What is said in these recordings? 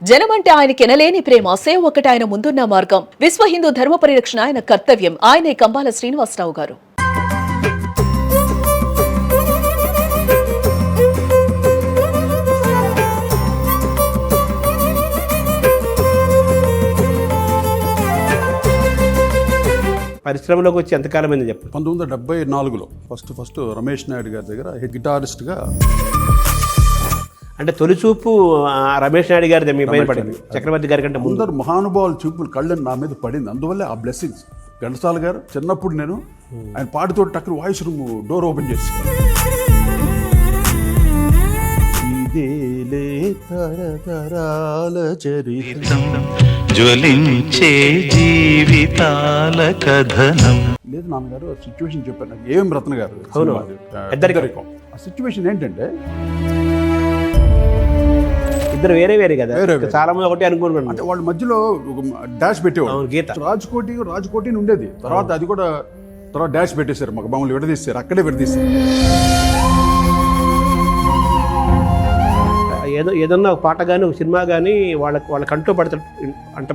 జనమంటే ఆయనకి ఎనలేని ప్రేమ, సేవ ఒకటి ఆయన ముందున్న మార్గం. విశ్వ హిందూ ధర్మ పరిరక్షణ ఆయన కర్తవ్యం. ఆయనే కంబాల శ్రీనివాసరావు గారు. పరిశ్రమలోకి వచ్చి ఎంతకాలమైంది చెప్పండి? 1974లో ఫస్ట్ రమేష్ నాయుడు గారి దగ్గర గిటారిస్ట్గా. అంటే తొలిచూపు రమేష్ నాయుడు గారి మీ పైన పడింది, చక్రవర్తి గారి కంటే ముందు. అందరు మహానుభావుల చూపులు కళ్ళని నా మీద పడింది. అందువల్లే ఆ బ్లెస్సింగ్స్. ఘంటసాల గారు చిన్నప్పుడు నేను ఆయన పాటితో టక్కన వాయిస్ రూమ్ డోర్ ఓపెన్ చేసి ఇదేలే తరతరాల చరిత్రం జ్వలించే జీవితాల కథనం. లేదు నాన్నగారు సిచ్యువేషన్ చెప్పారు నాకు. ఏం రత్న గారు పెద్దరికం. ఆ సిచ్యువేషన్ ఏంటంటే ఇద్దరు వేరే కదా, చాలా మంది ఒకటి అనుకుంటున్నాను. అంటే వాళ్ళ మధ్యలో ఒక డాష్ పెట్టేవాళ్ళు. గీత రాజ్కోటి ఉండేది. తర్వాత అది కూడా తర్వాత డాష్ పెట్టేశారు, మాకు మమ్మల్ని విడదీశారు, అక్కడే విడదీశారు. ఏదన్నా ఒక పాట కానీ ఒక సినిమా కానీ వాళ్ళ కంట్లో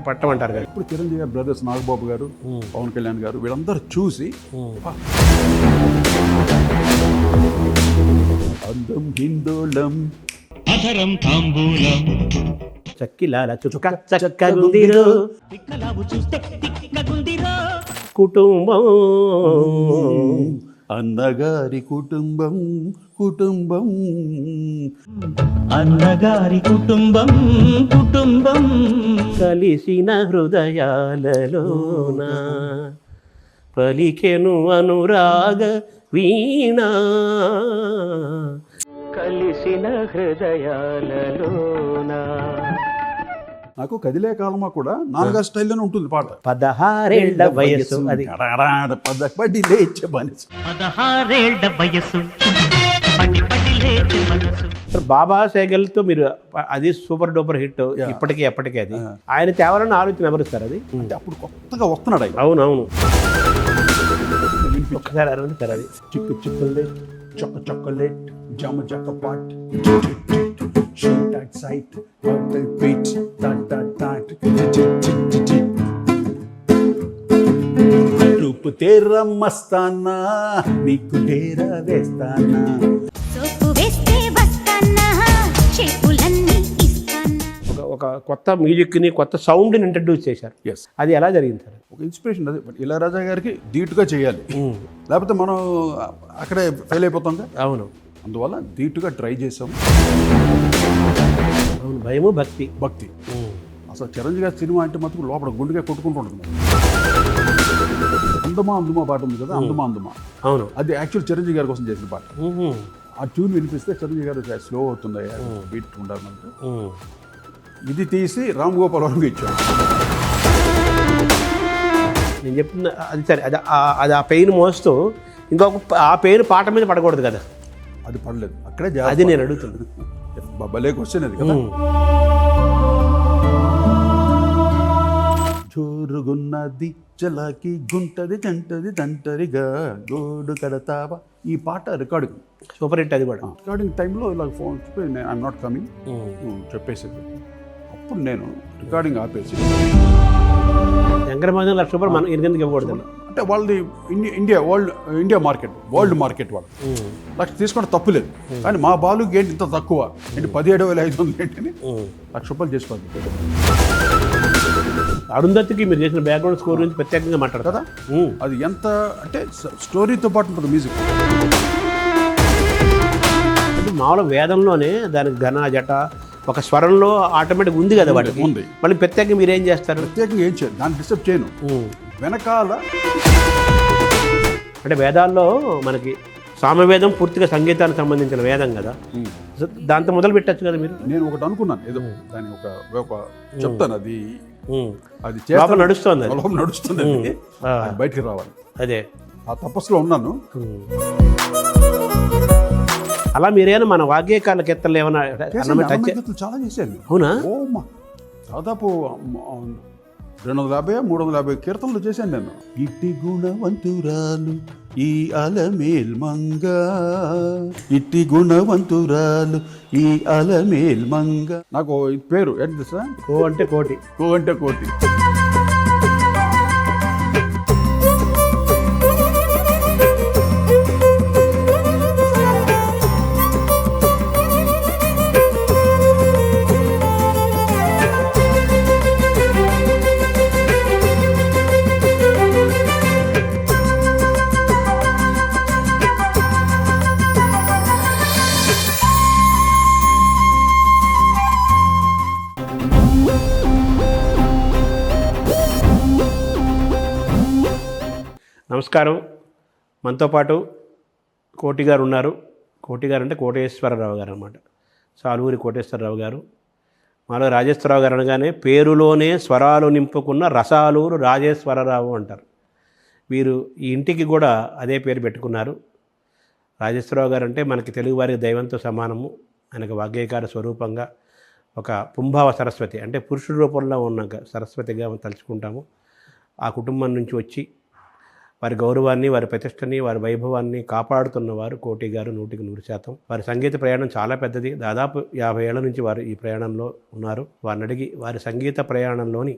పట్టమంటారు కదా. ఇప్పుడు చిరంజీవి గారు బ్రదర్స్ నాగబాబు గారు, పవన్ కళ్యాణ్ గారు వీళ్ళందరూ చూసి అందం హిందోళం అధరం తాంబూలం చక్కిలాల చుక్క చక్కగుందిరో కుటుంబం అన్నగారి కుటుంబం అన్నగారి కుటుంబం కలిసిన హృదయాలలోన పలికెను అనురాగ వీణా కలిసిన హృదయాలలోన. నాకు కదిలే కాలమా కూడా నాన్నగారి స్టైల్లోనే ఉంటుంది పాట. 16 వయసు అది పడి లేచే మనసు. 16 వయసు బాబా సేగల్తో మీరు అది సూపర్ డూపర్ హిట్ ఇప్పటికీ ఎప్పటికీ. అది ఆయన తేవాలని ఆలోచన ఎవరిస్తారు? అది అంటే అప్పుడు కొత్తగా వస్తున్నాడు ఆయన. అవునవును. ఒక్కసారి అరవండి సార్. అది చిక్కు చిక్కులేట్ చాక్లెట్ జామ jackpot shoot at sight hotel beach టాట్ రూపు తేరా మస్తానా నీకు డేరా వేస్తానా. ఒక కొత్త మ్యూజిక్ని కొత్త సౌండ్ని ఇంట్రడ్యూస్ చేశారు. ఎస్, అది ఎలా జరిగింది సార్? ఒక ఇన్స్పిరేషన్. అది ఇళయరాజా గారికి ధీటుగా చేయాలి, లేకపోతే మనం అక్కడే ఫెయిల్ అయిపోతాం కదా. అవును, అందువల్ల ధీటుగా ట్రై చేసాం. అవును, భయము భక్తి. అసలు చిరంజీవి గారి సినిమా అంటే మటుకు లోపల గుండెగా కొట్టుకుంటుంటుంది. అందుమా పాట ఉంది కదా, అందుమా. అవును, అది యాక్చువల్ చిరంజీవి గారి కోసం చేసిన పాట. ఆ ట్యూన్ వినిపిస్తే చిరంజీవి గారు స్లో అవుతుంది, బీట్ ఉండాలంటే ఇది తీసి రామ్ గోపాల్ వర్మకి ఇచ్చాడు. నేను చెప్తున్న అది సరే. అది ఆ పెయిన్ మోస్తూ ఇంకొక ఆ పెయిన్ పాట మీద పడకూడదు కదా. అది పడలేదు అక్కడే. అది నేను అడుగుతున్నాను. భలే క్వశ్చన్ అది కదా. జోరుగున్నది చలాకి గుంటది జంటది తంటరిగా గోడు కడతావా. ఈ పాట రికార్డింగ్ సూపర్ హిట్. అది కూడా రికార్డింగ్ టైంలో ఇలా ఫోన్ చెప్పి ఐఎమ్ నాట్ కమింగ్ చెప్పేసేది. అప్పుడు నేను రికార్డింగ్ ఆపేసి శంకరమహాదేవ్ ₹1,00,000 మనం ఎందుకు ఇవ్వకూడదు అంటే వాళ్ళది ఇండియా మార్కెట్, వరల్డ్ మార్కెట్ వాళ్ళు 1,00,000 తీసుకోవడం తప్పులేదు. కానీ మా బాలుకి ఏంటి ఇంత తక్కువ ఏంటి 17,500 ఏంటని ₹1,00,000 చేసుకోవాలి. అరుంధతికి మీరు చేసిన బ్యాక్గ్రౌండ్ స్కోర్ గురించి ప్రత్యేకంగా మాట్లాడతారు కదా. అది ఎంత అంటే స్టోరీతో పాటు ఉంటుంది మ్యూజిక్. అంటే మామూలు వేదంలోనే దానికి ఘన జట ఒక స్వరంలో ఆటోమేటిక్ ఉంది కదా వాటికి. ఉంది. మళ్ళీ ప్రత్యేకంగా మీరు ఏం చేస్తారు? ప్రత్యేకంగా ఏం చేయను, దాన్ని డిస్టర్బ్ చేయను. వెనకాల అంటే వేదాల్లో మనకి సామవేదం పూర్తిగా సంగీతానికి సంబంధించిన వేదం కదా, దాంతో మొదలు పెట్టచ్చు కదా మీరు. నేను ఒకటి అనుకున్నాను, ఏదో దాని ఒక చెప్తాను. అది నడుస్తుంది, బయటికి రావాలి. అదే ఆ తపస్సులో ఉన్నాను. అలా మీరేనా మన వాగ్గేయకాల కీర్తనలు ఏమైనా చాలా చేశాను. అవునా? దాదాపు 250-350 కీర్తనలు చేశాను నేను. ఇట్టి గుణవంతురాలు ఈ అలమేల్ మంగ ఇట్టి గుణవంతురాలు ఈ అలమేల్ మంగ. నాకు ఈ పేరు ఏంటి సార్? కో అంటే కోటి. కో అంటే కోటి. నమస్కారం. మనతో పాటు కోటి గారు ఉన్నారు. కోటి గారు అంటే కోటేశ్వరరావు గారు అనమాట. సాలూరి కోటేశ్వరరావు గారు. మాలో రాజేశ్వరరావు గారు అనగానే పేరులోనే స్వరాలు నింపుకున్న రసాలూరు రాజేశ్వరరావు అంటారు. వీరు ఈ ఇంటికి కూడా అదే పేరు పెట్టుకున్నారు. రాజేశ్వరరావు గారు అంటే మనకి తెలుగువారికి దైవంతో సమానము. ఆయనకు వాగ్గేయకార స్వరూపంగా ఒక పుంభావ సరస్వతి అంటే పురుషుడి రూపంలో ఉన్న సరస్వతిగా తలుచుకుంటాము. ఆ కుటుంబం నుంచి వచ్చి వారి గౌరవాన్ని, వారి ప్రతిష్టని, వారి వైభవాన్ని కాపాడుతున్నవారు కోటి గారు 100%. వారి సంగీత ప్రయాణం చాలా పెద్దది. దాదాపు 50 ఏళ్ల నుంచి వారు ఈ ప్రయాణంలో ఉన్నారు. వారిని అడిగి వారి సంగీత ప్రయాణంలోని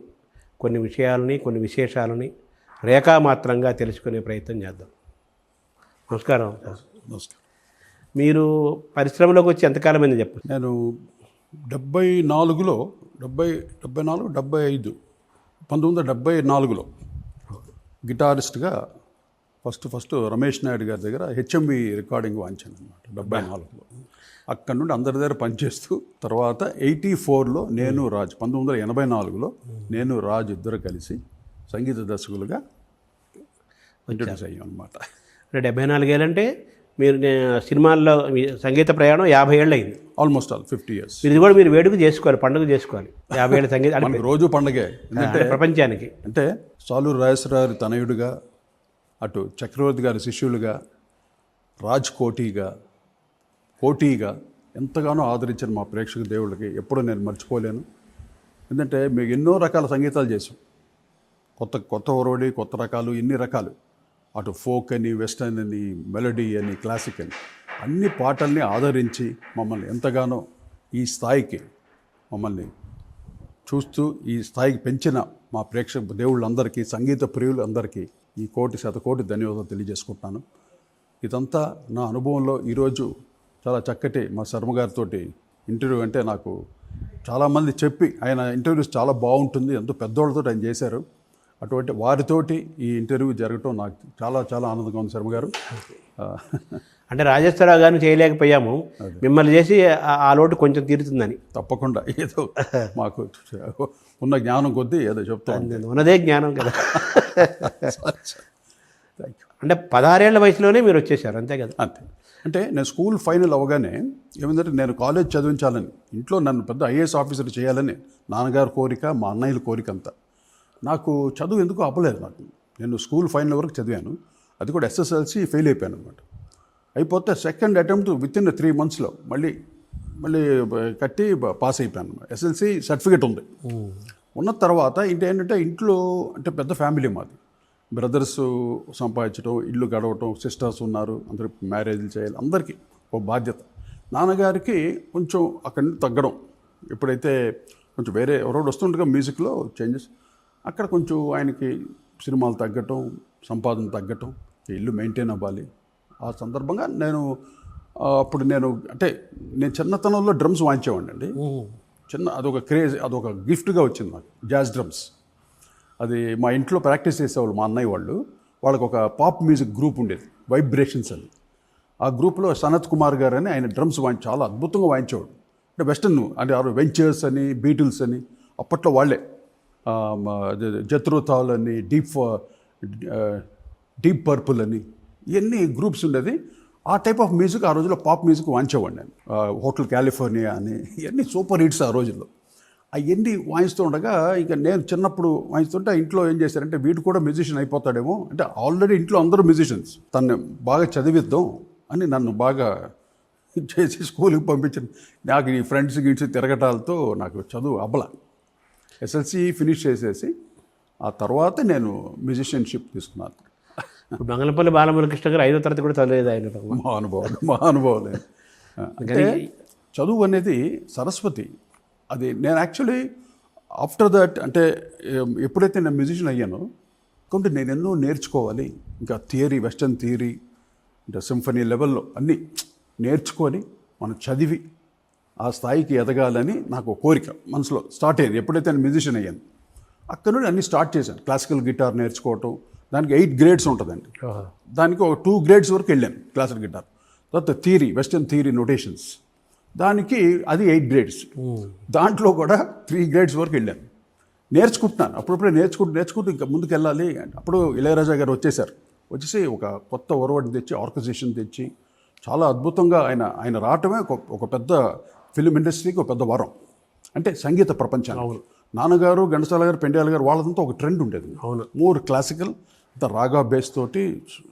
కొన్ని విషయాలని, కొన్ని విశేషాలని రేఖామాత్రంగా తెలుసుకునే ప్రయత్నం చేద్దాం. నమస్కారం. నమస్కారం. మీరు పరిశ్రమలోకి వచ్చి ఎంతకాలం అయింది చెప్పండి? నేను 74లో 1974లో గిటారిస్ట్గా ఫస్ట్ రమేష్ నాయుడు గారి దగ్గర హెచ్ఎంవి రికార్డింగ్ వాయించాను అనమాట 74లో. అక్కడ నుండి అందరి దగ్గర పనిచేస్తూ తర్వాత 84లో నేను రాజ్ 1984లో నేను రాజ్ ఇద్దరు కలిసి సంగీత దర్శకులుగా ఇంట్రడ్యూస్ అయ్యాం అనమాట. అంటే 74 ఏళ్ళంటే మీరు సినిమాల్లో సంగీత ప్రయాణం 50 ఏళ్ళు అయింది. Almost 50 years. ఇది కూడా మీరు వేడుక చేసుకోవాలి, పండుగ చేసుకోవాలి. 50 ఏళ్ళ సంగీత మనకి రోజు పండగే. అంటే ప్రపంచానికి అంటే సాలూరు రాజేశ్వరరావు తనయుడుగా, అటు చక్రవర్తి గారి శిష్యులుగా, రాజ్ కోటిగా ఎంతగానో ఆదరించిన మా ప్రేక్షక దేవుళ్ళకి ఎప్పుడూ నేను మర్చిపోలేను. ఎందుకంటే మేము ఎన్నో రకాల సంగీతాలు చేసాం. కొత్త ఒరవడి, కొత్త రకాలు, ఇన్ని రకాలు. అటు ఫోక్ అని, వెస్టర్న్ అని, మెలడీ అని, క్లాసిక్ అని అన్ని పాటల్ని ఆదరించి మమ్మల్ని ఎంతగానో ఈ స్థాయికి మమ్మల్ని చూస్తూ ఈ స్థాయికి పెంచిన మా ప్రేక్షక దేవుళ్ళందరికీ, సంగీత ప్రియులందరికీ ఈ శతకోటి ధన్యవాదాలు తెలియజేసుకుంటున్నాను. ఇదంతా నా అనుభవంలో ఈరోజు చాలా చక్కటి మా శర్మ గారితో ఇంటర్వ్యూ అంటే నాకు చాలామంది చెప్పి ఆయన ఇంటర్వ్యూస్ చాలా బాగుంటుంది, ఎంతో పెద్దోళ్ళతో ఆయన చేశారు. అటువంటి వారితోటి ఈ ఇంటర్వ్యూ జరగటం నాకు చాలా చాలా ఆనందంగా ఉంది శర్మ గారు. అంటే రాజేశ్వరరావు గారిని చేయలేకపోయాము, మిమ్మల్ని చేసి ఆ లోటు కొంచెం తీరుతుందని. తప్పకుండా ఏదో మాకు ఉన్న జ్ఞానం కొద్దీ ఏదో చెప్తాను. ఉన్నదే జ్ఞానం కదా. అంటే 16 ఏళ్ల వయసులోనే మీరు వచ్చేసారు, అంతే కదా? అంతే. అంటే నేను స్కూల్ ఫైనల్ అవ్వగానే ఏమిటంటే నేను కాలేజ్ చదివించాలని, ఇంట్లో నన్ను పెద్ద ఐఏఎస్ ఆఫీసర్ చేయాలని నాన్నగారి కోరిక, మా అన్నయ్యల కోరిక అంతా. నాకు చదువు ఎందుకు అవ్వలేదు. నేను స్కూల్ ఫైనల్ వరకు చదివాను, అది కూడా SSLC ఫెయిల్ అయిపోయాను అనమాట. అయిపోతే సెకండ్ అటెంప్ట్ విత్ ఇన్ 3 monthsలో మళ్ళీ కట్టి పాస్ అయిపోయాను. SSLC సర్టిఫికేట్ ఉంది. ఉన్న తర్వాత ఏంటంటే ఇంట్లో అంటే పెద్ద ఫ్యామిలీ మాది, బ్రదర్స్ సంపాదించడం, ఇల్లు గడవటం, సిస్టర్స్ ఉన్నారు, అందరికి మ్యారేజ్లు చేయాలి, అందరికీ ఒక బాధ్యత. నాన్నగారికి కొంచెం అక్కడి నుంచి తగ్గడం, ఎప్పుడైతే కొంచెం వేరే ఎవరోడు వస్తుండగా మ్యూజిక్లో చేంజెస్, అక్కడ కొంచెం ఆయనకి సినిమాలు తగ్గటం, సంపాదన తగ్గటం, ఇల్లు మెయింటైన్ అవ్వాలి. ఆ సందర్భంగా అప్పుడు నేను చిన్నతనంలో డ్రమ్స్ వాయించేవాడిని అండి. అదొక క్రేజ్, అదొక గిఫ్ట్గా వచ్చింది నాకు, జాజ్ డ్రమ్స్. అది మా ఇంట్లో ప్రాక్టీస్ చేసేవాళ్ళు మా అన్నయ్య వాళ్ళు. వాళ్ళకి ఒక పాప్ మ్యూజిక్ గ్రూప్ ఉండేది, వైబ్రేషన్స్ అని. ఆ గ్రూప్లో సనత్ కుమార్ గారు అని ఆయన డ్రమ్స్ చాలా అద్భుతంగా వాయించేవాడు. అంటే వెస్టర్న్ అంటే వెంచర్స్ అని, బీటిల్స్ అని, అప్పట్లో వాళ్ళే జత్రోతాల్ అని, డీప్ పర్పుల్ అని, ఇవన్నీ గ్రూప్స్ ఉండేది. ఆ టైప్ ఆఫ్ మ్యూజిక్ ఆ రోజుల్లో పాప్ మ్యూజిక్ వాయించేవాడిని నేను. హోటల్ కాలిఫోర్నియా అని, ఇవన్నీ సూపర్ హిట్స్ ఆ రోజుల్లో. అవన్నీ వాయిస్తూ ఉండగా ఇక నేను చిన్నప్పుడు వాయిస్తుంటే ఇంట్లో ఏం చేశారంటే వీడు కూడా మ్యూజిషియన్ అయిపోతాడేమో, అంటే ఆల్రెడీ ఇంట్లో అందరూ మ్యూజిషియన్స్, తను బాగా చదివిద్దాం అని నన్ను బాగా చేసి స్కూల్కి పంపించాను. నాకు ఈ ఫ్రెండ్స్ గిట్స్ తిరగటాలతో నాకు చదువు అబ్బల. SSLC ఫినిష్ చేసేసి ఆ తర్వాత నేను మ్యూజిషియన్షిప్ తీసుకున్నాను. ఇప్పుడు బంగళపల్లి బాలమురకృష్ణ గారు 5వ తరగతి కూడా చదివేది ఆయన పాపం. మా అనుభవాలు అంటే చదువు అనేది సరస్వతి. అది నేను యాక్చువల్లీ ఆఫ్టర్ దట్ అంటే ఎప్పుడైతే నేను మ్యూజిషియన్ అయ్యానో కాబట్టి నేను ఎన్నో నేర్చుకోవాలి. ఇంకా థియరీ, వెస్టర్న్ థియరీ, అంటే సింఫనీ లెవెల్లో అన్నీ నేర్చుకొని మనం చదివి ఆ స్థాయికి ఎదగాలని నాకు ఒక కోరిక మనసులో స్టార్ట్ అయ్యింది. ఎప్పుడైతే నేను మ్యూజిషియన్ అయ్యాను అక్కడ నుండి అన్నీ స్టార్ట్ చేశాను. క్లాసికల్ గిటార్ నేర్చుకోవటం, దానికి 8 గ్రేడ్స్ ఉంటుందండి. దానికి ఒక 2 గ్రేడ్స్ వరకు వెళ్ళాను క్లాసికల్ గిటార్. తర్వాత థియరీ, వెస్టర్న్ థియరీ నోటేషన్స్, దానికి అది 8 గ్రేడ్స్. దాంట్లో కూడా 3 గ్రేడ్స్ వరకు వెళ్ళాను. నేర్చుకుంటున్నాను, అప్పుడప్పుడే నేర్చుకుంటూ ఇంకా ముందుకు వెళ్ళాలి. అప్పుడు ఇళయరాజా గారు వచ్చేసి ఒక కొత్త ఒరవడిని తెచ్చి, ఆర్గనైజేషన్ తెచ్చి చాలా అద్భుతంగా ఆయన రావటమే ఒక పెద్ద ఫిలిం ఇండస్ట్రీకి ఒక పెద్ద వరం. అంటే సంగీత ప్రపంచాన్ని నాన్నగారు, ఘంటసాల గారు, పెండ్యాల గారు వాళ్ళదంతా ఒక ట్రెండ్ ఉండేది. అవును, మోర్ క్లాసికల్, అంత రాగా బేస్ తోటి,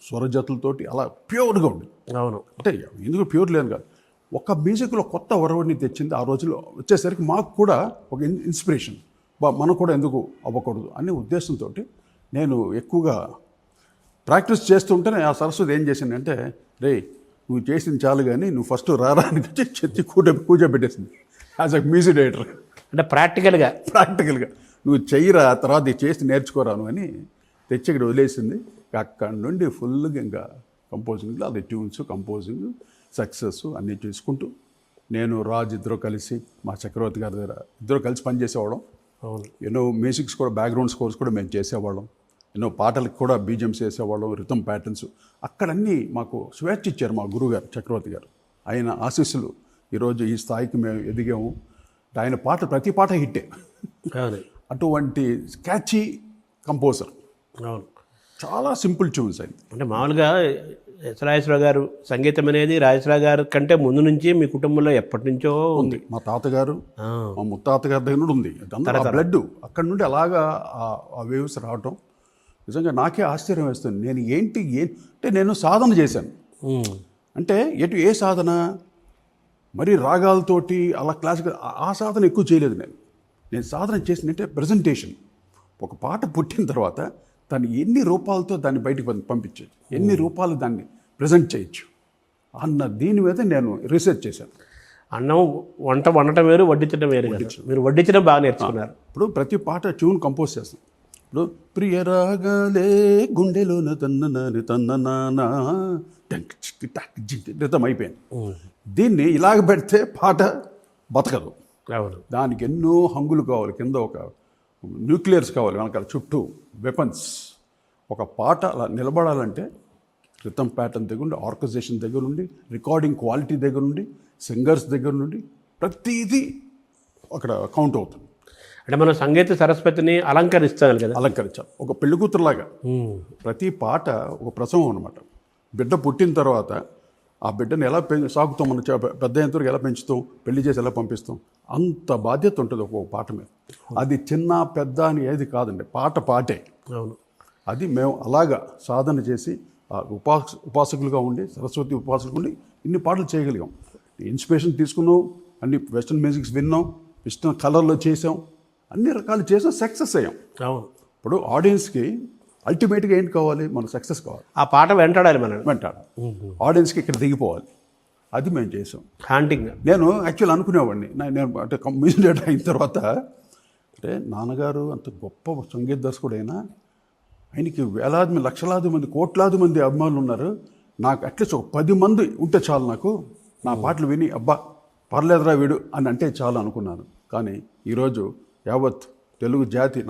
స్వరజతులతోటి అలా ప్యూర్గా ఉండేది. అవును, అంటే ఎందుకు ప్యూర్ లేదు కాదు, ఒక మ్యూజిక్లో కొత్త ఒరవడిని తెచ్చింది. ఆ రోజుల్లో వచ్చేసరికి మాకు కూడా ఒక ఇన్స్పిరేషన్, మనం కూడా ఎందుకు అవ్వకూడదు అనే ఉద్దేశంతో నేను ఎక్కువగా ప్రాక్టీస్ చేస్తుంటేనే ఆ సరస్వతి ఏం చేసిందంటే, రే నువ్వు చేసింది చాలు కానీ నువ్వు ఫస్ట్ రారానికి చెత్తి కూర్చోబెట్టేసింది యాజ్ అ మ్యూజిక్ డైరెక్టర్. అంటే ప్రాక్టికల్గా నువ్వు చెయ్యిరా, తర్వాత చేసి నేర్చుకోరాను అని తెచ్చి ఇక్కడ వదిలేసింది. అక్కడి నుండి ఫుల్గా ఇంకా కంపోజింగ్లో అది ట్యూన్స్, కంపోజింగ్, సక్సెస్ అన్నీ చూసుకుంటూ నేను రాజ్ ఇద్దరు కలిసి, మా చక్రవర్తి గారి దగ్గర ఇద్దరు కలిసి పనిచేసేవాళ్ళం. అవును, ఎన్నో మ్యూజిక్స్ కూడా, బ్యాక్గ్రౌండ్ స్కోర్స్ కూడా మేము చేసేవాళ్ళం. ఎన్నో పాటలకు కూడా బీజిఎమ్స్ వేసేవాళ్ళం, రిథమ్ ప్యాటర్న్స్. అక్కడన్నీ మాకు స్వేచ్ఛ ఇచ్చారు మా గురువుగారు చక్రవర్తి గారు. ఆయన ఆశీస్సులు ఈరోజు ఈ స్థాయికి మేము ఎదిగాము. ఆయన పాట ప్రతి పాట హిట్టే. అటువంటి క్యాచీ కంపోజర్. అవును, చాలా సింపుల్ ట్యూన్స్ అయింది. అంటే మామూలుగా రాజేశ్వరరావు గారు సంగీతం అనేది రాజేశ్వరరావు గారు కంటే ముందు నుంచి మీ కుటుంబంలో ఎప్పటి నుంచో ఉంది. మా తాతగారు, మా ముత్తాత గారి దగ్గర నుండి ఉంది. బ్లడ్ అక్కడి నుండి అలాగా ఆ వేవ్స్ రావటం నిజంగా నాకే ఆశ్చర్యం వేస్తుంది. నేను అంటే నేను సాధన చేశాను. అంటే ఏ సాధన, మరి రాగాలతోటి అలా క్లాసికల్ ఆ సాధన ఎక్కువ చేయలేదు. నేను సాధన చేసిందంటే ప్రజెంటేషన్. ఒక పాట పుట్టిన తర్వాత దాన్ని ఎన్ని రూపాలతో దాన్ని బయటకు పంపించవచ్చు, ఎన్ని రూపాలు దాన్ని ప్రజెంట్ చేయొచ్చు అన్న దీని మీద నేను రీసెర్చ్ చేశాను. అన్నం వండటం వేరు, వడ్డించడం వేరు. మీరు వడ్డించడం బాగా నేర్చుకున్నారు. ఇప్పుడు ప్రతి పాట ట్యూన్ కంపోజ్ చేస్తాం. ఇప్పుడు ప్రియ రాగాలే గుండెలోన తన్ననానా రితం అయిపోయింది. దీన్ని ఇలాగ పెడితే పాట బతకదు. దానికి ఎన్నో హంగులు కావాలి, కింద ఒక న్యూక్లియర్స్ కావాలి, వెనకాల చుట్టూ వెపన్స్. ఒక పాట అలా నిలబడాలంటే రిథమ్ ప్యాటర్న్ దగ్గర నుండి, ఆర్గనైజేషన్ దగ్గర నుండి, రికార్డింగ్ క్వాలిటీ దగ్గర నుండి, సింగర్స్ దగ్గర నుండి ప్రతిదీ అక్కడ కౌంట్ అవుతుంది. అంటే మనం సంగీత సరస్వతిని అలంకరించాలి కదా. అలంకరించాలి ఒక పెళ్లి కూతురులాగా. ప్రతి పాట ఒక ప్రసవం అనమాట. బిడ్డ పుట్టిన తర్వాత ఆ బిడ్డను ఎలా సాగుతాం, మనం పెద్ద ఎంతవరకు ఎలా పెంచుతాం, పెళ్లి చేసి ఎలా పంపిస్తాం, అంత బాధ్యత ఉంటుంది ఒక్కొక్క పాట మీద. అది చిన్న పెద్ద అని ఏది కాదండి, పాటే. అవును, అది మేము అలాగా సాధన చేసి ఉపాసకులుగా ఉండి, సరస్వతి ఉపాసకులు ఉండి ఇన్ని పాటలు చేయగలిగాం. ఇన్స్పిరేషన్ తీసుకున్నాం, అన్ని వెస్ట్రన్ మ్యూజిక్స్ విన్నాం, వెస్ట్రన్ కలర్లో చేసాం, అన్ని రకాలు చేసాం, సక్సెస్ అయ్యాం. అవును, ఇప్పుడు ఆడియన్స్కి అల్టిమేట్గా ఏంటి కావాలి, మనకు సక్సెస్ కావాలి, ఆ పాట వెంటాడాలి, ఆడియన్స్కి ఇక్కడ దిగిపోవాలి. అది మేము చేసాం. హాంటింగ్. నేను యాక్చువల్ అనుకునేవాడిని, నేను అంటే మ్యూజిక్ డైరెక్టర్ అయిన తర్వాత, అంటే నాన్నగారు అంత గొప్ప సంగీత దర్శకుడైనా ఆయనకి వేలాది మంది, లక్షలాది మంది, కోట్లాది మంది అభిమానులు ఉన్నారు. నాకు అట్లీస్ట్ ఒక 10 మంది ఉంటే చాలు, నాకు నా పాటలు విని అబ్బా పర్లేదురా వీడు అని అంటే చాలు అనుకున్నాను. కానీ ఈరోజు యావత్ తెలుగు జాతి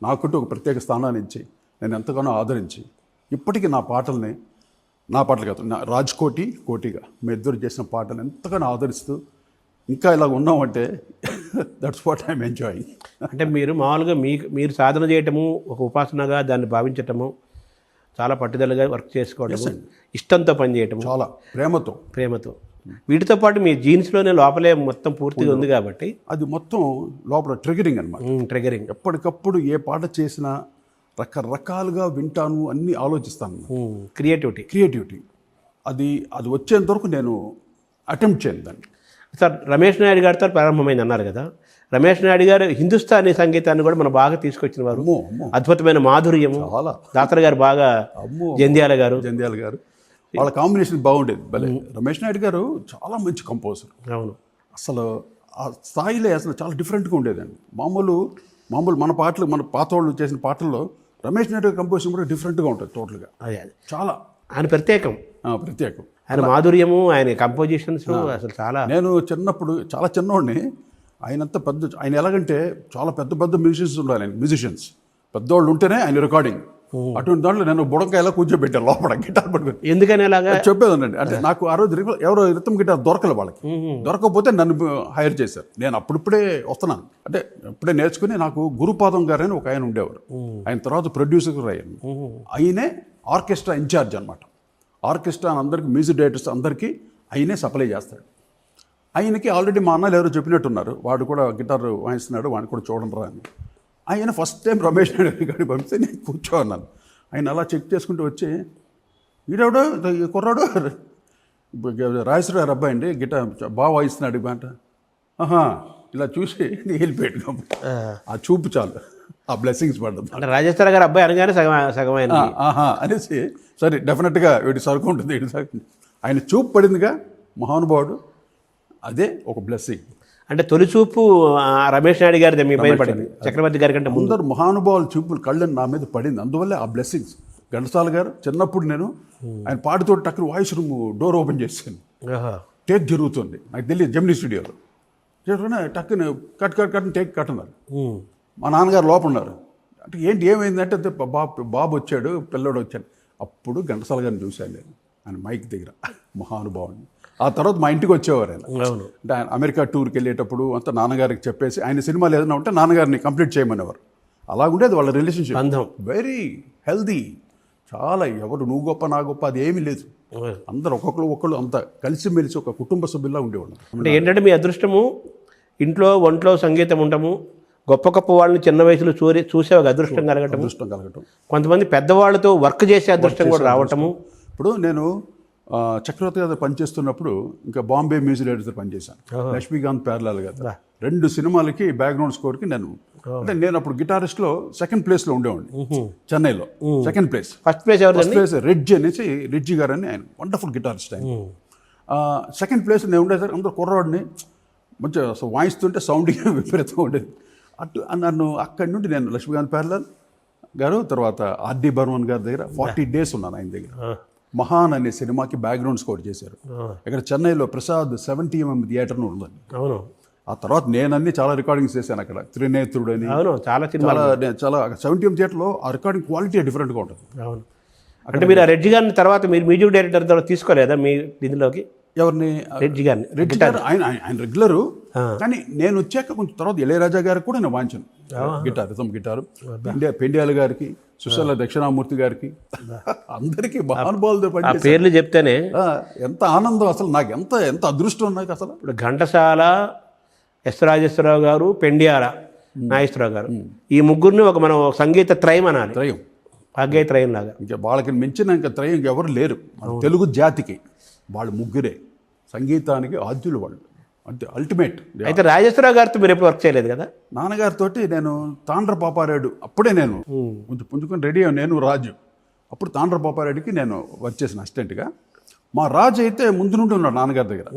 నాకుంటూ ఒక ప్రత్యేక స్థానాన్ని ఇచ్చి, నేను ఎంతగానో ఆదరించి, ఇప్పటికీ నా పాటలు కాదు, నా కోటిగా మీ ఇద్దరు చేసిన పాటలు ఎంతగానో ఆదరిస్తూ ఇంకా ఇలా ఉన్నామంటే దట్స్ వాట్ ఐఎమ్ ఎంజాయింగ్. అంటే మీరు మామూలుగా మీరు సాధన చేయటము, ఒక ఉపాసనగా దాన్ని భావించటము, చాలా పట్టుదలగా వర్క్ చేసుకోవటము, ఇష్టంతో పనిచేయటము, చాలా ప్రేమతో వీటితో పాటు మీ జీన్స్లోనే లోపలే మొత్తం పూర్తిగా ఉంది కాబట్టి అది మొత్తం లోపల ట్రిగరింగ్ అనమాట. ట్రిగరింగ్. ఎప్పటికప్పుడు ఏ పాట చేసినా రకరకాలుగా వింటాను, అన్నీ ఆలోచిస్తాను. క్రియేటివిటీ అది వచ్చేంత వరకు నేను అటెంప్ట్ చేయను దాన్ని. సార్, రమేష్ నాయుడు గారితో ప్రారంభమైంది అన్నారు కదా, రమేష్ నాయుడు గారు హిందుస్థానీ సంగీతాన్ని కూడా మనం బాగా తీసుకొచ్చిన వారు. అమ్మో అమ్మో అద్భుతమైన మాధుర్యము. చాలా. దాతర్ గారు బాగా, అమ్మో జంధ్యాల గారు. జంధ్యాల గారు వాళ్ళ కాంబినేషన్ బాగుండేది భలే. రమేష్ నాయుడు గారు చాలా మంచి కంపోజర్. అవును. అసలు ఆ స్థాయిలో అసలు చాలా డిఫరెంట్గా ఉండేదండి. మామూలు మన పాటలు, మన పాత వాళ్ళు చేసిన పాటల్లో రమేష్ నాయుడు గారి కంపోజిషన్ కూడా డిఫరెంట్గా ఉంటుంది టోటల్గా. అదే చాలా ఆయన ప్రత్యేకం. ప్రత్యేకం. ఆయన మాధుర్యము, ఆయన కంపోజిషన్స్ అసలు చాలా. నేను చిన్నప్పుడు చాలా చిన్నవాడిని, ఆయన ఎలాగంటే చాలా పెద్ద పెద్ద మ్యూజిషియన్స్ ఉండాలి. మ్యూజిషియన్స్ పెద్దవాళ్ళు ఉంటేనే ఆయన రికార్డింగ్. అటువంటి దాంట్లో నేను బుడంకాయలా కూర్చోబెట్టాను లోపల గిటార్ పట్టుకొని. ఎందుకని అలాగా చెప్పేదండి. అంటే నాకు ఆ రోజు ఎవరో రితం గిటార్ దొరకలే వాళ్ళకి. దొరకకపోతే నన్ను హైర్ చేశారు. నేను అప్పుడిప్పుడే వస్తున్నాను, అంటే ఇప్పుడే నేర్చుకుని. నాకు గురుపాదం గారు అని ఒక ఆయన ఉండేవారు. ఆయన తర్వాత ప్రొడ్యూసర్ అయ్యాను. ఆయనే ఆర్కెస్ట్రా ఇన్ఛార్జ్ అనమాట. ఆర్కెస్ట్రా అందరికీ, మ్యూజిక్ డైరెక్టర్స్ అందరికీ ఆయనే సప్లై చేస్తాడు. ఆయనకి ఆల్రెడీ మా అన్నలు ఎవరో చెప్పినట్టున్నారు, వాడు కూడా గిటార్ వాయిస్తున్నాడు, వాడిని కూడా చూడండి రా అని. ఆయన ఫస్ట్ టైం రమేష్ నాయుడు గారిని పంపిస్తే నేను కూర్చోన్నాను. ఆయన అలా చెక్ చేసుకుంటూ వచ్చి, వీడెవడో ఈ కుర్రాడు రాజేశ్వర గారు అబ్బాయి అండి, గిటార్ బాగా వాయిస్తున్నాడు అంట. ఆహా, ఇలా చూసి వెళ్ళిపోయాడు. ఆ చూపు చాలు, ఆ బ్లెస్సింగ్స్ పడ్డది. అంటే రాజేశ్వర గారు అబ్బాయి అనగానే సగమైన ఆహా అనేసి, సరే డెఫినెట్గా వీడి సరుకు ఉంటుంది, వీడి సరుకు. ఆయన చూపు పడిందిగా మహానుభావుడు, అదే ఒక బ్లెస్సింగ్. అంటే తొలిచూపు రమేష్ నాయుడు గారి మీ పైన పడింది, చక్రవర్తి గారి కంటే ముందు. అందరు మహానుభావుల చూపులు కళ్ళని నా మీద పడింది, అందువల్లే ఆ బ్లెస్సింగ్స్. ఘంటసాల గారు చిన్నప్పుడు నేను ఆయన పాడుతోటి టక్కున వాయిస్ రూమ్ డోర్ ఓపెన్ చేశాను. టేక్ జరుగుతుంది, నాకు తెలియదు, జెమినీ స్టూడియోలో చేస్తున్నా. టక్కున కట్ టేక్ కట్ అన్నారు. మా నాన్నగారు లోపల ఉన్నారు. అంటే ఏంటి ఏమైందంటే బాబు వచ్చాడు, పిల్లోడు వచ్చాడు. అప్పుడు ఘంటసాల గారిని చూశాను నేను, ఆయన మైక్ దగ్గర, మహానుభావుని. ఆ తర్వాత మా ఇంటికి వచ్చేవారు ఆయన. అంటే ఆయన అమెరికా టూర్కి వెళ్ళేటప్పుడు అంతా నాన్నగారికి చెప్పేసి, ఆయన సినిమాలు ఏదైనా ఉంటే నాన్నగారిని కంప్లీట్ చేయమనేవారు. అలాగుండేది వాళ్ళ రిలేషన్షిప్. బంధం వెరీ హెల్దీ. చాలా, ఎవరు నువ్వు గొప్ప నా గొప్ప అది ఏమీ లేదు. అందరు ఒక్కొక్కరు అంతా కలిసిమెలిసి ఒక కుటుంబ సభ్యుల్లా ఉండేవాళ్ళు. అంటే ఏంటంటే మీ అదృష్టము, ఇంట్లో ఒంట్లో సంగీతం ఉండటము, గొప్ప గొప్ప వాళ్ళని చిన్న వయసులో చూసే ఒక అదృష్టం కలగటం, కొంతమంది పెద్దవాళ్ళతో వర్క్ చేసే అదృష్టం కూడా రావటము. ఇప్పుడు నేను చక్రవర్తి గారు పనిచేస్తున్నప్పుడు ఇంకా బాంబే మ్యూజిక్ డైరెక్టర్ పనిచేశాను, లక్ష్మీకాంత్ ప్యారలాల్ గారు. 2 సినిమాలకి బ్యాక్గ్రౌండ్ స్కోర్కి అంటే నేను అప్పుడు గిటారిస్ట్లో సెకండ్ ప్లేస్లో ఉండేవాడిని చెన్నైలో. Second place. First place Reddy అనేసి, రెడ్జి గారు అని ఆయన వండర్ఫుల్ గిటారిస్ట్ ఆయన. సెకండ్ ప్లేస్ నేను ఉండేసరికి అందరూ కుర్రవాడిని మంచిగా వాయిస్తుంటే సౌండింగ్ విపరీతంగా ఉండేది. నన్ను అక్కడి నుండి నేను లక్ష్మీకాంత్ ప్యారలాల్ గారు, తర్వాత ఆర్డి బర్మన్ గారి దగ్గర 40 days ఉన్నాను ఆయన దగ్గర. మహాన్ అనే సినిమాకి బ్యాక్గ్రౌండ్ స్కోర్ చేశారు. ఇక్కడ చెన్నైలో ప్రసాద్ 70mm థియేటర్ ఉందండి. అవును. ఆ తర్వాత నేనన్నీ చాలా రికార్డింగ్స్ చేశాను అక్కడ. త్రినేత్రుడు అని చాలా 70mm థియేటర్లో ఆ రికార్డింగ్ క్వాలిటీ డిఫరెంట్గా ఉంటుంది. అవును. అంటే మీరు ఆ రెడ్డి గారిని తర్వాత మీరు మ్యూజిక్ డైరెక్టర్ తర్వాత తీసుకోలేదా మీ దీనిలోకి? ఎవరిని? రెడ్డి గారిని. రెడ్డి గారు ఆయన రెగ్యులరు, కానీ నేను వచ్చాక కొంచెం తర్వాత ఇళయరాజా గారికి కూడా నేను వాయించాను రిథమ్ గిటారు. పెండ్యాల గారికి, సుశల దక్షిణామూర్తి గారికి, అందరికీ మహానుభావులతో పని పేర్లు చెప్తేనే ఎంత ఆనందం. అసలు నాకు ఎంత అదృష్టం నాకు అసలు. ఇప్పుడు ఘంటసాల, ఎస్ రాజేశ్వరరావు గారు, పెండ్యాల నాగేశ్వరరావు గారు, ఈ ముగ్గురిని మనం సంగీత త్రయం అనాలి. త్రయం, భాగ్య త్రయం లాగా. ఇంకా వాళ్ళకి మించిన ఇంకా త్రయం ఎవరు లేరు మన తెలుగు జాతికి. వాళ్ళు ముగ్గురే సంగీతానికి ఆద్యులు, వాళ్ళు అంటే అల్టిమేట్. అయితే రాజేశ్వరరావు గారితో మీరు ఎప్పుడు వర్క్ చేయలేదు కదా? నాన్నగారితో నేను తాండ్ర పాపారాయుడు అప్పుడే నేను కొంచెం పుంజుకొని రెడీ అయ్యాను, నేను రాజు. అప్పుడు తాండ్ర పాపారాయుడికి నేను వర్క్ చేసిన అసిస్టెంట్గా. మా రాజు అయితే ముందు నుండి ఉన్నాడు నాన్నగారి దగ్గర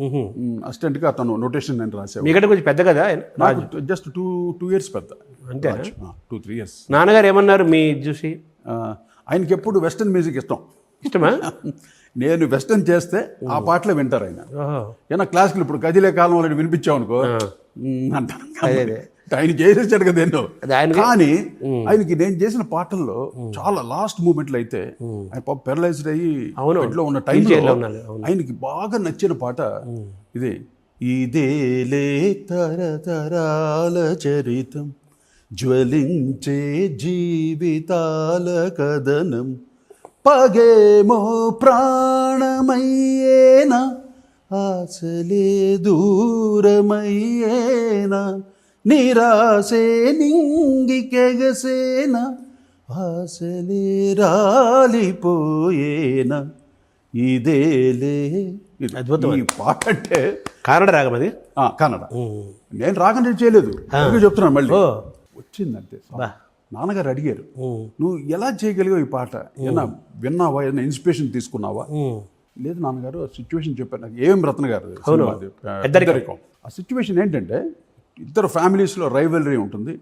అసిస్టెంట్గా. అతను నోటేషన్ నేను రాసేవాడు. మీకంటే కొంచెం పెద్ద కదా? జస్ట్ 2 years పెద్ద, అంతే. 2-3 years. నాన్నగారు ఏమన్నారు మీ చూసి? ఆయనకి ఎప్పుడు వెస్టర్న్ మ్యూజిక్ ఇష్టమా? నేను వెస్టర్న్ చేస్తే ఆ పాటలే వింటారు ఆయన. ఏమన్నా క్లాసికల్ ఇప్పుడు కదిలే కాలం వాళ్ళని వినిపించావు అనుకో అంటారు. ఆయన చేసేసాడు కదా ఎన్నో. కానీ ఆయనకి నేను చేసిన పాటల్లో చాలా లాస్ట్ మూమెంట్లు అయితే ఆయన పాప పెరలైజ్డ్ అయ్యి ఇంట్లో ఉన్న టైంలో ఆయనకి బాగా నచ్చిన పాట ఇదే. ఇదేలే తరతరాల చరితం, జ్వలించే జీవితాల కథనం, పగేమో ప్రాణమయ్యేనా, ఆశలే దూరమయ్యేనా, నిరాశే నింగికెగసేనా, ఆశలే రాలిపోయేనా, ఇదేలే ఇది అద్భుతం. ఈ పాట అంటే కానడ రాగం అది. కన్నడ. నేను రాగం చేయలేదు, చెప్తున్నాను మళ్ళీ. వచ్చిందంటే నాన్నగారు అడిగారు, నువ్వు ఎలా చేయగలిగావు ఈ పాట, ఏమన్నా విన్నావా, ఏదైనా ఇన్స్పిరేషన్ తీసుకున్నావా? లేదు నాన్నగారు, సిచ్యువేషన్ చెప్పారు నాకు. ఏం రత్న గారు పెద్దరికం. ఆ సిచ్యువేషన్ ఏంటంటే ఇద్దరు ఫ్యామిలీస్లో రైవలరీ ఉంటుంది.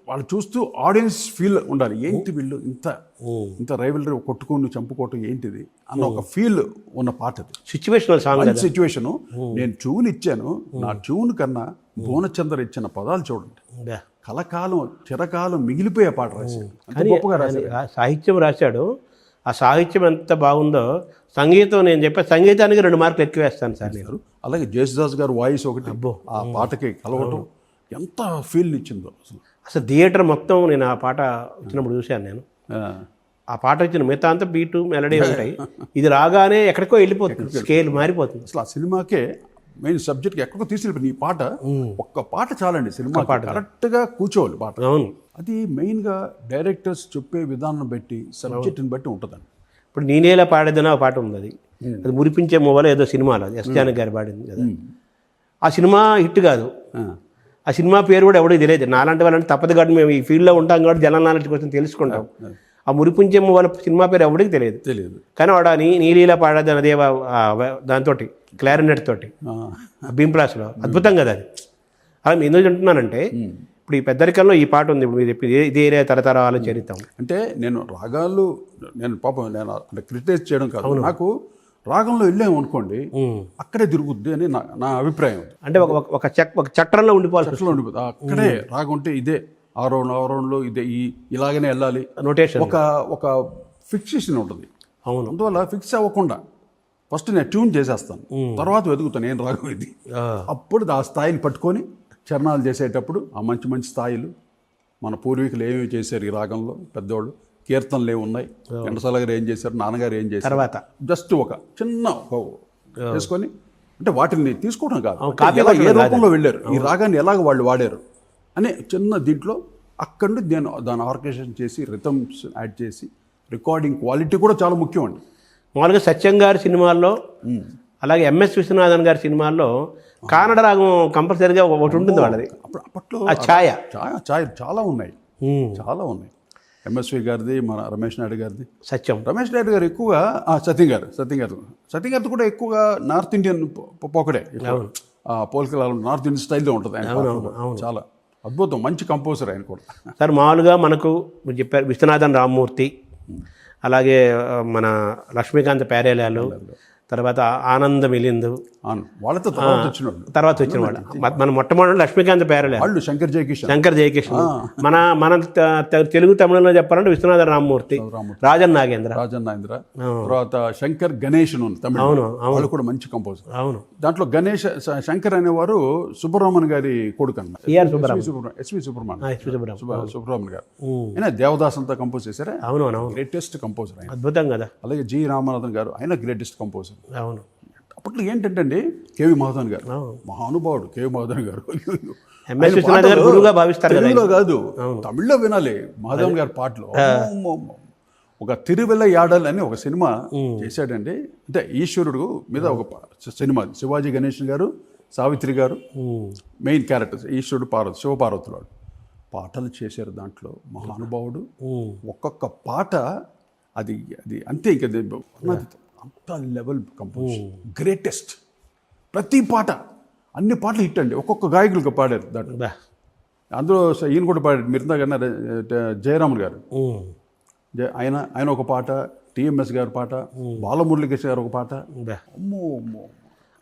వాళ్ళు చూస్తూ ఆడియన్స్ ఫీల్ ఉండాలి, ఏంటి వీళ్ళు ఇంత రైవలరీ కొట్టుకొని చంపుకోవటం ఏంటిది అన్న ఒక ఫీల్ ఉన్న పాట అది. Situational song. సిచ్యువేషను. నేను ట్యూన్ ఇచ్చాను, నా ట్యూన్ కన్నా భువనచంద్ర ఇచ్చిన పదాలు చూడండి, కలకాలం చిరకాలం మిగిలిపోయే పాట రాశాడు. గొప్పగా రాశాడు. సాహిత్యం రాశాడు. ఆ సాహిత్యం ఎంత బాగుందో, సంగీతం నేను చెప్పే సంగీతానికి 2 మార్కులు ఎక్కువ వేస్తాను సార్ నేను. అలాగే జేసుదాస్ గారు వాయిస్ ఒకటి ఆ పాటకి కలవటం ఎంత ఫీల్ ఇచ్చిందో అసలు థియేటర్ మొత్తం. నేను ఆ పాట వచ్చినప్పుడు చూశాను నేను. ఆ పాట వచ్చిన మిగతా అంతా బీటు మెలడీ ఉంటాయి, ఇది రాగానే ఎక్కడికో వెళ్ళిపోతుంది, స్కేల్ మారిపోతుంది. అసలు ఆ సినిమాకే మెయిన్ సబ్జెక్ట్కి ఎక్కడికో తీసుకెళ్ళిపోయింది ఈ పాట. ఒక్క పాట చాలండి సినిమా పాట, కరెక్ట్గా కూర్చోవాలి పాట. అవును, అది మెయిన్గా డైరెక్టర్స్ చెప్పే విధానం బట్టి, సబ్జెక్ట్ని బట్టి ఉంటుందండి. ఇప్పుడు నేనేలా పాడేదని ఒక పాట ఉంది, అది మురిపించే మొబైల్ ఏదో సినిమాలో ఎస్ జానకి గారు పాడింది కదా. ఆ సినిమా హిట్ కాదు, ఆ సినిమా పేరు కూడా ఎవడో తెలియదు. నాలాంటి వాళ్ళంటే తప్పదు కాబట్టి మేము ఈ ఫీల్డ్లో ఉంటాం కాబట్టి జనం నాలంటి కోసం తెలుసుకుంటాం. ఆ మురిపించే వాళ్ళ సినిమా పేరు ఎవరికి తెలియదు. కానీ వాడు నీలీలా పాడేదని అదే దాంతో క్లారినెట్ తోటి భీంప్లాస్లో అద్భుతం కదా అది. అలా నేను ఎందుకు అంటున్నానంటే ఇప్పుడు ఈ పెద్దరికంలో ఈ పాట ఉంది, ఇప్పుడు మీరు చెప్పింది ఇది ఏరియా తరతరాలు చరిత్రం. అంటే నేను రాగాలు నేను అంటే క్రిటిసైజ్ చేయడం కాదు, నాకు రాగంలో వెళ్ళాము అనుకోండి అక్కడే తిరుగుద్ది అని నా అభిప్రాయం. అంటే ఒక చట్రంలో ఉండిపోవాలి, అక్కడే రాగం ఉంటే ఇదే ఆ రౌండ్లో ఇదే ఇలాగనే వెళ్ళాలి నోటేషన్, ఒక ఫిక్సేషన్ ఉంటుంది. అవును, అందువల్ల ఫిక్స్ అవ్వకుండా ఫస్ట్ నేను ట్యూన్ చేసేస్తాను, తర్వాత వెతుకుతాను ఏం రాగం ఇది. అప్పుడు ఆ స్థాయిని పట్టుకొని చరణాలు చేసేటప్పుడు ఆ మంచి మంచి స్థాయిలు మన పూర్వీకులు ఏమేమి చేశారు ఈ రాగంలో, పెద్దవాళ్ళు కీర్తనలు ఏమున్నాయి, ఘంటసాల గారు ఏం చేశారు, నాన్నగారు ఏం చేశారు, తర్వాత జస్ట్ ఒక చిన్న చేసుకొని అంటే వాటిని తీసుకోవడం కాదు, ఏ రూపంలో వెళ్ళారు, ఈ రాగాన్ని ఎలాగ వాళ్ళు వాడారు అనే చిన్న దీంట్లో అక్కడి నుండి నేను దాన్ని ఆర్కెస్ట్రేషన్ చేసి రిథమ్స్ యాడ్ చేసి రికార్డింగ్ క్వాలిటీ కూడా చాలా ముఖ్యం అండి. మామూలుగా సత్యం గారి సినిమాల్లో అలాగే ఎంఎస్ విశ్వనాథన్ గారి సినిమాల్లో కానడ రాగం కంపల్సరీగా ఒకటి ఉంటుంది వాళ్ళది. అప్పట్లో ఆ ఛాయ చాలా ఉన్నాయి. ఎంఎస్వి గారిది, మన రమేష్ నాయుడు గారిది, సత్యం రమేష్ నాయుడు గారు ఎక్కువగా సత్యం గారిది కూడా ఎక్కువగా నార్త్ ఇండియన్ పోకడే, పోల్కల నార్త్ ఇండియన్ స్టైల్లో ఉంటుంది ఆయన. చాలా అద్భుతం, మంచి కంపోజర్ ఆయన కూడా. సార్ మామూలుగా మనకు మీరు చెప్పారు విశ్వనాథన్ రామ్మూర్తి, అలాగే మన లక్ష్మీకాంత్ ప్యారేలాలు, తర్వాత ఆనంద్ మిలింద్, వాళ్ళతో తర్వాత వచ్చిన వాళ్ళు మన మొట్టమొదటి లక్ష్మీకాంత్ ప్యారేలాలు, శంకర్ జయకిషన్. మన తెలుగు తమిళంలో చెప్పాలంటే విశ్వనాథన్ రామ్మూర్తి, రాజన్ నాగేంద్ర, తర్వాత శంకర్ గణేష్ వాళ్ళు కూడా మంచి కంపోజర్. అవును, దాంట్లో గణేష్ శంకర్ అనేవారు సుబ్రహ్మణ్యం గారి కొడుకు అన్నమాట, ఎస్వి సుబ్రహ్మణ్యం గారు. ఆయన దేవదాస్ అంతా కంపోజ్ చేశారా. అవును, గ్రేటెస్ట్ కంపోజర్ ఆయన, అద్భుతం కదా. అలాగే జి రామనాథన్ గారు, ఆయన గ్రేటెస్ట్ కంపోజర్. అవును, అప్పట్లో ఏంటంటే అండి కేవి మహాదేవన్ గారు, మహానుభావుడు కేవి మహాదేవన్ గారు. తెలుగులో కాదు తమిళ్లో వినాలి మహాదేవన్ గారి పాటలు. ఒక తిరువెల్ల యాడల్ అని ఒక సినిమా చేశాడండి, అంటే ఈశ్వరుడు మీద ఒక సినిమా. శివాజీ గణేశన్ గారు, సావిత్రి గారు మెయిన్ క్యారెక్టర్స్, ఈశ్వరుడు పార్వతి, శివపార్వతులు వాడు పాటలు చేశారు దాంట్లో. మహానుభావుడు, ఒక్కొక్క పాట అది అంతే, ఇంకా అంత లెవెల్ కంపోజిషన్, గ్రేటెస్ట్. ప్రతి పాట, అన్ని పాటలు హిట్ అండి. ఒక్కొక్క గాయకులకు పాడారు దాంట్లో. అందులో ఈయన కూడా పాడారు, మిగతా కన్నా జయరామన్ గారు, ఆయన ఒక పాట, టిఎంఎస్ గారి పాట, బాలమురళీకృష్ణ గారు ఒక పాట. అమ్మో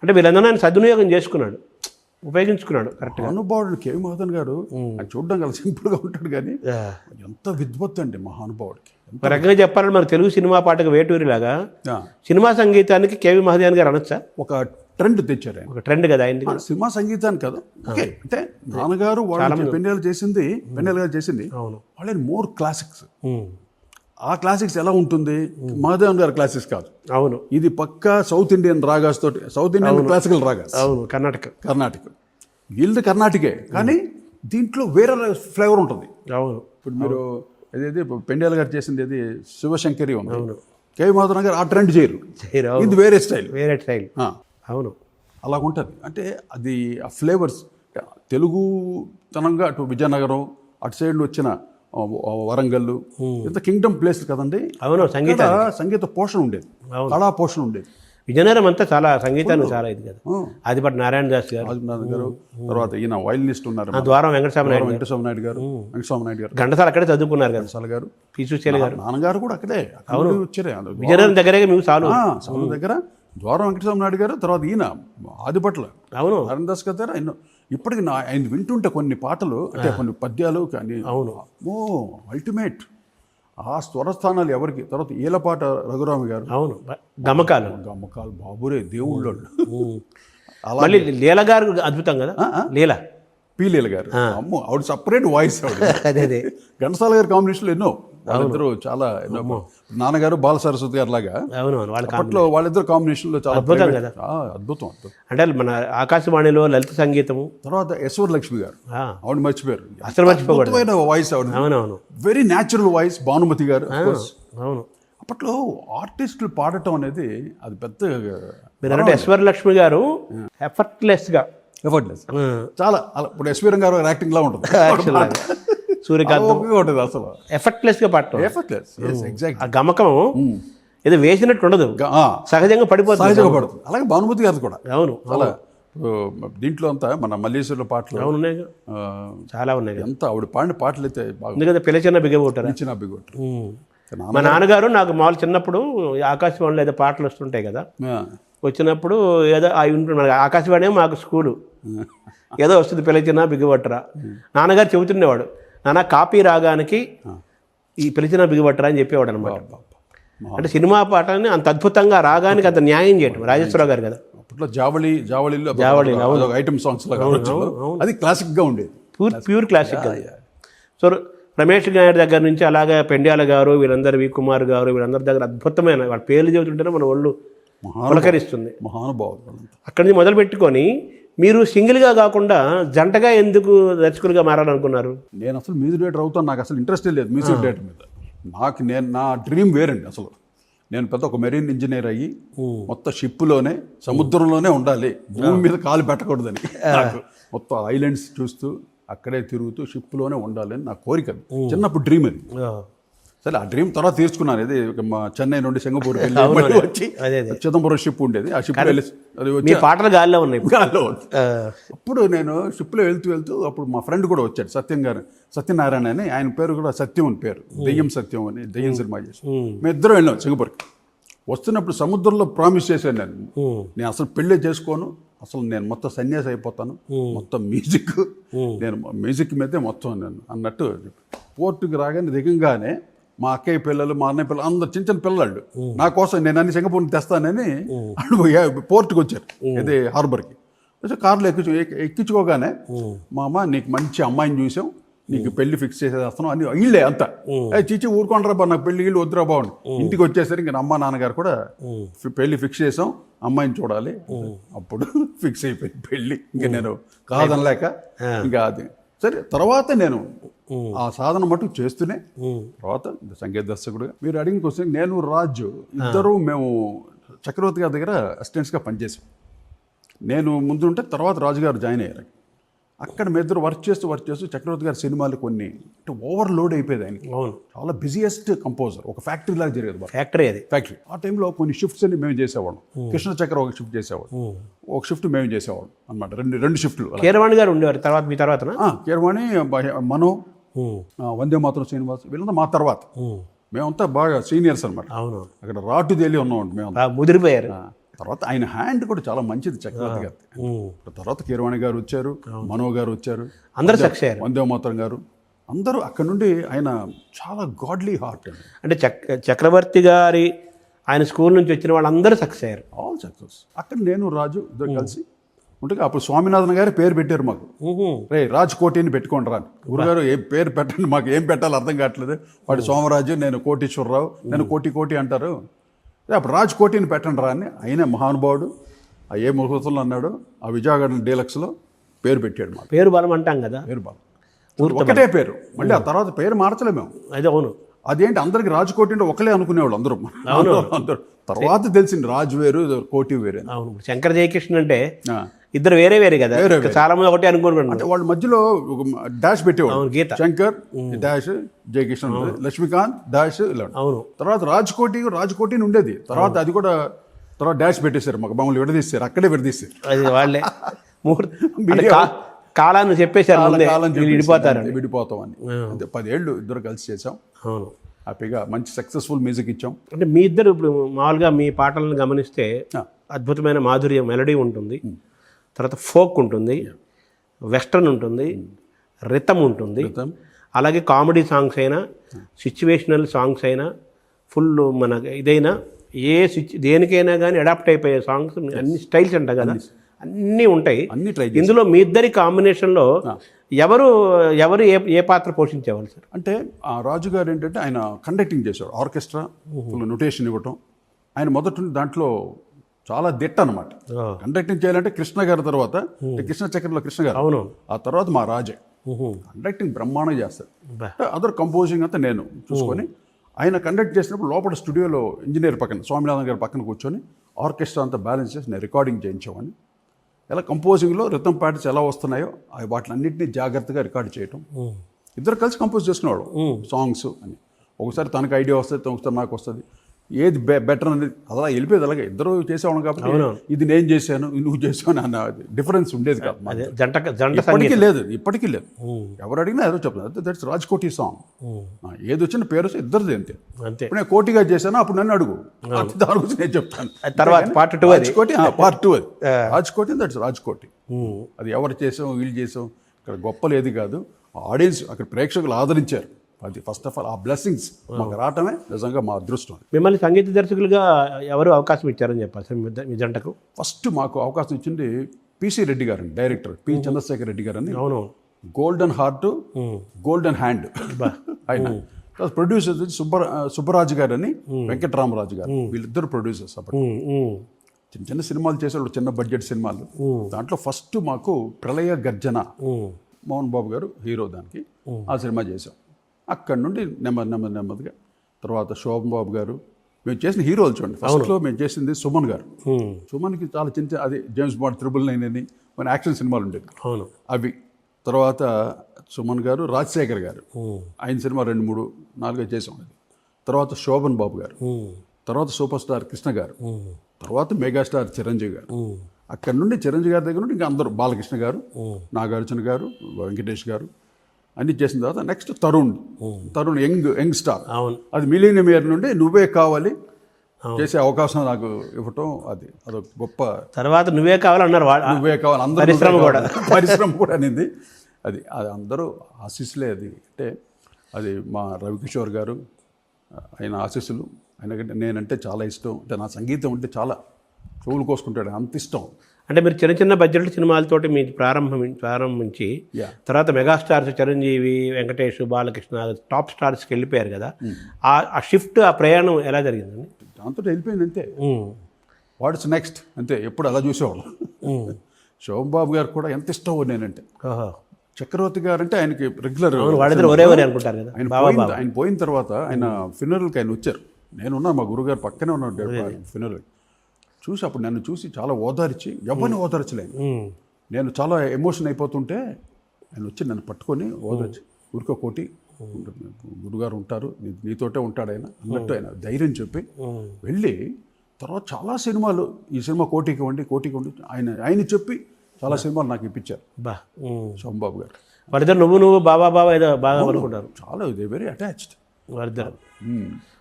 అంటే వీళ్ళందరూ ఆయన సద్వినియోగం చేసుకున్నాడు, ఉపయోగించుకున్నాడు కరెక్ట్గా. మహానుభావుడు కేవి మహాదేవన్ గారు చూడడం కదా సింపుల్గా ఉంటాడు, కానీ ఎంత విద్వత్తు అండి మహానుభావుడికి. ఒక రకంగా చెప్పాలంటే మన తెలుగు సినిమా పాటకు వేటూరిలాగా సినిమా సంగీతానికి కేవి మహాదేవన్ గారు అనొచ్చా? ఒక ట్రెండ్ తెచ్చారు ఆయన, ఒక ట్రెండ్ కదా ఆయన సినిమా సంగీతానికి కదా. ఓకే, అంటే నాన్నగారు వాళ్ళు పెన్నెల గారు చేసింది వాళ్ళని మోర్ క్లాసిక్స్. ఆ క్లాసిక్స్ ఎలా ఉంటుంది, మహాదేవన్ గారు క్లాసిక్స్ కాదు. అవును, ఇది పక్కా సౌత్ ఇండియన్ రాగాస్ తోటి, సౌత్ ఇండియన్ క్లాసికల్ రాగాస్. అవును, కర్ణాటక వీళ్ళది కర్ణాటకే, కానీ దీంట్లో వేరే ఫ్లేవర్ ఉంటుంది. అవును, ఇప్పుడు మీరు ఏదైతే పెండేల గారు చేసింది ఏది శివశంకరి ఉంది, కేవి మాధవరావు గారు ఆ ట్రెండ్ చేయరు, అవును. ఇది వేరే స్టైల్. వేరే స్టైల్. అవును. అలాగుంటుంది. అంటే అది ఆ ఫ్లేవర్స్ తెలుగు తనంగా అటు విజయనగరం అటు సైడ్ వచ్చిన వరంగల్ ఇంత కింగ్డమ్ ప్లేస్ కదండి. అవును. సంగీత పోషణ ఉండేది, కళా పోషణ ఉండేది. విజయనగరం అంతా చాలా సంగీతాన్ని చాలా ఇది కదా. ఆదిపట్టు నారాయణ దాస్ గారు, ఆదినాథ్ గారు, తర్వాత ఈయన వైలినిస్ట్ ఉన్నారు ద్వారం వెంకటస్వామి వెంకటస్వామి నాయుడు గారు ఘంటసాల అక్కడే చదువుకున్నారు కదా. ఘంటసాల గారు, పీసూచేలి గారు, నాన్నగారు కూడా అక్కడే వచ్చారే. విజయనగరం దగ్గరే మీకు చాలు దగ్గర ద్వారం వెంకటస్వామి నాయుడు గారు, తర్వాత ఈయన ఆదిపట్ల అవును నారాయణ దాస్ గారు. ఆయన ఇప్పటికి ఆయన వింటుంటే కొన్ని పాటలు అంటే కొన్ని పద్యాలు కానీ ఓ అల్టిమేట్. ఆ స్వరస్థానాలు ఎవరికి. తర్వాత ఈలపాట రఘురామి గారు, అవును. గమ్మకాలు బాబురే దేవుళ్ళు. మళ్ళీ లీల గారు అద్భుతం కదా. లీల పీలీల గారు, అమ్మో ఆవిడ సపరేట్ వాయిస్. ఆవిడ అదే ఘంటసాల గారి కాంబినేషన్లో ఎన్నో, వాళ్ళిద్దరూ చాలా ఎన్నో. నాన్నగారు బాల సరస్వతి గారు లాగా అప్పట్లో వాళ్ళిద్దరు కాంబినేషన్లో చాలా అద్భుతం కదా. అద్భుతం. అంటే మన ఆకాశవాణిలో లలిత సంగీతము. తర్వాత యశ్వరలక్ష్మి గారు, ఆవిడ మర్చిపోయారు, అసలు మర్చిపోకూడదు వాయిస్ ఆవిడ. అవునవును. Very natural voice. భానుమతి గారు. అవును. అప్పట్లో ఆర్టిస్టులు పాడటం అనేది అది పెద్ద. మీరు అంటే యశ్వరలక్ష్మి గారు ఎఫర్ట్లెస్గా చాలా. ఇప్పుడు ఎస్వీరం గారు యాక్టింగ్ లా ఉంటుంది, సూర్యకాంత్ ఉంటుంది. అసలు ఎఫర్ట్లెస్గా పాడటం. ఎగ్జాక్ట్. ఆ గమకం ఏదో వేసినట్టు ఉండదు, సహజంగా పడిపోతుంది. సహజంగా పడుతుంది. అలాగే భానుమతి గారు కూడా. అవును. చాలా దీంట్లో అంతా మన మల్లేశ్వరుల పాటలు చాలా ఉన్నాయి. ఎంత ఆవిడ పాడిన పాటలు అయితే బాగుంది కదా. పిలిచిన బిగబోటారు. మా నాన్నగారు నాకు మామూలు చిన్నప్పుడు ఆకాశవాణిలో ఏదో పాటలు వస్తుంటాయి కదా, వచ్చినప్పుడు ఏదో మన ఆకాశవాణి మాకు స్కూలు ఏదో వస్తుంది, పిలిచిన బిగుబట్టరా. నాన్నగారు చెబుతుండేవాడు, నాన్న కాపీ రాగానికి ఈ పిలిచిన బిగుబట్టరా అని చెప్పేవాడు అనమాట. అంటే సినిమా పాటని అంత అద్భుతంగా రాగానికి అంత న్యాయం చేయటం రాజేశ్వరరావు గారు కదా. అప్పట్లో జావళిలో ఐటమ్ సాంగ్స్ అది క్లాసిక్గా ఉండేది, ప్యూర్ క్లాసిక్. సో రమేష్ గారి దగ్గర నుంచి అలాగే పెండ్యాల గారు, వీళ్ళందరూ వి కుమార్ గారు, వీళ్ళందరి దగ్గర అద్భుతమైన వాళ్ళ పేర్లు చెబుతుంటేనే మన ఒళ్ళు పులకరిస్తుంది. మహానుభావులు. అక్కడి నుంచి మొదలు పెట్టుకొని మీరు సింగిల్గా కాకుండా జంటగా ఎందుకు దర్శకులుగా మారాలనుకున్నారు? నేను అసలు మ్యూజిక్ డైరెక్టర్ అవుతాను, నాకు అసలు ఇంట్రెస్టే లేదు మ్యూజిక్ డైరెక్టర్ మీద. నా డ్రీమ్ వేరండి అసలు. నేను పెద్ద ఒక మెరీన్ ఇంజనీర్ అయ్యి మొత్తం షిప్లోనే సముద్రంలోనే ఉండాలి, భూమి మీద కాలు పెట్టకూడదని. మొత్తం ఐలాండ్స్ చూస్తూ అక్కడే తిరుగుతూ షిప్లోనే ఉండాలని నా కోరిక. చిన్నప్పుడు డ్రీమ్ అది. సరే ఆ డ్రీమ్ తర్వాత తీర్చుకున్నాను. ఇది మా చెన్నై నుండి సింగపూర్ వచ్చి చిదంబరం షిప్ ఉండేది, ఆ షిప్ వచ్చి పాటలు గాల్లో ఉన్నాయి. అప్పుడు నేను షిప్లో వెళ్తూ అప్పుడు మా ఫ్రెండ్ కూడా వచ్చాడు, సత్యనారాయణ అని. ఆయన పేరు కూడా సత్యం అని పేరు, దెయ్యం సత్యం అని, దెయ్యం సినిమా చేసి. మేము ఇద్దరం వెళ్ళాం సింగపూర్కి. వస్తున్నప్పుడు సముద్రంలో ప్రామిస్ చేశాను నేను అసలు పెళ్ళే చేసుకోను, అసలు నేను మొత్తం సన్యాసి అయిపోతాను, మొత్తం నేను మ్యూజిక్ మీదే మొత్తం నేను అన్నట్టు. పోర్టుకి రాగానే దిగంగానే మా అక్కయ్య పిల్లలు, మా అన్నయ్య పిల్లలు అందరు చిన్న చిన్న పిల్లలు నా కోసం నేను అన్ని సింగపూర్ని తెస్తానని పోర్టుకి వచ్చారు, ఇది హార్బర్కి. కార్లో ఎక్కించుకోగానే మా అమ్మ నీకు మంచి అమ్మాయిని చూసాం, నీకు పెళ్లి ఫిక్స్ చేసేస్తాను అని ఇళ్ళే అంతా. చీచి ఊరుకోండ్రా బా, నాకు పెళ్లి వద్దురా బాగుండు. ఇంటికి వచ్చేసరికి ఇంకా అమ్మ నాన్నగారు కూడా పెళ్లి ఫిక్స్ చేసాం, అమ్మాయిని చూడాలి. అప్పుడు ఫిక్స్ అయిపోయింది పెళ్ళి. ఇంకా నేను కాదనలేక ఇంకా అది సరే. తర్వాత నేను ఆ సాధన మటుకు చేస్తూనే తర్వాత సంగీత దర్శకుడుగా. మీరు అడిగిన క్వశ్చన్, నేను రాజు ఇద్దరు మేము చక్రవర్తి గారి దగ్గర అసిస్టెంట్స్గా పనిచేసాం. నేను ముందు ఉంటే తర్వాత రాజుగారు జాయిన్ అయ్యారు. అక్కడ మీ ఇద్దరు వర్క్ చేస్తూ చక్రవర్తి గారి సినిమాలు కొన్ని అంటే ఓవర్లోడ్ అయిపోయేది ఆయనకి. చాలా బిజియెస్ట్ కంపోజర్, ఒక ఫ్యాక్టరీ లాగా జరిగేది. ఫ్యాక్టరీ ఆ టైంలో కొన్ని షిఫ్ట్స్ అన్ని మేము చేసేవాళ్ళం. కృష్ణ చక్ర ఒక షిఫ్ట్ చేసేవాడు, ఒక షిఫ్ట్ మేము చేసేవాళ్ళం అనమాట. రెండు షిఫ్ట్లు. కీరవాణి గారు ఉండేవారు తర్వాత మీ తర్వాత. కీరవాణి, మనో, వందే మాతరం శ్రీనివాస్, వీళ్ళంతా మా తర్వాత. మేమంతా బాగా సీనియర్స్ అనమాట. అక్కడ రాటు తేలి ఉన్నాం మేము, ముదిరిపోయారు. తర్వాత ఆయన హ్యాండ్ కూడా చాలా మంచిది చక్రవర్తి గారి. తర్వాత కీరవాణి గారు వచ్చారు, మనో గారు వచ్చారు, అందరూ సక్సెస్ అయ్యారు. వందే మాతరం గారు అందరూ అక్కడ నుండి. ఆయన చాలా గాడ్లీ హార్ట్ అంటే చక్రవర్తి గారి ఆయన స్కూల్ నుంచి వచ్చిన వాళ్ళందరూ సక్సెస్ అయ్యారు. All success. అక్కడ నేను రాజు ఇద్దరు కలిసి ఉంటే అప్పుడు స్వామినాథన్ గారు పేరు పెట్టారు మాకు. రాజ్ కోటిని పెట్టుకోండి రా గురుగారు, ఏ పేరు పెట్టండి, మాకు ఏం పెట్టాలో అర్థం కావట్లేదు. వాడు సోమరాజు, నేను కోటీశ్వరరావు, నేను కోటి అంటారు. అప్పుడు రాజ్ కోటిని పెట్టండి రా అని ఆయన మహానుభావుడు ఆ ఏ ముహూర్తంలో అన్నాడు, ఆ విజయవాడ డీలక్స్లో పేరు పెట్టాడు. మా పేరు బలం అంటాం కదా, పేరు బలం ఒకటే పేరు. మళ్ళీ ఆ తర్వాత పేరు మార్చలే మేము. అదే అవును. అదేంటి అందరికి రాజకోటి అంటే ఒకలే అనుకునేవాళ్ళు అందరూ అందరూ తర్వాత తెలిసింది రాజు వేరు కోటి వేరే. అవును, శంకర జయకృష్ణ అంటే ఆ. ఇద్దరు వేరే వేరే కదా, చాలా మంది ఒకటే అనుకుంటున్నారు. అంటే వాళ్ళ మధ్యలో ఒక డాష్ పెట్టేవాడు, అవును, గీత. శంకర్ డాష్, జయకృష్ణ ఉండేది, లక్ష్మీకాంత్ డాష్ ఇలా. అవును. తర్వాత రాజకోటి అని ఉండేది, తర్వాత అది కూడా తర్వాత డాష్ పెట్టేశారు, మమ్మల్ని విడదీశారు, అక్కడే విడదీశారు. అది వాళ్ళే కాలాన్ని చెప్పేశారు ముందే, విడిపోతారు, విడిపోతామని. అంతే 10 ఏళ్ళు ఇద్దరు కలిసి చేసాం. అవును, హ్యాపీగా మంచి సక్సెస్ఫుల్ మ్యూజిక్ ఇచ్చాం. అంటే మీ ఇద్దరు ఇప్పుడు మామూలుగా మీ పాటలను గమనిస్తే అద్భుతమైన మాధుర్యం, మెలడీ ఉంటుంది, తర్వాత ఫోక్ ఉంటుంది, వెస్టర్న్ ఉంటుంది, రిథమ్ ఉంటుంది, అలాగే కామెడీ సాంగ్స్ అయినా సిచ్యువేషనల్ సాంగ్స్ అయినా ఫుల్ మన ఇదైనా దేనికైనా కానీ అడాప్ట్ అయిపోయే సాంగ్స్, అన్ని స్టైల్స్ అంట కదా, అన్నీ ఉంటాయి. అన్ని ట్రై. ఇందులో మీ ఇద్దరి కాంబినేషన్లో ఎవరు ఏ పాత్ర పోషించేవాళ్ళు సార్? అంటే ఆ రాజు గారు ఏంటంటే ఆయన కండక్టింగ్ చేశాడు, ఆర్కెస్ట్రా ఫుల్ నొటేషన్ ఇవ్వటం. ఆయన మొదటి దాంట్లో చాలా దిట్ట అనమాట. కండక్టింగ్ చేయాలంటే కృష్ణ గారి తర్వాత, కృష్ణ చక్రంలో కృష్ణ గారు, అవును, ఆ తర్వాత మా రాజే కండక్టింగ్ బ్రహ్మాండంగా చేస్తాడు. అదర్ కంపోజింగ్ అంతా నేను చూసుకొని, ఆయన కండక్ట్ చేసినప్పుడు లోపల స్టూడియోలో ఇంజనీర్ పక్కన స్వామినాథన్ గారి పక్కన కూర్చొని ఆర్కెస్ట్రా అంతా బ్యాలెన్స్ చేసి నేను రికార్డింగ్ చేయించామని. ఎలా కంపోజింగ్లో రిథమ్ ప్యాటర్న్స్ ఎలా వస్తున్నాయో వాటిలన్నింటినీ జాగ్రత్తగా రికార్డ్ చేయటం. ఇద్దరు కలిసి కంపోజ్ చేసుకునేవాడు సాంగ్స్ అని. ఒకసారి తనకు ఐడియా వస్తుంది, ఒకసారి నాకు వస్తుంది, ఏది బెటర్ అనేది అలా వెళ్ళిపోయేది. అలాగే ఇద్దరు చేసేవాళ్ళం కాబట్టి ఇది నేను చేశాను, నువ్వు చేసావు అన్న డిఫరెన్స్ ఉండేది కాదు. ఇప్పటికీ లేదు. ఎవరు అడిగినా ఏదో చెప్తాను, దట్స్ రాజ్కోటి సాంగ్. ఏది వచ్చిన పేరు ఇద్దరిది అంతే. ఇప్పుడు నేను కోటిగా చేశాను, అప్పుడు నన్ను అడుగు, దాని గురించి నేను చెప్తాను. తర్వాత పార్ట్ 2 రాజ్కోటి, పార్ట్ 2 అది రాజ్కోటి, దట్స్ రాజ్కోటి. అది ఎవరు చేసాం, వీళ్ళు చేసాం, ఇక్కడ గొప్పలేది కాదు, ఆడియన్స్ అక్కడ ప్రేక్షకులు ఆదరించారు. అది ఫస్ట్ ఆఫ్ ఆల్ ఆ బ్లెస్సింగ్స్ మాకు రావటమే నిజంగా మా అదృష్టం. మిమ్మల్ని సంగీత దర్శకులుగా ఎవరు అవకాశం ఇచ్చారని చెప్పాలి సార్ మీ జంటకు? ఫస్ట్ మాకు అవకాశం ఇచ్చింది పిసి రెడ్డి గారు, డైరెక్టర్ పి చంద్రశేఖర్ రెడ్డి గారు అని. అవును, గోల్డెన్ హార్ట్, గోల్డెన్ హ్యాండ్ ఆయన. ప్రొడ్యూసర్స్ సుబ్బరాజు గారు అని, వెంకటరామరాజు గారు, వీళ్ళిద్దరు ప్రొడ్యూసర్స్. అప్పుడు చిన్న చిన్న సినిమాలు చేశారు, చిన్న బడ్జెట్ సినిమాలు. దాంట్లో ఫస్ట్ మాకు ప్రళయ గర్జన, మోహన్ బాబు గారు హీరో, దానికి ఆ సినిమా చేసాం. అక్కడి నుండి నెమ్మదిగా తర్వాత శోభన్ బాబు గారు, మేము చేసిన హీరోలు చూడండి. ఫస్ట్లో మేము చేసింది సుమన్ గారు. సుమన్కి చాలా చిన్న అది జేమ్స్ బాండ్ 999 అని మన యాక్షన్ సినిమాలు ఉండేవి, అవి. తర్వాత సుమన్ గారు, రాజశేఖర్ గారు, ఆయన సినిమా 2, 3, 4 చేసాం. అది తర్వాత శోభన్ బాబు గారు, తర్వాత సూపర్ స్టార్ కృష్ణ గారు, తర్వాత మెగాస్టార్ చిరంజీవి గారు. అక్కడి నుండి చిరంజీవి గారి దగ్గర నుండి ఇంకా అందరూ, బాలకృష్ణ గారు, నాగార్జున గారు, వెంకటేష్ గారు అన్ని చేసిన తర్వాత నెక్స్ట్ తరుణ్ యంగ్ స్టార్. అది మిలీనియం ఇయర్ నుండి నువ్వే కావాలి చేసే అవకాశం నాకు ఇవ్వటం, అదొక గొప్ప. తర్వాత నువ్వే కావాలన్నారు, నువ్వే కావాలి, అందరూ పరిశ్రమ కూడా అనింది. అది అందరూ ఆశీస్సులే. అది అంటే అది మా రవికిషోర్ గారు, ఆయన ఆశీస్సులు. ఆయనకంటే నేనంటే చాలా ఇష్టం, అంటే నా సంగీతం అంటే చాలా చెవులు కోసుకుంటాడు, అంత ఇష్టం. అంటే మీరు చిన్న చిన్న బడ్జెట్ సినిమాలతోటి మీరు ప్రారంభించి తర్వాత మెగాస్టార్స్ చిరంజీవి, వెంకటేష్, బాలకృష్ణ టాప్ స్టార్స్కి వెళ్ళిపోయారు కదా, ఆ షిఫ్ట్, ఆ ప్రయాణం ఎలా జరిగిందండి? దాంతో వెళ్ళిపోయింది అంతే. వాట్స్ నెక్స్ట్ అంతే, ఎప్పుడు అలా చూసేవాళ్ళం. శోభబాబు గారు కూడా ఎంత ఇష్టం నేనంటే. చక్రవర్తి గారు అంటే ఆయనకి రెగ్యులర్, అనుకుంటారు కదా. ఆయన పోయిన తర్వాత ఆయన ఫినరల్కి ఆయన వచ్చారు. నేనున్నా, మా గురుగారు పక్కనే ఉన్నాడు ఫినరల్. చూసి అప్పుడు నన్ను చూసి చాలా ఓదార్చి, ఎవరిని ఓదార్చలేను, నేను చాలా ఎమోషన్ అయిపోతుంటే ఆయన వచ్చి నన్ను పట్టుకొని ఓదార్చి, ఊరికో కోటి గురుగారు ఉంటారు, నీతోటే ఉంటాడు ఆయన అన్నట్టు ఆయన ధైర్యం చెప్పి వెళ్ళి, తర్వాత చాలా సినిమాలు, ఈ సినిమా కోటికి ఇవ్వండి ఆయన చెప్పి చాలా సినిమాలు నాకు ఇప్పించారు శోభబాబు గారు. వాళ్ళిద్దరు నువ్వు బాబా ఏదో బాగా అనుకుంటారు, చాలా దే వెరీ అటాచ్డ్ వాళ్ళిద్దరు.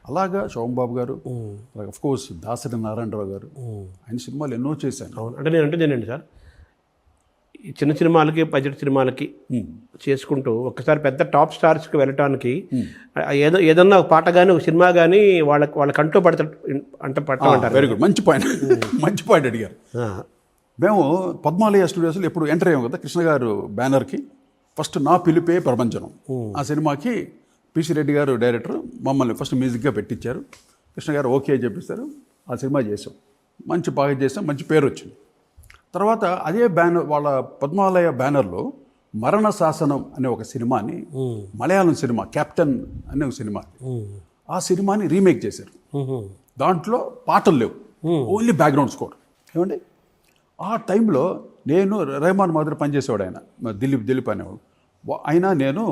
అలాగా శోభబాబు గారు, అఫ్ కోర్స్ దాసరి నారాయణరావు గారు, ఆయన సినిమాలు ఎన్నో చేశాను. అవును, అంటే నేను అంటేనండి సార్, ఈ చిన్న సినిమాలకి బడ్జెట్ సినిమాలకి చేసుకుంటూ ఒక్కసారి పెద్ద టాప్ స్టార్స్కి వెళ్ళటానికి ఏదన్నా ఒక పాట కానీ ఒక సినిమా కానీ వాళ్ళ కంట్లో పడతారు. వెరీ గుడ్, మంచి పాయింట్ అడిగారు. మేము పద్మాలయ స్టూడియోస్లో ఎప్పుడు ఎంటర్ అయ్యాము కదా, కృష్ణ గారు బ్యానర్కి. ఫస్ట్ నా పిలిపే ప్రపంచం, ఆ సినిమాకి పిసి రెడ్డి గారు డైరెక్టర్, మమ్మల్ని ఫస్ట్ మ్యూజిక్గా పెట్టించారు. కృష్ణ గారు ఓకే చెప్పిస్తారు, ఆ సినిమా చేసాం, బాగా చేసాం, మంచి పేరు వచ్చింది. తర్వాత అదే బ్యానర్, వాళ్ళ పద్మాలయ బ్యానర్లో మరణ శాసనం అనే ఒక సినిమాని, మలయాళం సినిమా కెప్టెన్ అనే ఒక సినిమా, ఆ సినిమాని రీమేక్ చేశారు. దాంట్లో పాటలు లేవు, ఓన్లీ బ్యాక్గ్రౌండ్ స్కోర్. ఏమండి ఆ టైంలో నేను రెహమాన్ మాదిరి పనిచేసేవాడు ఆయన, దిలీప్ అనేవాడు. అయినా నేను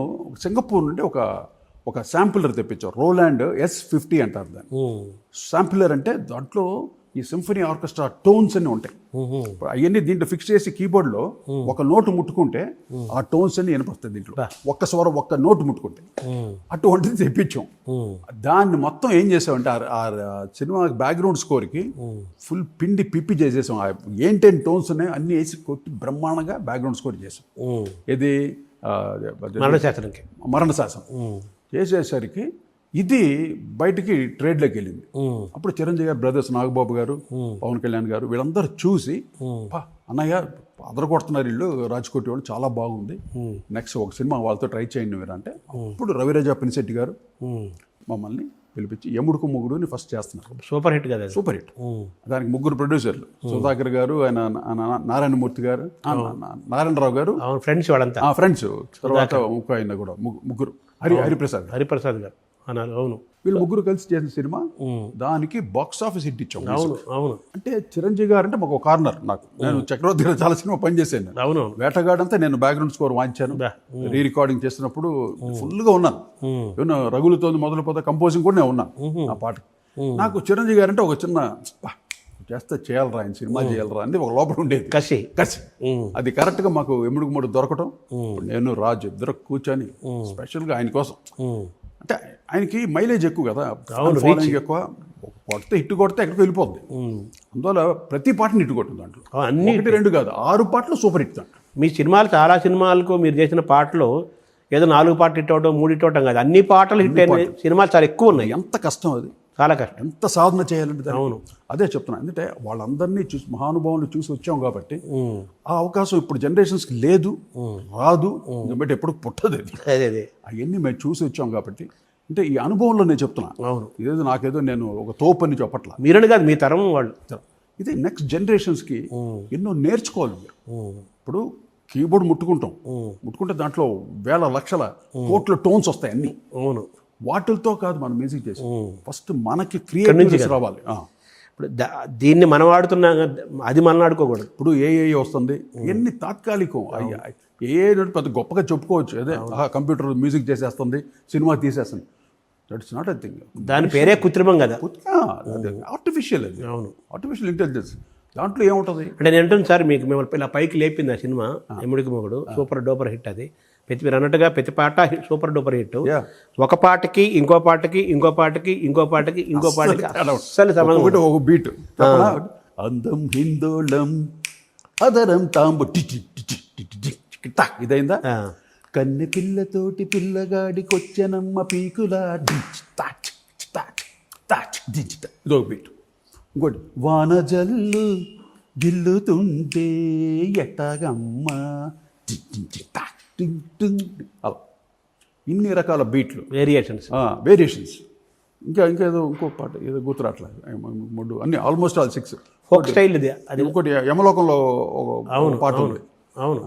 సింగపూర్ నుండి ఒక శాంపులర్ తెప్పించాం, రోలాండ్ S50 అంటారు దాన్ని. శాంపులర్ అంటే దాంట్లో ఈ సింఫనీ ఆర్కెస్ట్రా టోన్స్ అన్ని ఉంటాయి. అవన్నీ దీంట్లో ఫిక్స్ చేసి కీబోర్డ్లో ఒక నోటు ముట్టుకుంటే ఆ టోన్స్ అన్ని వినపడతాయి దీంట్లో, ఒక్క స్వరం ఒక్క నోటు ముట్టుకుంటే. అటువంటిది తెప్పించాం. దాన్ని మొత్తం ఏం చేసామంటే ఆ సినిమా బ్యాక్గ్రౌండ్ స్కోర్కి ఫుల్ పిండి పిప్పి చేసేసాం. ఏంటేం టోన్స్ ఉన్నాయి అన్నీ వేసి కొట్టి బ్రహ్మాండంగా బ్యాక్గ్రౌండ్ స్కోర్ చేసాం. ఇది మరణ శాసనం చేసేసరికి ఇది బయటికి ట్రేడ్లోకి వెళ్ళింది. అప్పుడు చిరంజీవి గారు బ్రదర్స్, నాగబాబు గారు, పవన్ కళ్యాణ్ గారు వీళ్ళందరూ చూసి, అన్నయ్య అదరగొడుతున్నారు వీళ్ళు, రాజ్కోటి వాళ్ళు, చాలా బాగుంది, నెక్స్ట్ ఒక సినిమా వాళ్ళతో ట్రై చేయండి మీరు అంటే, అప్పుడు రవిరాజా పినిశెట్టి గారు మమ్మల్ని పిలిపించి యముడుకు మొగుడుని ఫస్ట్ చేస్తున్నారు. సూపర్ హిట్ కదా, సూపర్ హిట్. దానికి 3 ప్రొడ్యూసర్లు, సుధాకర్ గారు, ఆయన నారాయణమూర్తి గారు, నారాయణరావు గారు, ఫ్రెండ్స్ వాళ్ళంతా ఫ్రెండ్స్. తర్వాత ఇంకో ఆయన కూడా ముగ్గురు, హరిప్రసాద్ గారు అన్నారు. అవును, వీళ్ళు ముగ్గురు కలిసి చేసిన సినిమా, దానికి బాక్స్ ఆఫీస్ హిట్ ఇచ్చాం. అవును. అంటే చిరంజీవి గారు అంటే మాకు కార్నర్. నేను చక్రవర్తి గారు చాలా సినిమా పనిచేసాను. అవును. వేటగాడంతా నేను బ్యాక్గ్రౌండ్ స్కోర్ వాయించాను. రీ రికార్డింగ్ చేసినప్పుడు ఫుల్గా ఉన్నాను. ఏమన్నా రగులుతోంది మొదలుపోతే కంపోజింగ్ కూడా నేను ఉన్నాను ఆ పాటకి. నాకు చిరంజీవి గారు అంటే ఒక చిన్న చేస్తే చేయాలరా, ఆయన సినిమా చేయాలరా అని ఒక లోపల ఉండేది కసి. అది కరెక్ట్గా మాకు ఎముడుకు మూడు దొరకటం, నేను రాజు ఇద్దరు కూర్చొని స్పెషల్గా ఆయన కోసం, అంటే ఆయనకి మైలేజ్ ఎక్కువ కదా, ఫాలోయింగ్ ఎక్కువ, కొడితే హిట్ కొడితే ఎక్కడికి వెళ్ళిపోద్ది. అందువల్ల ప్రతి పాటని హిట్ కొట్టింది దాంట్లో, అన్ని 1, 2 కాదు 6 పాటలు సూపర్ హిట్ దాంట్లో. మీ సినిమాలు చాలా సినిమాలకు మీరు చేసిన పాటలు ఏదో 4 పాటలు హిట్ అవడం 3 హిట్ అవడం కాదు, అన్ని పాటలు హిట్ అయిన సినిమాలు చాలా ఎక్కువ ఉన్నాయి. ఎంత కష్టం అది, చాలా కష్టం, ఎంత సాధన చేయాలంటే. అవును, అదే చెప్తున్నాను. ఎందుకంటే వాళ్ళందరినీ చూసి, మహానుభావులు చూసి వచ్చాం కాబట్టి ఆ అవకాశం ఇప్పుడు జనరేషన్స్కి లేదు, రాదు, బట్ ఎప్పుడు పుట్టదు. అవన్నీ మేము చూసి వచ్చాం కాబట్టి, అంటే ఈ అనుభవంలో నేను చెప్తున్నా. అవును, ఇదేదో నాకేదో నేను ఒక తోపు అని చెప్పట్లా, మీరని కాదు, మీ తరం వాళ్ళు. ఇది నెక్స్ట్ జనరేషన్స్కి ఎన్నో నేర్చుకోవాలి మీరు. ఇప్పుడు కీబోర్డ్ ముట్టుకుంటే దాంట్లో వేల లక్షల కోట్ల టోన్స్ వస్తాయి అన్నీ. అవును, వాటితో కాదు మనం మ్యూజిక్ చేసి, ఫస్ట్ మనకి క్రియేటివిటీ రావాలి. ఇప్పుడు దీన్ని మనం ఆడుతున్నాం, అది మనం ఆడుకోకూడదు. ఇప్పుడు ఏ వస్తుంది, ఎన్ని తాత్కాలికం, పెద్ద గొప్పగా చెప్పుకోవచ్చు. అదే కంప్యూటర్ మ్యూజిక్ చేసేస్తుంది, సినిమా తీసేస్తుంది, దట్స్ నాట్ ఎ థింగ్. దాని పేరే కృత్రిమం కదా, ఆర్టిఫిషియల్. అది అవును, ఆర్టిఫిషియల్ ఇంటెలిజెన్స్. దాంట్లో ఏముంటుంది అంటే నేను అంటాను సార్, మీకు మిమ్మల్ని ఇలా పైకి లేపింది ఆ సినిమా ఎముడికి మొగుడు, సూపర్ డూపర్ హిట్. అది మీరు అన్నట్టుగా ప్రతి పాట సూపర్ డూపర్ హిట్. ఒక పాటకి ఇంకో పాటకి ఇంకో పాటకి ఇంకో పాటకి ఇంకో పాటకి అసలు సంబంధం, ఒక బీట్. అందం హిందోళం అదరం తాంబు ఇదైందా, కన్నె పిల్లతోటి పిల్లగాడికొచ్చనమ్మ పీకులా, ఇదొక బీట్. ఇంకోటి వాన జల్లు గిల్లుతుంటే ఎట్టాగమ్మ, అలా ఇన్ని రకాల బీట్లు, వేరియేషన్స్. ఇంకేదో ఇంకో పాట ఏదో గుర్తురాట్లేదు, 3 అన్ని ఆల్మోస్ట్ ఆల్ 6 ఫోక్ స్టైల్. ఇది అది ఇంకోటి యమలోకంలో ఒక పాట ఉంది. అవును,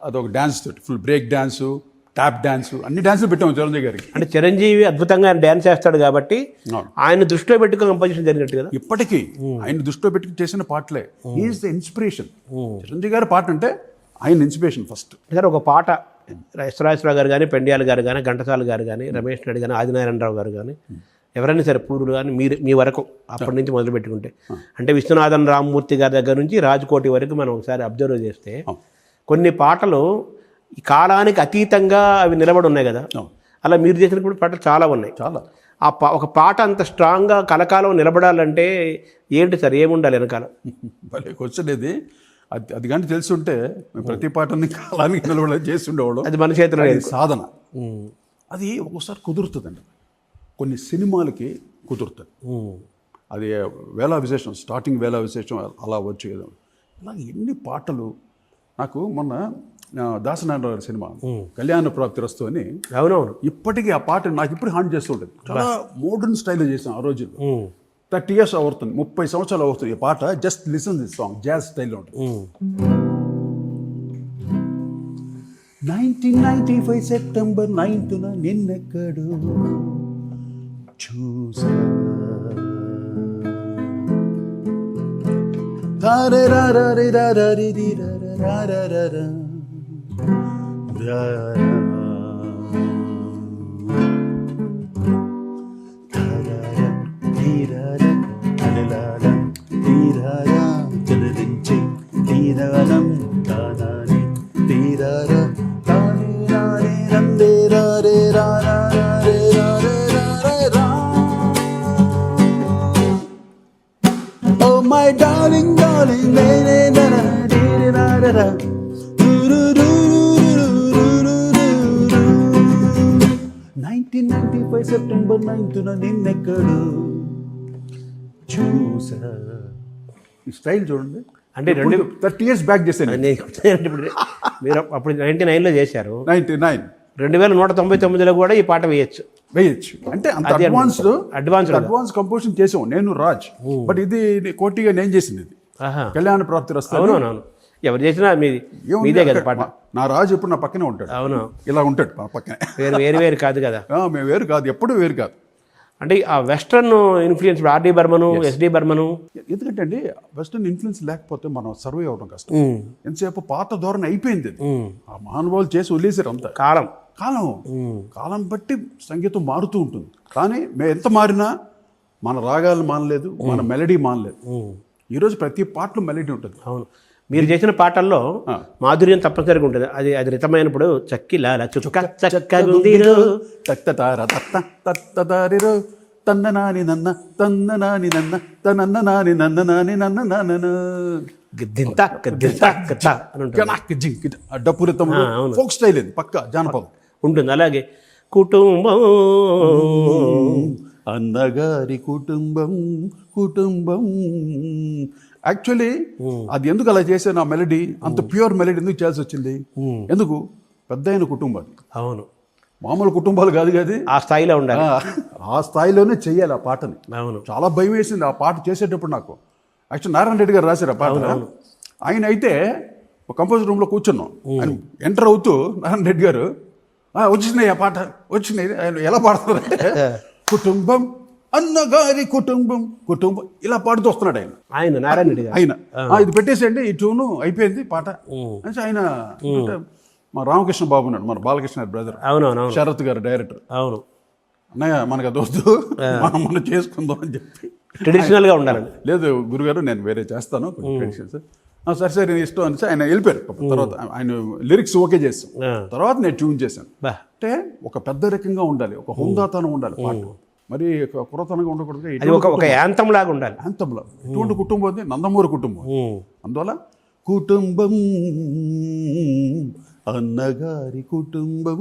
అదొక డ్యాన్స్ తోటి full break dance, tap dance, అన్ని డ్యాన్సులు పెట్టాము చిరంజీవి గారికి. అంటే చిరంజీవి అద్భుతంగా డ్యాన్స్ చేస్తాడు కాబట్టి ఆయన దృష్టిలో పెట్టుకుని కంపోజిషన్ జరిగినట్టు కదా. ఇప్పటికీ ఆయన దృష్టిలో పెట్టుకుని చేసిన పాటలే ఈజ్ ద ఇన్స్పిరేషన్. చిరంజీవి గారి పాట అంటే ఆయన ఇన్స్పిరేషన్ ఫస్ట్. సార్ ఒక పాట ఎస్రాజరావు గారు కానీ, పెండియాల గారు కానీ, ఘంటసాల గారు కానీ, రమేష్ నాయుడు కానీ, ఆదినారాయణరావు గారు కానీ, ఎవరైనా సరే పూర్వులు కానీ మీ వరకు అప్పటి నుంచి మొదలు పెట్టుకుంటే, అంటే విశ్వనాథన్ రామ్మూర్తి గారి దగ్గర నుంచి రాజ్కోటి వరకు మనం ఒకసారి అబ్జర్వ్ చేస్తే కొన్ని పాటలు ఈ కాలానికి అతీతంగా అవి నిలబడి ఉన్నాయి కదా. అలా మీరు చేసినప్పుడు పాటలు చాలా ఉన్నాయి. చాలా ఒక పాట అంత స్ట్రాంగ్గా కలకాలం నిలబడాలంటే ఏంటి సార్, ఏముండాలి వెనకాల? భలే క్వశ్చన్ ఇది. అది కానీ తెలుసుంటే ప్రతి పాటని కాలానికి నిలబడి చేస్తుండేవాడు. అది మన చేతిలో సాధన. అది ఒకసారి కుదురుతుందండి, కొన్ని సినిమాలకి కుదురుతుంది. అది వేళా విశేషం, స్టార్టింగ్ వేళా విశేషం అలా వచ్చి అలాగే ఎన్ని పాటలు. నాకు మొన్న దాసనారాయణ గారి సినిమా కళ్యాణ ప్రాప్తి రస్తు అని, అవునవును, ఇప్పటికీ ఆ పాట నాకు ఇప్పుడు హాంట్ చేస్తుంటుంది. చాలా మోడర్న్ స్టైల్లో చేసాం ఆ రోజు. 30 years అవుతుంది, 30 సంవత్సరాలు అవుతుంది ఈ పాట. Just listen this song, jazz స్టైల్లో ఉంటుంది. 1995 సెప్టెంబర్ 9th నిన్నెక్కడు చూసా Oh my darling, darling, na na na na na na na. 1995 September 9th నిన్నెక్కడు చూసా. ఈ స్టైల్ చూడండి, అంటే 30 years బ్యాక్ చేశాను. ఇప్పుడు మీరు అప్పుడు 99లో చేశారు, 99 2199లో కూడా ఈ పాట వేయచ్చు. అంటే అంత అది అడ్వాన్స్ కంపోజిషన్ చేసాం నేను రాజ్. బట్ ఇది కోటిగా నేను చేసింది, ఇది కళ్యాణ ప్రాప్తి రస్తాను. అవునవును, ఎవరు చేసినా మీదే కదా పాట. నా రాజు ఎప్పుడు నా పక్కనే ఉంటాడు. అవును, ఇలా ఉంటాడు మా పక్కనే. వేరు కాదు కదా. మేము వేరు కాదు, ఎప్పుడు వేరు కాదు. అంటే ఆ వెస్ట్రన్ ఇన్ఫ్లుయెన్స్, ఆర్డి బర్మను, ఎస్డి బర్మను. ఎందుకంటే అండి వెస్టర్న్ ఇన్ఫ్లుయెన్స్ లేకపోతే మనం సర్వే అవ్వడం కష్టం. ఎంతసేపు పాత ధోరణి అయిపోయింది అది. ఆ మహానుభావులు చేసి వదిలేసారు అంతా. కాలం బట్టి సంగీతం మారుతూ ఉంటుంది. కానీ మేము ఎంత మారినా మన రాగాలు మానలేదు, మన మెలడీ మానలేదు. ఈరోజు ప్రతి పాటలో మెలడీ ఉంటుంది. అవును, మీరు చేసిన పాటల్లో మాధుర్యం తప్పనిసరిగా ఉంటుంది. అది రితమైనప్పుడు చక్కిలాల చుక్క చక్కగుందిరో తత్తతార తత్త తత్తతారిరో తన్న నాని నన్న తన్న నాని నన్న తనన్న నాని నన్న నాని నన్న నాన్న గిద్దింత గద్దింత గద్ద అని ఉంటుంది. డప్పు రితంలో ఫోక్ స్టైల్ ఇది, పక్క జానపదం ఉంటుంది. అలాగే కుటుంబం, అన్నగారి కుటుంబం యాక్చువల్లీ అది ఎందుకు అలా చేశాను? ఆ మెలడీ అంత ప్యూర్ మెలడీ ఎందుకు చేయాల్సి వచ్చింది? ఎందుకు? పెద్ద అయిన కుటుంబం. అవును, మామూలు కుటుంబాలు కాదు కదా, ఆ స్థాయిలో ఉండాలి. ఆ స్థాయిలోనే చెయ్యాలి ఆ పాటని. అవును, చాలా భయం వేసింది ఆ పాట చేసేటప్పుడు నాకు. యాక్చువల్ నారాయణ రెడ్డి గారు రాశారు ఆ పాట. ఆయన అయితే ఒక కంపోజర్ రూమ్లో కూర్చున్నాం. ఆయన ఎంటర్ అవుతూ నారాయణ రెడ్డి గారు వచ్చినాయి ఆ పాట వచ్చినాయి. ఆయన ఎలా పాడుతున్నారంటే కుటుంబం, అన్నగారి కుటుంబం ఇలా పాడుతూ వస్తున్నాడు ఆయన నారాయణ రెడ్డి గారు. ఇది పెట్టేసేయండి, ఈ ట్యూను అయిపోయింది పాట అంటే ఆయన మా రామకృష్ణ బాబు ఉన్నాడు, మన బాలకృష్ణ బ్రదర్. అవునవును, శరత్ గారు డైరెక్టర్. అవును, అన్నయ్య మనకు అది వద్దు, మనం చేసుకుందాం అని చెప్పి ట్రెడిషనల్ గా ఉండాలండి. లేదు గురుగారు నేను వేరే చేస్తాను ట్రెడిషన్స్. సరే నేను ఇష్టం అని ఆయన వెళ్ళిపోయారు. తర్వాత ఆయన లిరిక్స్ ఓకే చేస్తాం, తర్వాత నేను ట్యూన్ చేశాను. అంటే ఒక పెద్ద రకంగా ఉండాలి, ఒక హుందాతనం ఉండాలి పాట, మరి పురాతనంగా ఉండకూడదు. ఒక యాంతం లాగా ఉండాలి. యాంతంలా ఇటువంటి కుటుంబం ఉంది నందమూరి కుటుంబం. అందువల్ల కుటుంబం, అన్నగారి కుటుంబం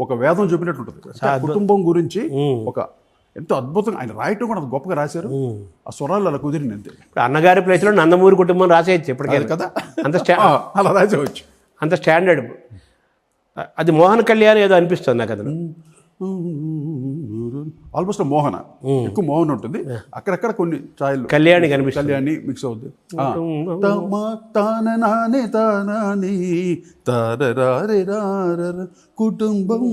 ఒక వేదం చెప్పినట్టు ఉంటుంది. కుటుంబం గురించి ఒక ఎంతో అద్భుతంగా ఆయన రాయటం కూడా గొప్పగా రాశారు. ఆ స్వరాలు అలా కుదిరింది అంతే. అన్నగారి ప్లేస్ లో నందమూరి కుటుంబం రాసేయచ్చు ఇప్పటికే కదా, అంత అలా రాసేవచ్చు, అంత స్టాండర్డ్. అది మోహన్ కళ్యాణ్ ఏదో అనిపిస్తుంది నాకు. అతను ఆల్మోస్ట్ మోహన, ఎక్కువ మోహన్ ఉంటుంది. అక్కడక్కడ కొన్ని ఛాయలు కళ్యాణి కనిపిస్తుంది, కళ్యాణి మిక్స్ అవుద్ది. తాననానే తానాని తారరారే రారర కుటుంబం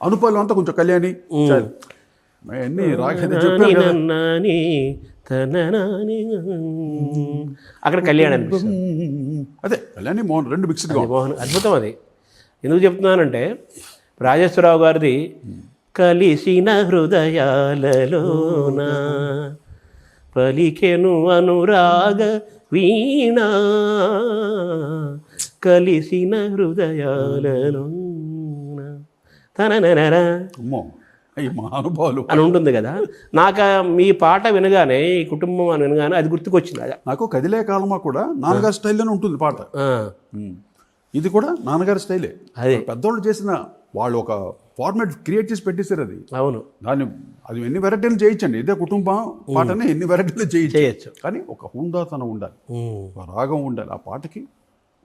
అనుపాలం అంతా కొంచెం కళ్యాణి అన్ని రాగని చెప్పారు. అక్కడ కళ్యాణి అనిపిస్తుంది. అదే కళ్యాణి మోహన్ రెండు మిక్స్డ్గా. మోహన్ అద్భుతం. అది ఎందుకు చెప్తున్నానంటే రాజేశ్వరరావు గారిది కలిసిన హృదయాలలోన పలికెను అనురాగ వీణ, కలిసిన హృదయాలలోన తననరా మహానుభావులు అని ఉంటుంది కదా. నాకు మీ పాట వినగానే, ఈ కుటుంబం అని వినగానే అది గుర్తుకొచ్చింది. నాకు కదిలే కాలమా కూడా నాన్నగారి స్టైల్లోనే ఉంటుంది పాట. ఇది కూడా నాన్నగారి స్టైలే. అదే పెద్దోళ్ళు చేసిన వాళ్ళు ఒక ఫార్మాట్ క్రియేట్ చేసి పెట్టేశారు అది. అవును, దాన్ని అది ఎన్ని వెరైటీలు చేయొచ్చండి. ఇదే కుటుంబం పాటనే ఎన్ని వెరైటీలు చేయొచ్చు. కానీ ఒక హుందాతనం ఉండాలి, ఒక రాగం ఉండాలి ఆ పాటకి.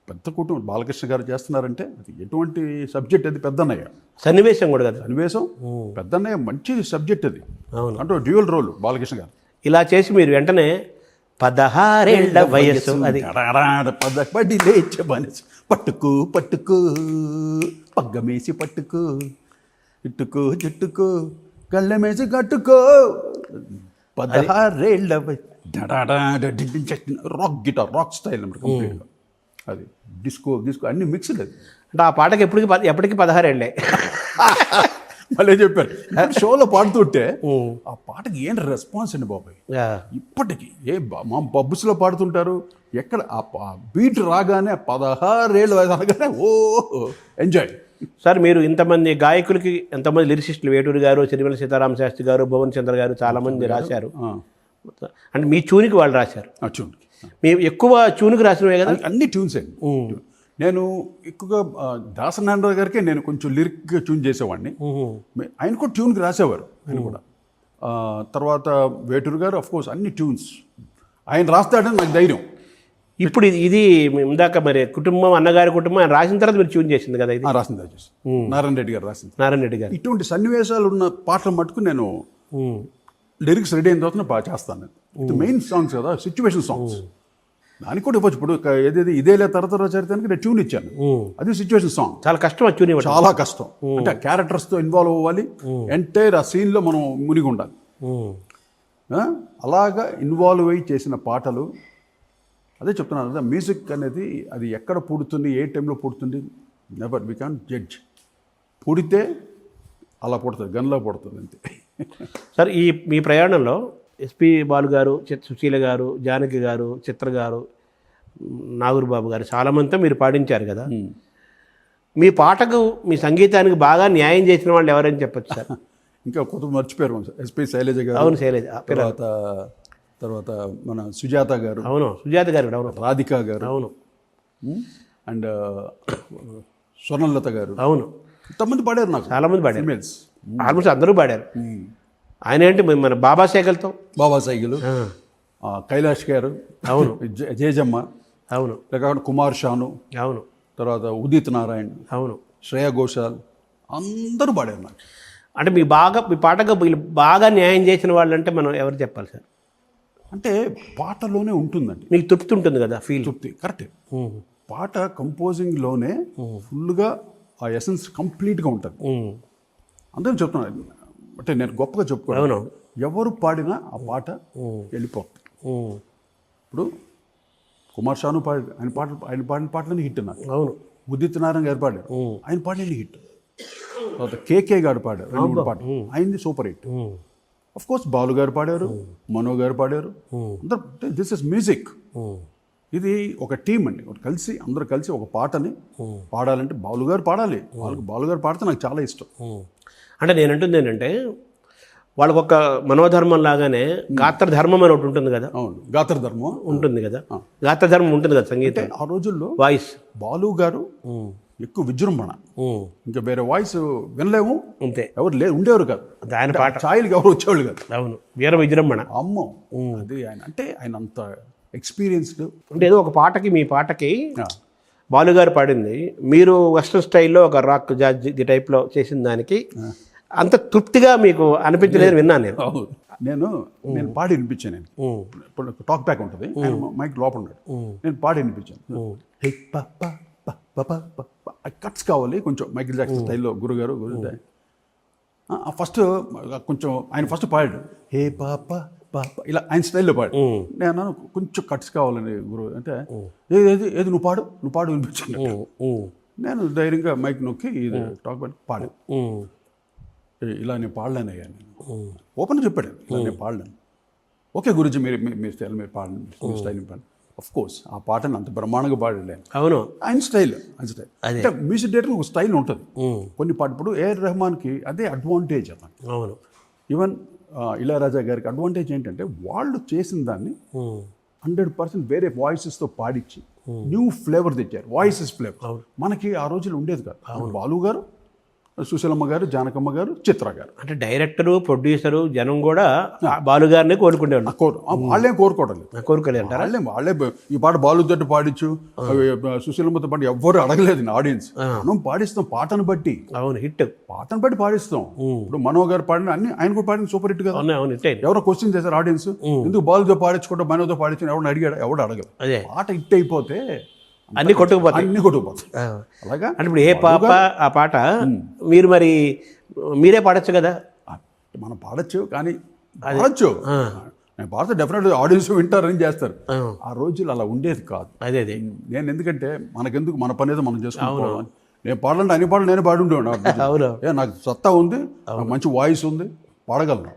పెద్ద కుటుంబం బాలకృష్ణ గారు చేస్తున్నారంటే అది ఎటువంటి సబ్జెక్ట్, అది పెద్దన్నయ్య సన్నివేశం కూడా కదా, సన్నివేశం పెద్దన్నయ్య మంచి సబ్జెక్ట్ అది. అవును, అంటే డ్యూయల్ రోల్ బాలకృష్ణ గారు. ఇలా చేసి మీరు వెంటనే 16 వయస్సు అది పడి లేచే మనసు పట్టుకో పట్టుకో పగ్గమేసి పట్టుకో ఇట్టుకో జట్టుకో కళ్ళమేసి కట్టుకో 16 రాక్ గిటార్ రాక్ స్టైల్ అన్నమాట కంప్లీట్గా. అది డిస్కో అన్ని మిక్స్డ్ అది. అంటే ఆ పాటకి ఎప్పటికీ 16 ఏళ్ళే. మళ్ళీ చెప్పారు షోలో పాడుతుంటే ఆ పాటకి ఏం రెస్పాన్స్ అండి బాబాయ్. ఇప్పటికీ మా పబ్బుస్లో పాడుతుంటారు, ఎక్కడ ఆ బీట్ రాగానే 16 వయసు అనగానే ఓ ఎంజాయ్. సార్ మీరు ఇంతమంది గాయకులకి ఎంతమంది లిరిసిస్టులు, వేటూరి గారు, సిరివెల్ల సీతారామ శాస్త్రి గారు, భువన్ చంద్ర గారు చాలామంది రాశారు. అంటే మీ ట్యూన్కి వాళ్ళు రాశారు. ఆ ట్యూన్కి మీ ఎక్కువ ట్యూన్కి రాసినవే కదా? అన్ని ట్యూన్స్ అండి. నేను ఎక్కువగా దాసనారాయణ గారికి నేను కొంచెం లిరిక్గా ట్యూన్ చేసేవాడిని. ఆయన కూడా ట్యూన్కి రాసేవారు ఆయన కూడా. తర్వాత వేటూరు గారు అఫ్ కోర్స్ అన్ని ట్యూన్స్ ఆయన రాస్తాడని నాకు ధైర్యం. ఇప్పుడు ఇది ఇందాక మరి కుటుంబం, అన్నగారి కుటుంబం ఆయన రాసిన తర్వాత మీరు ట్యూన్ చేసింది కదా ఇది? రాసింది నారాయణ రెడ్డి గారు రాసింది. నారాయణ రెడ్డి గారు. ఇటువంటి సన్నివేశాలు ఉన్న పాటలు మట్టుకు నేను లిరిక్స్ రెడీ అయిన తర్వాత చేస్తాను. ఇది మెయిన్ సాంగ్స్ కదా, సిచ్యువేషన్ సాంగ్స్. దానికి కూడా ఇవ్వచ్చు. ఇప్పుడు ఏదేది ఇదేలే తరతర చరిత్రానికి నేను ట్యూన్ ఇచ్చాను, అది సిచ్యువేషన్ సాంగ్. చాలా కష్టం ఆ ట్యూన్ ఇవ్వడం. చాలా కష్టం. అంటే క్యారెక్టర్స్తో ఇన్వాల్వ్ అవ్వాలి, ఎంటైర్ ఆ సీన్లో మనం మునిగి ఉండాలి. అలాగా ఇన్వాల్వ్ అయ్యి చేసిన పాటలు. అదే చెప్తున్నాను కదా, మ్యూజిక్ అనేది అది ఎక్కడ పుడుతుంది, ఏ టైంలో పుడుతుంది, నెవర్ వీ కాంట్ జడ్జ్. పుడితే అలా పుడుతుంది, గన్లా పుడుతుంది అంతే. సార్ మీ ప్రయాణంలో ఎస్పి బాలు గారు, సుశీల గారు, జానకి గారు, చిత్ర గారు, నాగూర్బాబు గారు చాలామందితో మీరు పాడించారు కదా. మీ పాటకు, మీ సంగీతానికి బాగా న్యాయం చేసిన వాళ్ళు ఎవరని చెప్పచ్చు సార్? ఇంకా కొత్త మర్చిపోయారు ఎస్పి శైలజ గారు. అవును, శైలజ. తర్వాత మన సుజాత గారు. అవును, సుజాత గారు. అవును, రాధిక గారు. అవును, అండ్ స్వర్ణలత గారు. అవును, ఇంతమంది పాడారు. నాకు చాలామంది పాడారు, ఫీమేల్స్ ఆల్మోస్ట్ అందరూ పాడారు. ఆయన ఏంటి మన బాబా సైకిల్, కైలాష్ గారు. అవును, జేజమ్మ. అవును, లేకపోతే కుమార్ షాను. అవును, తర్వాత ఉదిత్ నారాయణ్. అవును, శ్రేయా ఘోషాల్, అందరూ పాడారు నాకు. అంటే మీ పాటకు బాగా న్యాయం చేసిన వాళ్ళు అంటే మనం ఎవరు చెప్పాలి సార్? అంటే పాటలోనే ఉంటుందండి, మీకు తృప్తి ఉంటుంది కదా, ఫీల్. తృప్తి కరెక్ట్. పాట కంపోజింగ్లోనే ఫుల్గా ఆ ఎసెన్స్ కంప్లీట్గా ఉంటుంది. అందరూ చెప్తున్నాను, అంటే నేను గొప్పగా చెప్పుకోను, ఎవరు పాడినా ఆ పాట వెళ్ళిపోతుంది. ఇప్పుడు కుమార్ షాను ఆయన పాడిన పాటలని హిట్ నాకు. అవును, ఉదిత్ నారాయణ గారు పాడారు, ఆయన పాడిన హిట్. తర్వాత కేకే గారు పాడారు, 2-3 పాటలు, ఆయనది super hit. Of course Balu గారు పాడారు, మనో గారు పాడారు. అందరూ దిస్ ఇస్ మ్యూజిక్. ఇది ఒక టీం అండి, అందరూ కలిసి ఒక పాటని పాడాలంటే బాలు గారు పాడాలి. బాలు గారు పాడితే నాకు చాలా ఇష్టం. అంటే నేను అంటుంది ఏంటంటే, వాళ్ళకు ఒక మనోధర్మం లాగానే గాత్రధర్మం అని ఒకటి ఉంటుంది కదా. అవును, గాత్రధర్మం ఉంటుంది కదా. గాత్రధర్మం ఉంటుంది కదా సంగీతం. ఆ రోజుల్లో వాయిస్ బాలు గారు ఎక్కువ విజృంభణ, ఇంకా వేరే వాయిస్ వినలేము, అంతే. ఎవరు ఉండేవారు కాదు ఆయన పాట. ఛాయలకి ఎవరు వచ్చేవాళ్ళు కాదు. అవును, వీర విజృంభణ. అమ్మో, అది ఆయన అంత ఎక్స్పీరియన్స్డ్. అంటే ఏదో ఒక పాటకి, మీ పాటకి బాలుగారు పాడింది, మీరు వెస్ట్రన్ స్టైల్లో ఒక రాక్ జాజ్ ది టైప్లో చేసిన దానికి అంత తృప్తిగా మీకు అనిపించలేదు విన్నాను నేను. నేను పాడి వినిపించాను. ఇప్పుడు టాక్ బ్యాక్ ఉంటుంది, మైక్ లోపల ఉన్నాడు, నేను పాడి వినిపించాను. కట్స్ కావాలి కొంచెం, మైకిల్ జాక్సన్ స్టైల్లో. గురుగారు ఫస్ట్ కొంచెం ఆయన ఫస్ట్ పాడాడు, హే పాప పాప ఇలా ఆయన స్టైల్లో పాడు. నేను అన్నాను కొంచెం కట్స్ కావాలని గురువు అంటే, ఏది నువ్వు పాడు వినిపించాను. నేను ధైర్యంగా మైక్ నొక్కి ఇది టాక్ బ్యాక్ పాడు. ఇలా నేను పాడలేనయ్యా, నేను ఓపెన్ చెప్పాడు, ఇలా నేను పాడలేను. ఓకే గురుజీ, మీ స్టైల్ మీరు పాడండి, మీ స్టైల్ పాడండి. అఫ్ కోర్స్ ఆ పాటను అంత బ్రహ్మాండంగా పాడాడు. అవును, ఆయన స్టైల్. అంటే మ్యూజిక్ డైరెక్టర్ ఒక స్టైల్ ఉంటుంది. కొన్ని పాట ఇప్పుడు ఏఆర్ రెహమాన్కి అదే అడ్వాంటేజ్ అతను. అవును, ఈవెన్ ఇళయరాజా గారికి అడ్వాంటేజ్ ఏంటంటే, వాళ్ళు చేసిన దాన్ని 100% వేరే వాయిసెస్తో పాడించి న్యూ ఫ్లేవర్ తెచ్చారు. వాయిసెస్ ఫ్లేవర్ మనకి ఆ రోజులు ఉండేది కాదు. బాలు గారు సుశీలమ్మ గారు, జానకమ్మ గారు, చిత్ర గారు. అంటే డైరెక్టరు, ప్రొడ్యూసరు, జనం కూడా బాలుగారిని కోరుకునేవాళ్ళు. వాళ్ళేం కోరుకోవడం లేదు, కోరుకోలేదు అంటారా? వాళ్ళే ఈ పాట బాలుతోటి పాడించు, సుశీలమ్మతో పాటు ఎవ్వరు అడగలేదు ఆడియన్స్. మనం పాడిస్తాం పాటను బట్టి. అవును, హిట్ పాటను బట్టి పాడిస్తాం. ఇప్పుడు మనో గారు పాడిన అన్ని ఆయన కూడా పాడిన సూపర్ హిట్ కదా. అవును, హిట్ అయింది. ఎవరో క్వశ్చన్ చేశారు ఆడియన్స్, ఎందుకు బాలుతో పాడించుకుంటా మనోతో పాడించుకుని ఎవరిని అడిగాడు? ఎవడు అడగదు. అదే పాట హిట్ అయిపోతే అన్ని కొట్టుకుపోతాయి. అలాగా అంటే ఇప్పుడు ఏ పాప ఆ పాట మీరు మరి మీరే పాడచ్చు కదా. మనం పాడచ్చు, కానీ పాడచ్చు నేను పాడితే డెఫినెట్గా ఆడియన్స్ వింటారని చేస్తారు. ఆ రోజులు అలా ఉండేది కాదు. అదే నేను ఎందుకంటే మనకెందుకు, మన పని ఏదో మనం చేసుకుంటాం. నేను పాడాలంటే అన్ని పాటలు నేను పాడి ఉండేవాడు. అవును, నాకు సత్తా ఉంది, మంచి వాయిస్ ఉంది, పాడగలను.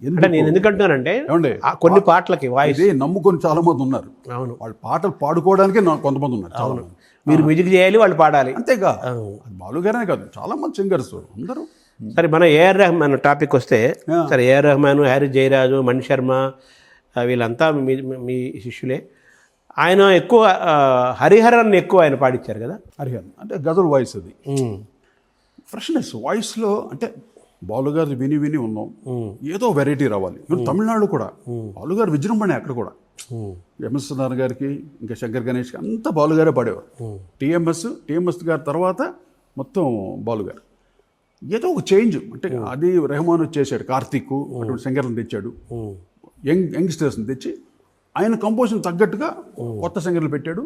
అంటే నేను ఎందుకంటున్నానంటే ఏమండి కొన్ని పాటలకి వాయిస్ నమ్ముకొని చాలా మంది ఉన్నారు. అవును, వాళ్ళు పాటలు పాడుకోవడానికే కొంతమంది ఉన్నారు. అవును, మీరు మ్యూజిక్ చేయాలి, వాళ్ళు పాడాలి. అంతేగా, బాలుగారే కాదు, చాలా మంది సింగర్స్ అందరూ. సరే, మన ఏఆర్ రెహమాన్ టాపిక్ వస్తే, సరే ఏఆర్ రెహమాన్, హ్యారీ జయరాజు, మణి శర్మ వీళ్ళంతా మీ శిష్యులే. ఆయన ఎక్కువ హరిహరన్ ఎక్కువ ఆయన పాడించారు కదా. హరిహరన్ అంటే గజల్ వాయిస్, అది ఫ్రెష్నెస్ వాయిస్లో. అంటే బాలుగారు విని విని ఉన్నాం, ఏదో వెరైటీ రావాలి. ఇప్పుడు తమిళనాడు కూడా బాలుగారు విజృంభణ, అక్కడ కూడా ఎంఎస్ నారాయణ గారికి, ఇంకా శంకర్ గణేష్కి అంతా బాలుగారే పాడేవారు. టిఎంఎస్ గారి తర్వాత మొత్తం బాలుగారు. ఏదో ఒక చేంజ్, అంటే అది రెహమాన్ చేశాడు, కార్తీక్ అటువంటి సింగర్లను తెచ్చాడు, యంగ్స్టర్స్ని తెచ్చి ఆయన కంపోజిషన్ తగ్గట్టుగా కొత్త సింగర్లు పెట్టాడు,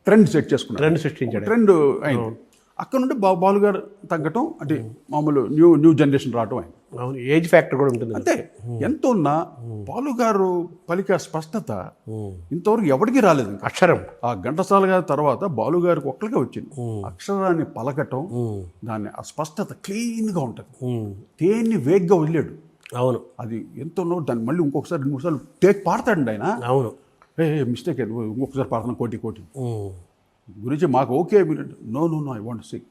ట్రెండ్ సెట్ చేసుకున్నాడు, ట్రెండ్ సృష్టించాడు, ట్రెండ్ అయింది. అక్కడ నుండి బాలుగారు తగ్గటం, అంటే మామూలు న్యూ జనరేషన్ రావటం అయింది. అవును, ఏజ్ ఫ్యాక్టర్ కూడా ఉంటుంది. అంతే, ఎంత ఉన్నా బాలుగారు పలికే స్పష్టత ఇంతవరకు ఎవరికి రాలేదు. అక్షరం ఆ ఘంటసాల గారి తర్వాత బాలుగారికి ఒక్కరికే వచ్చింది. అక్షరాన్ని పలకటం, దాన్ని ఆ స్పష్టత క్లీన్గా ఉంటుంది. దేన్ని వేగ్గా వదిలేడు. అవును, అది ఎంత ఉన్నో దాన్ని మళ్ళీ ఇంకొకసారి 2-3 సార్లు టేక్ పాడతాడండి ఆయన. అవును, మిస్టేక్ ఇంకొకసారి పాడుతున్నా కోటి గురించి మాకు okay. No I want sing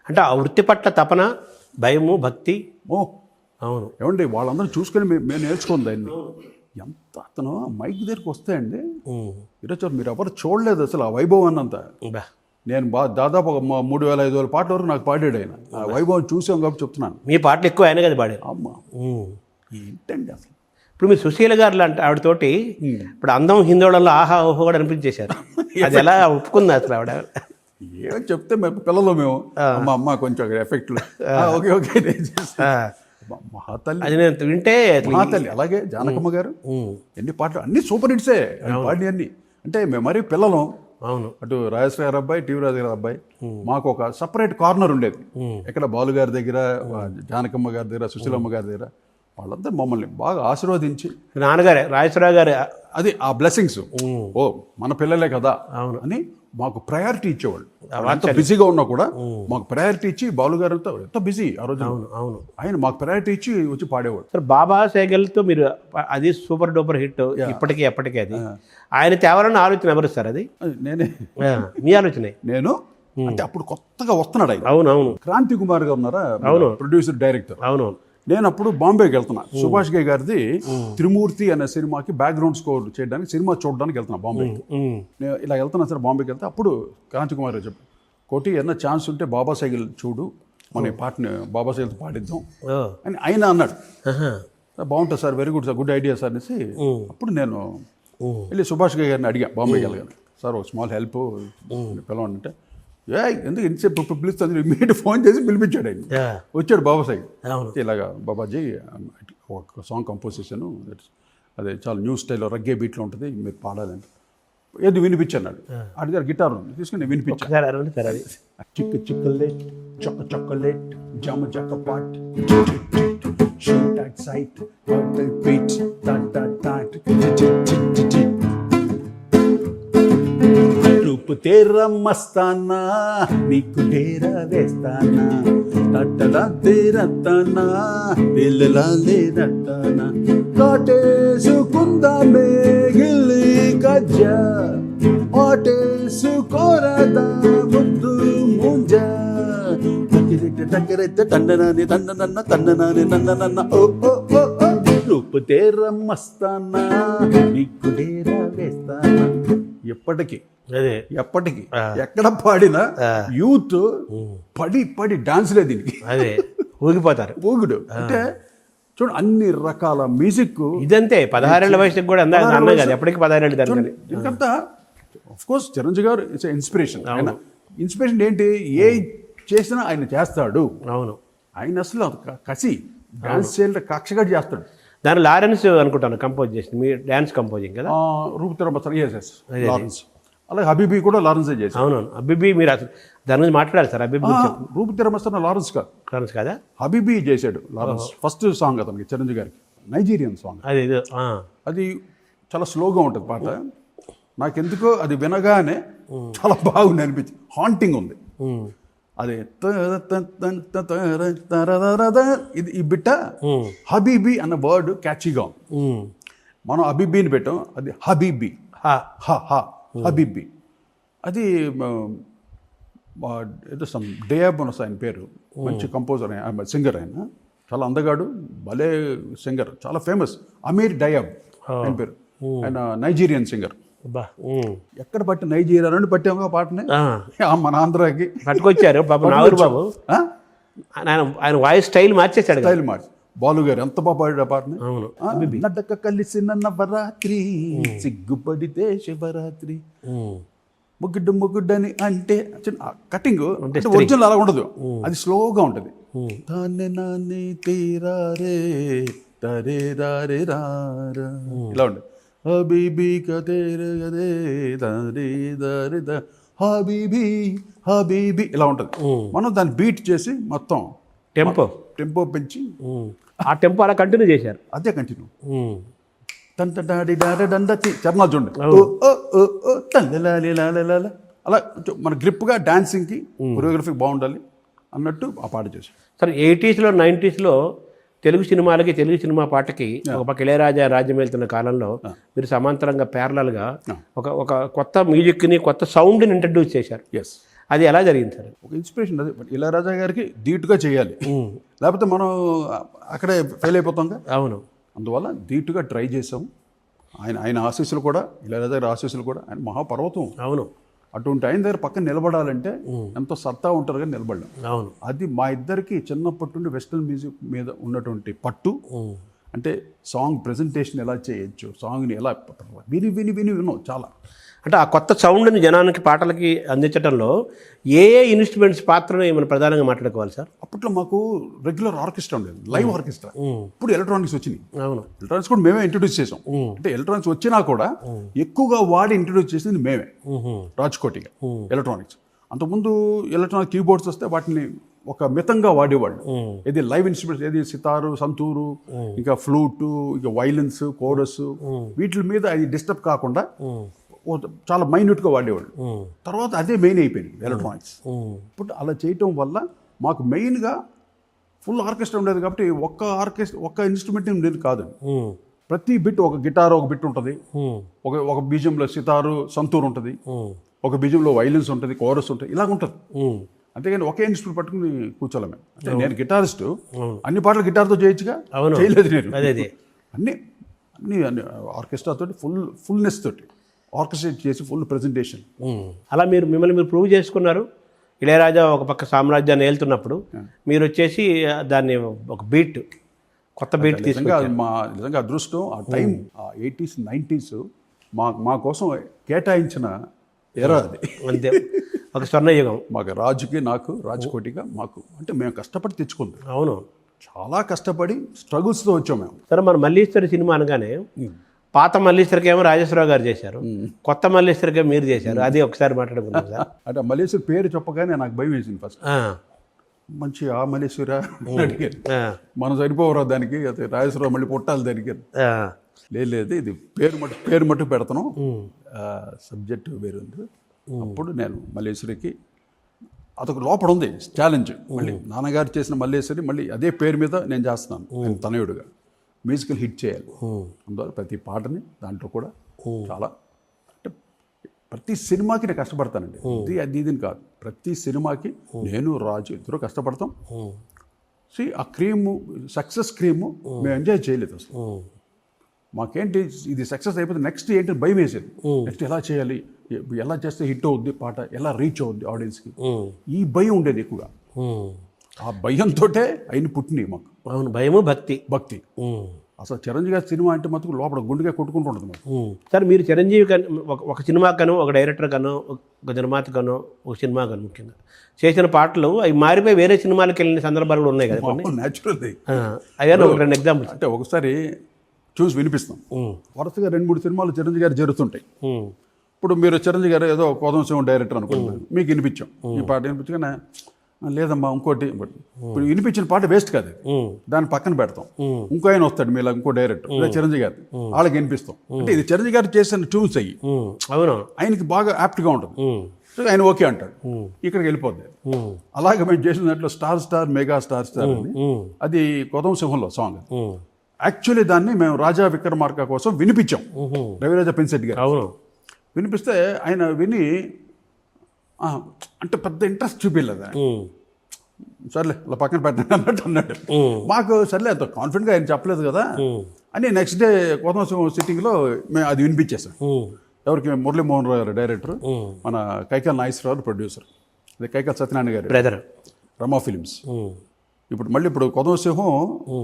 అంటే ఆ వృత్తి పట్ల తపన, భయము, భక్తి. అవును, ఏమండి వాళ్ళందరూ చూసుకొని మేము నేర్చుకుంది దాన్ని. ఎంత అతను మైక్ దగ్గరికి వస్తాయండి, ఈరోజు మీరు ఎవరు చూడలేదు అసలు ఆ వైభవం అన్నంత. నేను దాదాపు ఒక 3,000-5,000 పాటల వరకు నాకు పాడాడు ఆయన. ఆ వైభవం చూసాం కాబట్టి చెప్తున్నాను. మీ పాటలు ఎక్కువ ఆయన కదా పాడారు. అమ్మ ఏంటండి అసలు. ఇప్పుడు మీరు సుశీల గారు లాంటి ఆవిడతోటి ఇప్పుడు అందం హిందోళంలో ఆహా ఓహో కూడా అనిపించేశారు. అది ఎలా ఒప్పుకుంది అసలు ఆవిడ? ఏమని చెప్తే పిల్లలు మేము అమ్మ కొంచెం ఎఫెక్ట్లు ఓకే మహాతల్లి, అది నేను వింటే మహాతల్లి. అలాగే జానకమ్మ గారు ఎన్ని పాటలు, అన్ని సూపర్ హిట్సే పాడి అన్ని. అంటే మేము మరీ పిల్లలు. అవును, అటు రాజశ్రీ గారి అబ్బాయి, టీవీ రాజు గారి అబ్బాయి, మాకు ఒక సపరేట్ కార్నర్ ఉండేది. ఇక్కడ బాలుగారి దగ్గర, జానకమ్మ గారి దగ్గర, సుశీలమ్మ గారి దగ్గర. వాళ్ళంతా మమ్మల్ని బాగా ఆశీర్వదించి, నాన్నగారే రాజేశ్వరరావు గారు, అది ఆ బ్లెస్సింగ్స్, ఓ మన పిల్లలే కదా అని మాకు ప్రయారిటీ ఇచ్చేవాళ్ళు. అంత బిజీగా ఉన్నా కూడా మాకు ప్రయారిటీ ఇచ్చి, బాలుగారితో ఎంత బిజీ ఆ రోజు. అవును, ఆయన మాకు ప్రయారిటీ ఇచ్చి వచ్చి పాడేవాడు. సార్ బాబా సేగల్తో మీరు, అది సూపర్ డూపర్ హిట్ ఇప్పటికీ ఎప్పటికీ. అది ఆయన తేవాలని ఆలోచన ఎవరు సార్? అది నేనే, మీ ఆలోచనే. నేను అంటే అప్పుడు కొత్తగా వస్తున్నాడు ఆయన. అవునవును, క్రాంతి కుమార్ గారు ఉన్నారా, అవును, ప్రొడ్యూసర్ డైరెక్టర్. అవునవును. నేను అప్పుడు బాంబేకి వెళ్తున్నా, సుభాష్ గే గారిది త్రిమూర్తి అనే సినిమాకి బ్యాక్గ్రౌండ్ స్కోర్ చేయడానికి, సినిమా చూడడానికి వెళ్తున్నా బాంబేకి. నేను ఇలా వెళ్తున్నా సార్ బాంబేకి వెళ్తే, అప్పుడు క్రాంతి కుమార్ గారు చెప్పారు, కోటి ఏదన్నా ఛాన్స్ ఉంటే బాబా సైకిల్ చూడు, మన ఈ పాటని బాబా సైకిల్తో పాడిద్దాం అని ఆయన అన్నాడు. బాగుంటుంది sir, very good sir, good idea sir అనేసి. అప్పుడు నేను వెళ్ళి సుభాష్ గే గారిని అడిగా, బాంబేకి వెళ్ళగాను, సార్ ఒక స్మాల్ హెల్ప్ పిలవంటే, ఎందుకు ఇంతసేపు పిలుస్తుంది, ఇమీడియట్ ఫోన్ చేసి పిలిపించాడు ఆయన. వచ్చాడు బాబా సైకిల్, ఇలాగా బాబాజీ ఒక సాంగ్ కంపోజ్ చేశాను, అదే చాలా న్యూ స్టైల్లో రగ్గే బీట్లో ఉంటుంది, మీరు పాడాలని. ఏది వినిపించాడు, అడిగారు గిటార్ తీసుకుని వినిపించాను. చిక్కు చిక్కలేట్, చొక్క చొక్కలేట్, జమ jackpot, shoot at sight, beat, రూపు తేరా మస్తానా, నీకు డేరా వేస్తానా, తట్టడా తేరతానా, పిల్లలా లేదతానా, కాటేసుకుందామే గిల్లి కజ్జ, ఆటేసుకోరదా ముద్దు ముంజ, దగ్గరైతే తండనాని తండనన్న తండనాని నన్న ఓ ఓ ఓ ఓ, రూపు తేరా మస్తానా, నీకు డేరా వేస్తానా. ఎప్పటికీ అదే ఎప్పటికీ ఎక్కడ పాడినా యూత్ పడి పడి డాన్స్లే దీనికి అదే ఊగిపోతారు. ఊగుడు అంటే చూడు అన్ని రకాల మ్యూజిక్. ఇదంతే 16 ఏళ్ల వయసుకి కూడా అన్నా కదా, ఎప్పటికీ 16 ఏళ్ళు దాని. ఎందుకంతా ఆఫ్ కోర్స్ చిరంజీవి గారు ఇట్స్ ఇన్స్పిరేషన్. ఆయన ఇన్స్పిరేషన్ ఏంటి, ఏ చేసినా ఆయన చేస్తాడు. అవును, ఆయన అసలు కసి డాన్స్ చేయాలంటే కక్షగా చేస్తాడు. దాని లారెన్స్ అనుకుంటాను కంపోజ్ చేసింది, మీ డాన్స్ కంపోజింగ్ కదా. రూపుతర లారెన్స్, అలాగే హబీబీ కూడా లారెన్సే చేశారు. అవునవును, అబ్బిబి మీరు అసలు దాని గురించి మాట్లాడారు సార్. అబ్బిబి రూపుతర మస్తన లారెన్స్ కాదు, లారెన్స్ కదా, హబీబీ చేశాడు లారెన్స్. ఫస్ట్ సాంగ్ అతనికి చిరంజీవి గారికి, నైజీరియన్ సాంగ్. అది అది చాలా స్లోగా ఉంటుంది పాట. నాకెందుకో అది వినగానే చాలా బాగుంది అనిపించి, హాంటింగ్ ఉంది అది. ఇది ఈ బిట్ట హబీబీ అన్న వర్డ్ క్యాచీగా ఉంది. మనం హబీబీని పెట్టాం, అది హబీబీ, హబీబీ. అది ఏదో సమ్ డయాబోనస్ ఆయన పేరు, మంచి కంపోజర్, సింగర్. ఆయన చాలా అందగాడు, భలే సింగర్, చాలా ఫేమస్. అమీర్ డయాబ్ ఆయన పేరు. ఆయన నైజీరియన్ సింగర్. ఎక్కడ పట్టి నైజీరియా నుండి పట్టాము ఆ పాటని మన ఆంధ్రాకి పట్టుకొచ్చారు పాప నాగూర్ బాబు. ఆయన వాయిస్ స్టైల్ మార్చేశాడు, స్టైల్ మార్చి. బాలు గారు ఎంత బాగా పాడాడు ఆ పాటని. నడక కలిసిన నవరాత్రి, సిగ్గుపడితే శివరాత్రి, ముగ్గుడ్డు ముగ్గుడ్డని అంటే కటింగ్ ఒరిజినల్ అలా ఉండదు, అది స్లోగా ఉంటుంది. దాన్ని నాన్ని తీరారే తరే రారే రారా ఇలా ఉంటుంది. హబీబీ కదేరే దారి దారి దా హబీబీ హబీబీ ఇలా ఉంటుంది. మనం దాన్ని బీట్ చేసి మొత్తం టెంపో పెంచి ఆ టెంపో అలా కంటిన్యూ చేశారు. అదే కంటిన్యూ. తంట డాడి డాడ డండతి చరణా చూడండి, అలా మన గ్రిప్గా డాన్సింగ్కి కొరియోగ్రఫీ బాగుండాలి అన్నట్టు ఆ పాట చేశారు. సరే 80s, 90s తెలుగు సినిమాలకి, తెలుగు సినిమా పాటకి ఒక పక్క ఇళయరాజా రాజ్యం వెళ్తున్న కాలంలో మీరు సమాంతరంగా ప్యారలల్గా ఒక కొత్త మ్యూజిక్ని, కొత్త సౌండ్ని ఇంట్రడ్యూస్ చేశారు. ఎస్, అది ఎలా జరిగింది సార్? ఒక ఇన్స్పిరేషన్ అది. ఇళయరాజా గారికి ధీటుగా చేయాలి, లేకపోతే మనం అక్కడే ఫెయిల్ అయిపోతాం. అవును, అందువల్ల ధీటుగా ట్రై చేసాం. ఆయన ఆశీస్సులు కూడా, ఇళయరాజా గారి ఆశీస్సులు కూడా. ఆయన మహాపర్వతం. అవును, అటువంటి ఆయన దగ్గర పక్కన నిలబడాలంటే ఎంతో సత్తా ఉంటారు కానీ నిలబడలేం. అవును, అది మా ఇద్దరికి చిన్నప్పటి నుండి వెస్ట్రన్ మ్యూజిక్ మీద ఉన్నటువంటి పట్టు. అంటే సాంగ్ ప్రెజెంటేషన్ ఎలా చేయొచ్చు, సాంగ్ని ఎలా విని విని విని విన్నాం చాలా. అంటే ఆ కొత్త సౌండ్ని జనానికి, పాటలకి అందించడంలో ఏ ఇన్స్ట్రుమెంట్స్ పాత్రను మనం ప్రధానంగా మాట్లాడుకోవాలి సార్? అప్పట్లో మాకు రెగ్యులర్ ఆర్కెస్ట్రా ఉండేది, లైవ్ ఆర్కెస్ట్రా. ఇప్పుడు ఎలక్ట్రానిక్స్ వచ్చినాయి. అవును, ఎలక్ట్రానిక్స్ కూడా మేమే ఇంట్రడ్యూస్ చేసాం. అంటే ఎలక్ట్రానిక్స్ వచ్చినా కూడా ఎక్కువగా వాడి ఇంట్రడ్యూస్ చేసింది మేమే, రాజ్కోటిగా ఎలక్ట్రానిక్స్. అంతకుముందు ఎలక్ట్రానిక్ కీబోర్డ్స్ వస్తే వాటిని ఒక మితంగా వాడేవాళ్ళు. ఇది లైవ్ ఇన్స్ట్రుమెంట్స్, ఏది సితారు, సంతూరు, ఇంకా ఫ్లూటు, ఇంకా వైలెన్స్, కోరస్, వీటి మీద అది డిస్టర్బ్ కాకుండా చాలా మైన్యూట్గా వాడేవాళ్ళు. తర్వాత అదే మెయిన్ అయిపోయింది ఎలక్ట్రానిక్స్. ఇప్పుడు అలా చేయటం వల్ల మాకు మెయిన్గా ఫుల్ ఆర్కెస్ట్రా ఉండేది కాబట్టి ఒక్క ఇన్స్ట్రుమెంట్ ఉండేది కాదు. ప్రతి బిట్, ఒక గిటార్ ఒక బిట్ ఉంటుంది, ఒక బీజంలో సితారు, సంతూర్ ఉంటుంది, ఒక బీజంలో వైలెన్స్ ఉంటుంది, కోరస్ ఉంటుంది, ఇలాగ ఉంటుంది. అంతేగాని ఒకే ఇన్స్ట్రుమెంట్ పట్టుకుని కూర్చోలేము. అంటే నేను గిటారిస్ట్, అన్ని పాటలు గిటార్తో చేయొచ్చుగా, చేయలేదు నేను. అన్ని అన్ని ఆర్కెస్ట్రా తోటి ఫుల్నెస్ తోటి ఆర్కెస్ట్రేట్ చేసి ఫుల్ ప్రెజెంటేషన్. అలా మిమ్మల్ని మీరు ప్రూవ్ చేసుకున్నారు. ఇళయరాజా ఒక పక్క సామ్రాజ్యాన్ని ఏలుతున్నప్పుడు మీరు వచ్చేసి దాన్ని ఒక బీట్, కొత్త బీట్ తీసుకున్నారు. నిజంగా అదృష్టం. ఆ టైం, ఆ 80s, 90s మా కోసం కేటాయించిన ఎరా అది. అంతే, ఒక స్వర్ణయుగం మాకు. రాజుకి, నాకు, రాజ్కోటిగా మాకు. అంటే మేము కష్టపడి తెచ్చుకుందాం. అవును, చాలా కష్టపడి స్ట్రగుల్స్తో వచ్చాం మేము. సరే, మన మల్లీశ్వరి సినిమా అనగానే పాత మల్లీశ్వరికేమో రాజేశ్వరరావు గారు చేశారు, కొత్త మల్లీశ్వరికే మీరు చేశారు. అది ఒకసారి మాట్లాడుకుందాం సార్. అంటే మల్లేశ్వరి పేరు చెప్పగానే నాకు భయం వేసింది ఫస్ట్. మంచి ఆ మల్లేశ్వర అడిగారు, మనం సరిపోవరా దానికి, అదే రాజేశ్వరరావు మళ్ళీ పుట్టాలి దానికి. లేదు, ఇది పేరు మట్టు పెడతాను, సబ్జెక్టు వేరు ఉంది. అప్పుడు నేను మల్లేశ్వరికి అదొక లోపల ఉంది ఛాలెంజ్. మళ్ళీ నాన్నగారు చేసిన మల్లేశ్వరి మళ్ళీ అదే పేరు మీద నేను చేస్తున్నాను, తనయుడుగా మ్యూజికల్ హిట్ చేయాలి. అందువల్ల ప్రతి పాటని దాంట్లో కూడా చాలా, అంటే ప్రతి సినిమాకి నేను కష్టపడతానండి. ఇది కాదు, ప్రతి సినిమాకి నేను, రాజు ఇద్దరు కష్టపడతాం. ఆ క్రీము, సక్సెస్ క్రీము మేము ఎంజాయ్ చేయలేదు అసలు. మాకేంటి ఇది సక్సెస్ అయిపోతే నెక్స్ట్ ఏంటి భయం వేసేది. నెక్స్ట్ ఎలా చేయాలి, ఎలా చేస్తే హిట్ అవుద్ది పాట, ఎలా రీచ్ అవుద్ది ఆడియన్స్కి, ఈ భయం ఉండేది ఎక్కువగా. ఆ భయంతో అయిన పుట్టినాయి మాకు. అవును, భయము భక్తి. అసలు చిరంజీవి గారి సినిమా అంటే మటుకు లోపల గుండెగా కొట్టుకుంటుంటుంది మాకు. సార్ మీరు చిరంజీవి ఒక సినిమా కను, ఒక డైరెక్టర్ కను, ఒక నిర్మాత కను, ఒక సినిమా కను ముఖ్యంగా చేసిన పాటలు అవి మారిపోయి వేరే సినిమాలకు వెళ్ళిన సందర్భాలు కూడా ఉన్నాయి కదా కొన్ని. న్యాచురల్లీ అయ్యాను ఒక 2 ఎగ్జాంపుల్స్. అంటే ఒకసారి చూసి వినిపిస్తాం. వరుసగా 2-3 సినిమాలు చిరంజీవి గారు జరుగుతుంటాయి. ఇప్పుడు మీరు చిరంజీవి గారు ఏదో కోదం సింహం డైరెక్టర్ అనుకుంటున్నారు, మీకు వినిపించాం ఈ పాట వినిపించగానే లేదమ్మా ఇంకోటి. ఇప్పుడు వినిపించిన పాట వేస్ట్ కాదు, దాన్ని పక్కన పెడతాం. ఇంకో ఆయన వస్తాడు మీలా, ఇంకో డైరెక్టర్ లేదా చిరంజీవి గారు, వాళ్ళకి వినిపిస్తాం. అంటే ఇది చిరంజీవి గారు చేసిన ట్యూన్స్ అయ్యి అవును ఆయనకి బాగా యాప్ట్గా ఉంటుంది. సో ఆయన ఓకే అంటాడు, ఇక్కడికి వెళ్ళిపోద్ది. అలాగే మేము చేసిన దాంట్లో స్టార్ మెగా స్టార్ అని, అది కొదం సింహంలో సాంగ్. యాక్చువల్లీ దాన్ని మేము రాజా విక్రమార్క కోసం వినిపించాం, రవిరాజ పెన్సెట్టి గారు. అవును, వినిపిస్తే ఆయన విని అంటే పెద్ద ఇంట్రెస్ట్ చూపించలేదు. సర్లే అలా పక్కన పెట్టండి అన్నట్టు అన్నాడు. మాకు సర్లే అంత కాన్ఫిడెంట్గా ఆయన చెప్పలేదు కదా అని నెక్స్ట్ డే కోదం సింహం సిట్టింగ్లో మేము అది వినిపించేసాం. ఎవరికి? మురళీమోహన్ రావు గారు డైరెక్టర్, మన కైకాల నాగేశ్వరరావు ప్రొడ్యూసర్, అదే కైకాల సత్యనారాయణ గారు బ్రదర్, రమా ఫిలిమ్స్. ఇప్పుడు కొదం సింహం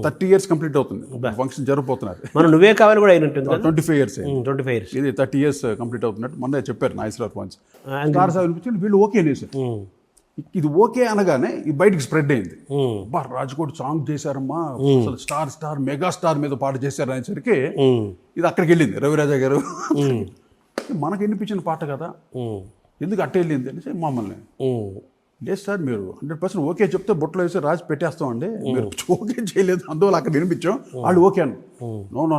30 years కంప్లీట్ అవుతుంది, ఫంక్షన్ జరగబోతున్నారు. మనం నువ్వే కావాలి కూడా అయినట్టుంది. 25 years 25 years ఇది 30 years కంప్లీట్ అవుతున్నట్టు మొన్న చెప్పారు నాగేశ్వరరావు ఫోన్స్. స్టార్ సార్ వినిపించింది, వీళ్ళు ఓకే అనేసారు. ఇది ఓకే అనగానే ఇది బయటికి స్ప్రెడ్ అయింది. బా రాజ్కోట్ సాంగ్ చేశారమ్మా, అసలు స్టార్ మెగా స్టార్ మీద పాట చేశారు అనేసరికి ఇది అక్కడికి వెళ్ళింది. రవిరాజా గారు మనకు వినిపించిన పాట కదా, ఎందుకు అట్ట వెళ్ళింది అనేసి మమ్మల్ని, లేదు సార్ మీరు 100% ఓకే చెప్తే బొట్లో వేసి రాసి పెట్టేస్తామండి, మీరు ఓకే చేయలేదు అందువల్ల అక్కడ వినిపించాం. వాళ్ళు ఓకే అన్న,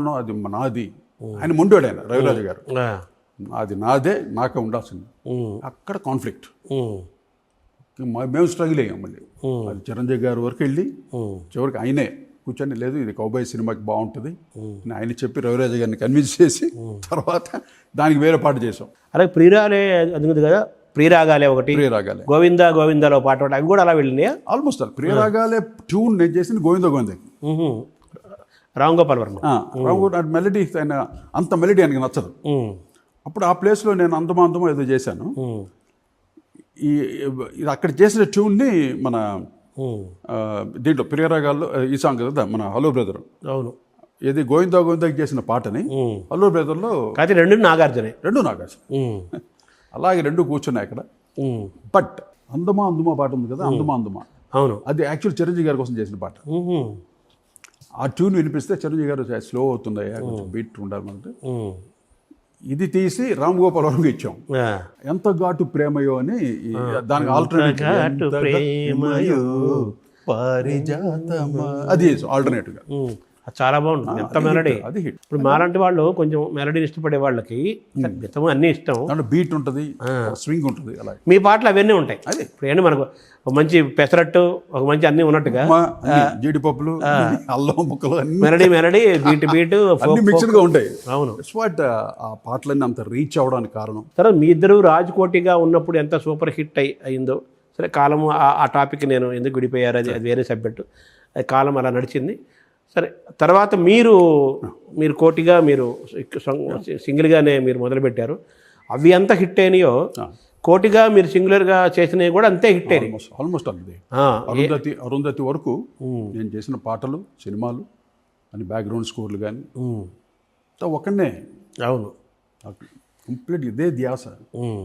నో అది నాది. ఆయన మొండోడు ఆయన రవిరాజు గారు, అది నాదే, నాకే ఉండాల్సింది. అక్కడ కాన్ఫ్లిక్ట్, మేము స్ట్రగుల్ అయ్యాం. మళ్ళీ అది చిరంజీవి గారి వరకు వెళ్ళి చివరికి ఆయనే కూర్చొని, లేదు ఇది కౌబాయ్ సినిమాకి బాగుంటుంది అని ఆయన చెప్పి రవిరాజు గారిని కన్విన్స్ చేసి తర్వాత దానికి వేరే పాట చేసాం. అలాగే ప్రియురాలే అది ఉంది కదా, ప్రియరాగాలే ఒకటి, ప్రియరాగాలే, గోవిందాలో పాట ఒకటి, అవి కూడా అలా వెళ్ళినాయా? ఆల్మోస్ట్ అలా. ప్రియరాగాలే ట్యూన్ నేను చేసింది గోవింద రామ్ గోపాల్ వర్మ. మెలడీ ఆయన అంత మెలడీ ఆయనకి నచ్చదు. అప్పుడు ఆ ప్లేస్లో నేను అందమో ఏదో చేశాను. ఇది అక్కడ చేసిన ట్యూన్ని మన దీంట్లో ప్రియరాగాల్లో ఈ సాంగ్ కదా మన హలో బ్రదర్, అవును, ఏది గోవిందాకి చేసిన పాటని హలో బ్రదర్లో రెండు నాగార్జునే. అలాగే రెండు కూర్చున్నాయి అక్కడ. బట్ అందమా పాట ఉంది కదా, అందమా అవును, అది యాక్చువల్ చిరంజీవి గారి కోసం చేసిన పాట. ఆ ట్యూన్ వినిపిస్తే చిరంజీవి గారు స్లో అవుతుందయ్యా, బీట్ ఉండాలంటే ఇది తీసి రామ్ గోపాల్ వర్మకి ఇచ్చాం. ఎంత ఘాటు ప్రేమయో అని దానికి ఆల్టర్నేటివ్, అది ఆల్టర్నేటివ్గా చాలా బాగుంటుంది. ఎంత మెలడీ, అది హిట్. ఇప్పుడు మాలాంటి వాళ్ళు కొంచెం మెలడీని ఇష్టపడే వాళ్ళకి మిగతా అన్నీ ఇష్టం. దాంట్లో బీట్ ఉంటుంది, స్వింగ్ ఉంటుంది. అలా మీ పాటలు అవన్నీ ఉంటాయి. అదే ఇప్పుడు ఏంటి మనకు ఒక మంచి పెసరట్టు, ఒక మంచి అన్నీ ఉన్నట్టుగా జీడిపప్పులు, అల్లం ముక్కలు, మెలడీ బీట్ అన్ని మిక్స్డ్గా ఉంటాయి. అవును, వాట్ ఆ పాటలన్నీ అంత రీచ్ అవ్వడానికి కారణం. తర్వాత మీ ఇద్దరు రాజ్కోటిగా ఉన్నప్పుడు ఎంత సూపర్ హిట్ అయిందో. సరే కాలము ఆ టాపిక్ నేను ఎందుకు విడిపోయారు, అది వేరే సబ్జెక్టు. కాలం అలా నడిచింది. సరే తర్వాత మీరు కోటిగా మీరు సింగిల్గానే మీరు మొదలుపెట్టారు. అవి ఎంత హిట్ అయినాయో కోటిగా మీరు సింగులర్గా చేసినవి కూడా అంతే హిట్ అయినాయి. ఆల్మోస్ట్ అంతే. అరుంధతి వరకు నేను చేసిన పాటలు, సినిమాలు అని బ్యాక్గ్రౌండ్ స్కోర్లు కానీ ఒక్కనే. అవును, కంప్లీట్ ఇదే ధ్యాస,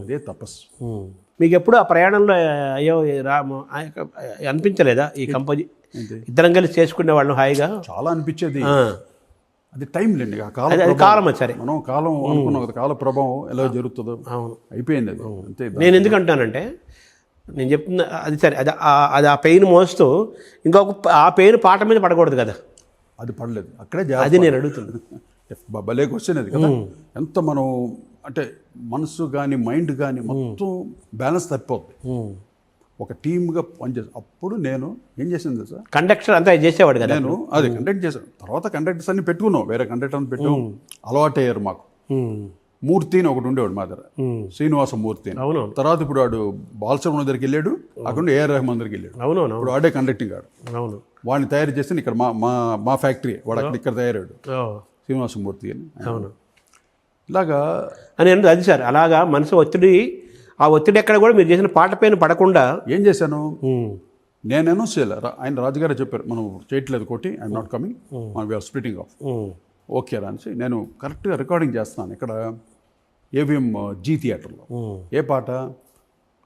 ఇదే తపస్సు. మీకు ఎప్పుడు ఆ ప్రయాణంలో అయ్యో అనిపించలేదా ఈ ఇద్దరం కలిసి చేసుకునే వాళ్ళు హాయిగా? చాలా అనిపించేది. అది టైం లేండి, ఆ కాలం సరే మనం కాలం అనుకున్నాం కదా, కాల ప్రభావం ఎలా జరుగుతుందో. అవును, అయిపోయింది అది అంతే. నేను ఎందుకంటానంటే నేను చెప్తున్నా అది సరే, అది ఆ పెయిన్ మోస్తూ ఇంకొక ఆ పెయిన్ పాట మీద పడకూడదు కదా. అది పడలేదు అక్కడే, అది నేను అడుగుతున్నాను. భలే క్వశ్చన్ అది కదా. ఎంత మనం అంటే మనసు కానీ మైండ్ కానీ మొత్తం బ్యాలెన్స్ తప్పిపోద్ది. ఒక టీమ్గా పనిచేసి అప్పుడు నేను ఏం చేసింది సార్, కండక్టర్ అంతా చేసేవాడు కదా. నేను అది కండక్ట్ చేశాను. తర్వాత కండక్టర్స్ అన్ని పెట్టుకున్నాం, వేరే కండక్టర్ని పెట్టాం, అలవాటు అయ్యారు మాకు. మూర్తి అని ఒకటి ఉండేవాడు మా దగ్గర, శ్రీనివాస మూర్తి అని. తర్వాత ఇప్పుడు వాడు బాలసుబ్రహ్మణ్యం దగ్గరికి వెళ్ళాడు, అక్కడ ఏఆర్ రెహమాన్ దగ్గరికి వెళ్ళాడు. అవునవును, ఇప్పుడు వాడే కండక్టింగ్ ఆడు. అవును, వాడిని తయారు చేస్తే ఇక్కడ మా ఫ్యాక్టరీ, వాడు అక్కడ ఇక్కడ తయారాడు. శ్రీనివాసమూర్తి అని. అవును ఇలాగా అని అది సార్ అలాగా మనసు ఒత్తిడి, ఆ ఒత్తిడి ఎక్కడ కూడా మీరు చేసిన పాట పైన పడకుండా ఏం చేశాను, నేను అనౌన్స్ చేయలే. ఆయన రాజుగారే చెప్పారు మనం చేయట్లేదు కోటి, ఐఎమ్ నాట్ కమింగ్, మనం వీఆర్ స్ప్లిటింగ్ ఆఫ్. ఓకే రా అనేసి నేను కరెక్ట్గా రికార్డింగ్ చేస్తున్నాను ఇక్కడ ఏవిఎం జీ థియేటర్లో. ఏ పాట,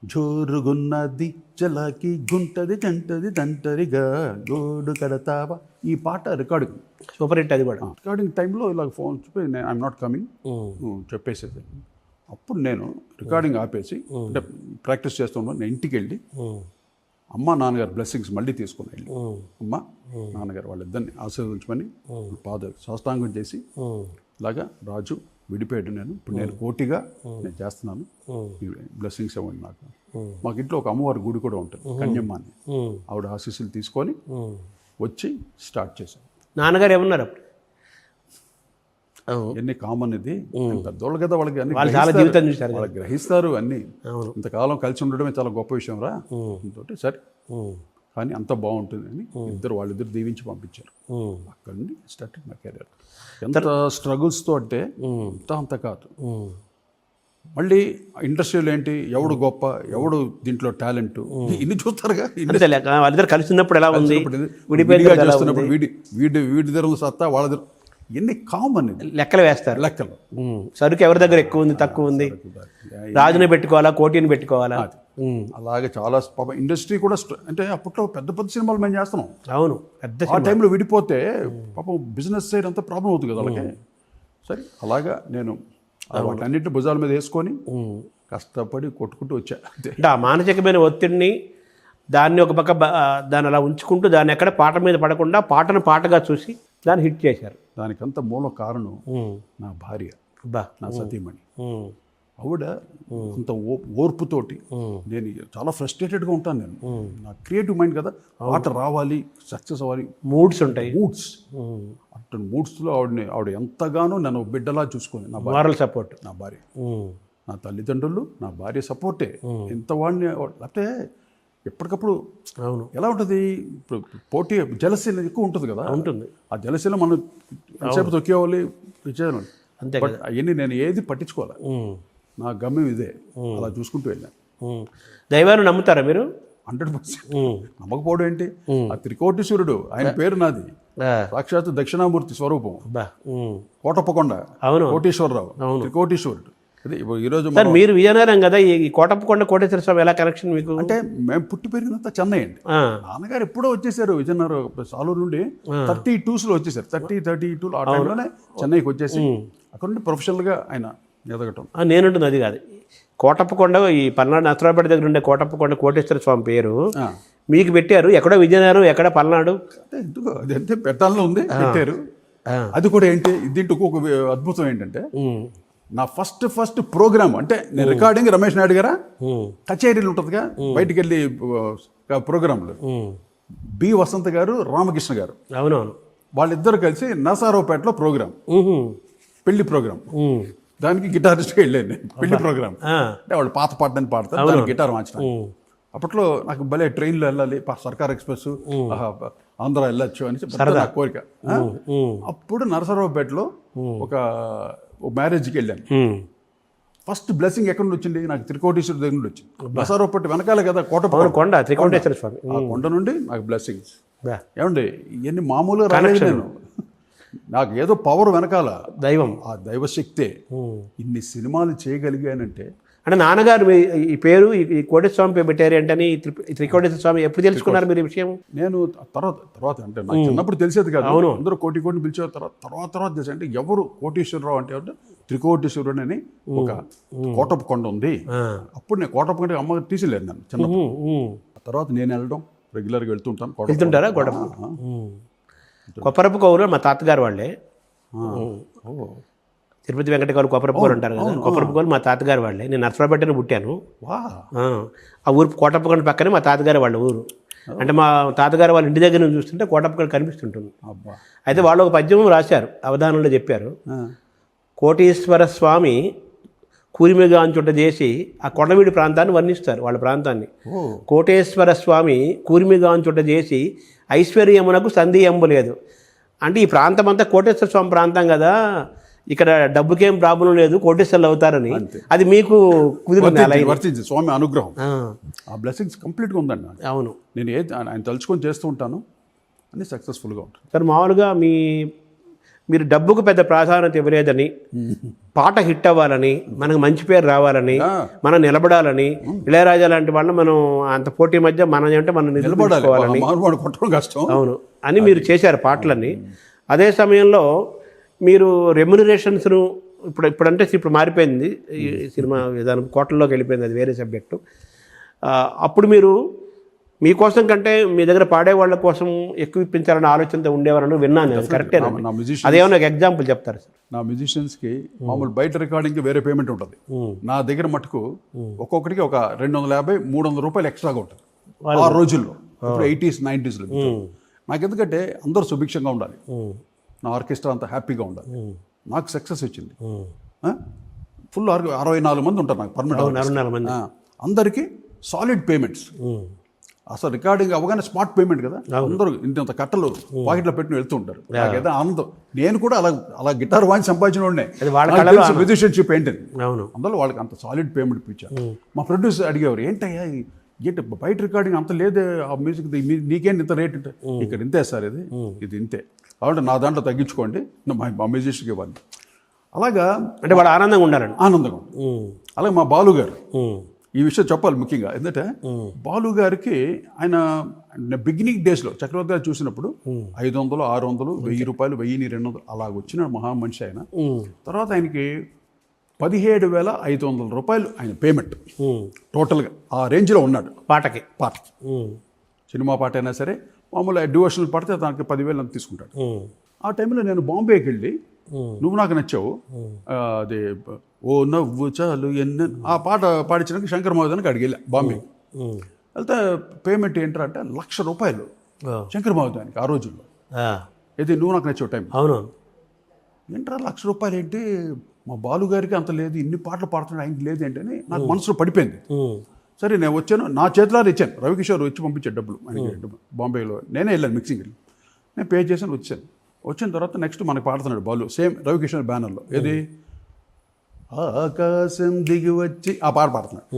జోరుగున్నది జలాకి గుంటది జంటది దంటరిగా గోడు కడతావా, ఈ పాట రికార్డింగ్ సూపర్ హిట్ అది కూడా. రికార్డింగ్ టైంలో ఇలా ఫోన్ చెప్పి నేను ఐఎమ్ నాట్ కమింగ్ చెప్పేసేది. అప్పుడు నేను రికార్డింగ్ ఆపేసి అంటే ప్రాక్టీస్ చేస్తున్నాను. నేను ఇంటికి వెళ్ళి అమ్మ నాన్నగారు బ్లెస్సింగ్స్ మళ్ళీ తీసుకుని వెళ్ళి అమ్మ నాన్నగారు వాళ్ళిద్దరిని ఆశీర్వదించమని పాద సాష్టాంగం చేసి ఇలాగా రాజు విడిపోయాడు, నేను ఇప్పుడు నేను కోటిగా నేను చేస్తున్నాను, బ్లెస్సింగ్స్ ఇవ్వండి నాకు. మాకు ఇంట్లో ఒక అమ్మవారి గుడి కూడా ఉంటుంది కన్యమ్మ అని, ఆవిడ ఆశీస్సులు తీసుకొని వచ్చి స్టార్ట్ చేశాను. నాన్నగారు ఏమన్నారు అప్పుడు? ఎన్ని కామన్ ఇది, పెద్దోళ్ళు కదా వాళ్ళకి అన్ని చాలా జీవితం చూశారు, వాళ్ళు గ్రహిస్తారు అన్నీ. ఇంతకాలం కలిసి ఉండడమే చాలా గొప్ప విషయం రా తోటి, సరే కానీ అంత బాగుంటుంది అని వాళ్ళిద్దరు దీవించి పంపించారు. అక్కడి నుండి స్టార్ట్ మై కెరీర్. ఎంత స్ట్రగుల్స్తో అంటే అంత కాదు. మళ్ళీ ఇండస్ట్రీలో ఏంటి, ఎవడు గొప్ప, ఎవడు దీంట్లో టాలెంట్, ఇన్ని చూస్తారుగా. వాళ్ళిద్దరు కలిసి ఉన్నప్పుడు ఎలా ఉంది, విడిగా చేస్తున్నప్పుడు వీడి దగ్గర సత్తా వాళ్ళ దగ్గర, ఎన్ని కామన్ లెక్కలు వేస్తారు. లెక్కలు సరుకు ఎవరి దగ్గర ఎక్కువ ఉంది తక్కువ ఉంది, రాజుని పెట్టుకోవాలా కోటిని పెట్టుకోవాలా, అలాగే చాలా పాపం ఇండస్ట్రీ కూడా అంటే అప్పట్లో పెద్ద పెద్ద సినిమాలు మేము చేస్తున్నాం. అవును పెద్ద ఆ టైంలో విడిపోతే పాపం బిజినెస్ సైడ్ అంతా ప్రాబ్లం అవుతుంది కదా వాళ్ళకి. సరే అలాగా నేను వాటన్నిటిని భుజాల మీద వేసుకొని కష్టపడి కొట్టుకుంటూ వచ్చా. అంటే ఆ మానసికమైన ఒత్తిడిని దాన్ని ఒక పక్క దాన్ని అలా ఉంచుకుంటూ దాన్ని ఎక్కడ పాట మీద పడకుండా పాటను పాటగా చూసి దాన్ని హిట్ చేశారు. దానికంత మూల కారణం నా భార్య, నా సతీమణి. ఆవిడ అంత ఓర్పుతోటి, నేను చాలా ఫ్రస్ట్రేటెడ్గా ఉంటాను. నేను నా క్రియేటివ్ మైండ్ కదా, పాట రావాలి, సక్సెస్ అవ్వాలి, మూడ్స్ ఉంటాయి. అటు మూడ్స్లో ఆవిడ ఎంతగానో నన్ను బిడ్డలా చూసుకొని, నా మారల్ సపోర్ట్, నా భార్య, నా తల్లిదండ్రులు, నా భార్య సపోర్టే. ఎంత వాడిని లేకపోతే ఎప్పటికప్పుడు అవును ఎలా ఉంటుంది, ఇప్పుడు పోటీ జలసీ ఎక్కువ ఉంటుంది కదా, ఉంటుంది. ఆ జలసీలో మనం ఎంతసేపు తొక్కేవాలి చేయాలి అంతే. బట్ అవన్నీ నేను ఏది పట్టించుకోవాలి, నా గమ్యం ఇదే, అలా చూసుకుంటూ వెళ్ళాను. దైవాన్ని నమ్ముతారా మీరు? 100%. నమ్మకపోవడం ఏంటి, ఆ త్రికోటీశ్వరుడు ఆయన పేరు నాది, సాక్షాత్ దక్షిణామూర్తి స్వరూపం, కోటప్పకొండ కోటీశ్వరరావు, త్రికోటీశ్వరుడు. అదే ఈరోజు మీరు విజయనగరం కదా, ఈ కోటప్పకొండ కోటేశ్వర స్వామి ఎలా కనెక్షన్ మీకు? అంటే మేము పుట్టి పెరిగినంత చెన్నై అండి. నాన్నగారు ఎప్పుడో వచ్చేసారు విజయనగరం, సాలూరు నుండి 32లో వచ్చేసారు. 32 ఆ టైంలోనే చెన్నైకి వచ్చేసి అక్కడ నుండి ప్రొఫెషనల్గా ఆయన ఎదగటం. నేనుంటుంది అది కాదు, కోటప్పకొండ ఈ పల్నాడు నసరాపేట దగ్గర ఉండే కోటప్పకొండ కోటేశ్వర స్వామి పేరు మీకు పెట్టారు. ఎక్కడో విజయనగరం, ఎక్కడ పల్నాడు, అంటే ఎందుకు అది అంతే పెట్టాలని ఉంది, పెట్టారు. అది కూడా ఏంటి, దీంట్లో ఒక అద్భుతం ఏంటంటే, నా ఫస్ట్ ప్రోగ్రామ్ అంటే నేను రికార్డింగ్ రమేష్ నాయుడు గారా కచేరీలు ఉంటుందిగా, బయటికి వెళ్ళి ప్రోగ్రాంలు బి వసంత్ గారు, రామకృష్ణ గారు, అవునవును, వాళ్ళిద్దరు కలిసి నరసరావుపేటలో ప్రోగ్రామ్, పెళ్లి ప్రోగ్రామ్. దానికి గిటారిస్ట్గా వెళ్ళాను నేను. పెళ్లి ప్రోగ్రామ్ అంటే వాళ్ళు పాత పాటని పాడతారు, దానికి గిటార్ మార్చడం. అప్పట్లో నాకు భలే ట్రైన్లో వెళ్ళాలి, సర్కార్ ఎక్స్ప్రెస్, ఆంధ్ర వెళ్ళొచ్చు అని నా కోరిక. అప్పుడు నరసరావుపేటలో ఒక మ్యారేజ్కి వెళ్ళాను. ఫస్ట్ బ్లెస్సింగ్ ఎక్కడ నుండి వచ్చింది, నాకు త్రికోటీశ్వరుడు దగ్గర నుండి వచ్చింది. నరసరావుపేట వెనకాలే కదా కొండ, త్రికోటేశ్వర స్వామి. ఆ కొండ నుండి నాకు బ్లెస్సింగ్స్. ఏమండి ఇవన్నీ మామూలుగా రాలేదు నేను, నాకు ఏదో పవర్ వెనకాల దైవం, ఆ దైవశక్తే ఇన్ని సినిమాలు చేయగలిగానంటే. అంటే నాన్నగారు ఈ పేరు ఈ కోటేశ్వర స్వామి పేరు పెట్టారు అంటే త్రికోటేశ్వర స్వామి ఎప్పుడు తెలుసుకున్నారు మీరు ఈ విషయం? నేను తర్వాత అంటే నాకు చిన్నప్పుడు తెలిసేది కాదు. అందరూ కోటి పిలిచే తర్వాత తెలిసి, అంటే ఎవరు కోటీశ్వరరావు అంటే త్రికోటీశ్వరుడు అని ఒక కోటప్ప కొండ ఉంది. అప్పుడు నేను కోటప్ప కొండ అమ్మ తీసిలేదు నన్ను చిన్నప్పుడు. తర్వాత నేను వెళ్ళడం రెగ్యులర్గా వెళ్తుంటారా కోటప్ప? కొప్పరపు కౌరు మా తాతగారు వాళ్ళే, తిరుపతి వెంకట కౌలు కొప్పరపు కౌరు అంటారు కదా, కొప్పరపు కౌలు మా తాతగారు వాళ్ళే. నేను నర్సరావుపేటలో పుట్టాను. ఆ ఊరు కోటప్పకొండ పక్కనే మా తాతగారు వాళ్ళ ఊరు. అంటే మా తాతగారు వాళ్ళ ఇంటి దగ్గర నుంచి చూస్తుంటే కోటప్పకొండ కనిపిస్తుంటుంది. అయితే వాళ్ళు ఒక పద్యం రాశారు, అవధానంలో చెప్పారు, కోటీశ్వర స్వామి కూరిమిగాంచుట చేసి ఆ కొండవీడి ప్రాంతాన్ని వర్ణిస్తారు. వాళ్ళ ప్రాంతాన్ని కోటేశ్వర స్వామి కూరిమిగాంచుట చేసి ఐశ్వర్యమునకు సందేహము లేదు, అంటే ఈ ప్రాంతం అంతా కోటేశ్వర స్వామి ప్రాంతం కదా, ఇక్కడ డబ్బుకేం ప్రాబ్లం లేదు, కోటేశ్వర్లు అవుతారని అది మీకు కుదిరింది అలా? వర్తించింది స్వామి అనుగ్రహం, ఆ బ్లెస్సింగ్స్ కంప్లీట్గా ఉందండి నాకు. అవును. నేను ఆయన తలుచుకొని చేస్తూ ఉంటాను, అన్నీ సక్సెస్ఫుల్గా ఉంటుంది. సార్ మామూలుగా మీరు డబ్బుకు పెద్ద ప్రాధాన్యత ఇవ్వలేదని, పాట హిట్ అవ్వాలని, మనకు మంచి పేరు రావాలని, మనం నిలబడాలని, ఇళయరాజా లాంటి వాళ్ళు మనం అంత పోటీ మధ్య మనం అంటే మనం నిలబడాలని, కొట్టడం కష్టం, అవును అని మీరు చేశారు పాటలన్నీ. అదే సమయంలో మీరు రెమ్యునరేషన్స్ను ఇప్పుడంటే ఇప్పుడు మారిపోయింది ఈ సినిమా విధానం, కోట్లలోకి వెళ్ళిపోయింది, అది వేరే సబ్జెక్టు. అప్పుడు మీరు మీకోసం కంటే మీ దగ్గర పాడే వాళ్ళ కోసం ఎక్కువ ఇప్పించాలన్న ఆలోచనతో ఉండేవారని విన్నాను. అది కరెక్టే? అదేమన్నా నాకు ఎగ్జాంపుల్ చెప్తారు సార్? నా మ్యూజిషియన్స్కి మామూలు బయట రికార్డింగ్కి వేరే పేమెంట్ ఉంటుంది, నా దగ్గర మటుకు ఒక్కొక్కటికి ఒక 250-300 రూపాయలు ఎక్స్ట్రాగా ఉంటుంది ఆ రోజుల్లో. ఇప్పుడు 80s 90s నాకు ఎందుకంటే అందరూ సుభిక్షంగా ఉండాలి, నా ఆర్కెస్ట్రా అంతా హ్యాపీగా ఉండాలి, నాకు సక్సెస్ వచ్చింది. ఫుల్ 64 మంది ఉంటారు నాకు పర్మనెంట్, అందరికీ సాలిడ్ పేమెంట్స్. అసలు రికార్డింగ్ అవగానే స్మార్ట్ పేమెంట్ కదా, అందరూ ఇంత కట్టలు పాకెట్లో పెట్టుకుని వెళ్తూ ఉంటారు. నాకైతే ఆనందం. నేను కూడా అలా గిటార్ వాయించి సంపాదించిన మ్యూజిషియన్షిప్ ఏంటది, అందులో వాళ్ళకి అంత సాలిడ్ పేమెంట్ ఇప్పించారు. మా ప్రొడ్యూసర్ అడిగేవారు, ఏంటయ్యా ఏంటి బయట రికార్డింగ్ అంత లేదే, ఆ మ్యూజిక్ నీకేంటి ఇంత రేట్ అంటే, ఇక్కడ ఇంతే సార్, ఇది ఇంతే, కాబట్టి నా దాంట్లో తగ్గించుకోండి, మా మ్యూజిషియన్కి ఇవ్వాలి. అలాగా అంటే వాళ్ళు ఆనందంగా ఉండాలండి, ఆనందంగా. అలాగే మా బాలు గారు, ఈ విషయం చెప్పాలి ముఖ్యంగా, ఎందుకంటే బాలు గారికి ఆయన బిగినింగ్ డేస్లో చక్రవర్తి గారు చూసినప్పుడు 500, 600, 1000 రూపాయలు, 1200 అలాగ వచ్చిన మహా మనిషి ఆయన. తర్వాత ఆయనకి 17,500 రూపాయలు ఆయన పేమెంట్ టోటల్గా, ఆ రేంజ్లో ఉన్నాడు పాటకి. సినిమా పాట అయినా సరే, మామూలు డివోషనల్ పడితే దానికి 10,000 అంత తీసుకుంటాడు. ఆ టైంలో నేను బాంబేకి వెళ్ళి నువ్వు నాకు నచ్చావు, అదే ఓ నవ్వు చాలు ఆ పాట పాడించడానికి శంకర్ మహాదేవన్కి అడిగి వెళ్ళా బాంబే. వెళ్తే పేమెంట్ ఏంటంటే అంటే 1,00,000 రూపాయలు శంకర్ మహాదేవన్కి ఆ రోజుల్లో. ఇది నువ్వు నాకు నచ్చావు టైం. అవును. ఏంట్రా 1,00,000 రూపాయలు ఏంటి, మా బాలు గారికి అంత లేదు, ఇన్ని పాటలు పాడుతున్నాడు, ఆయనకి లేదు ఏంటని నాకు మనసులో పడిపోయింది. సరే నేను వచ్చాను, నా చేతిలో ఇచ్చాను, రవికిషోర్ వచ్చి పంపించాడు డబ్బులు ఆయనకి బాంబేలో. నేనే వెళ్ళాను మిక్సింగ్ వెళ్ళి, నేను పే చేశాను, వచ్చాను. వచ్చిన తర్వాత నెక్స్ట్ మనకు పాడుతున్నాడు బాలు, సేమ్ రవికిషోర్ బ్యానర్లో. ఏది ఆకాశం దిగి వచ్చి ఆ పాట పాడుతున్నాడు.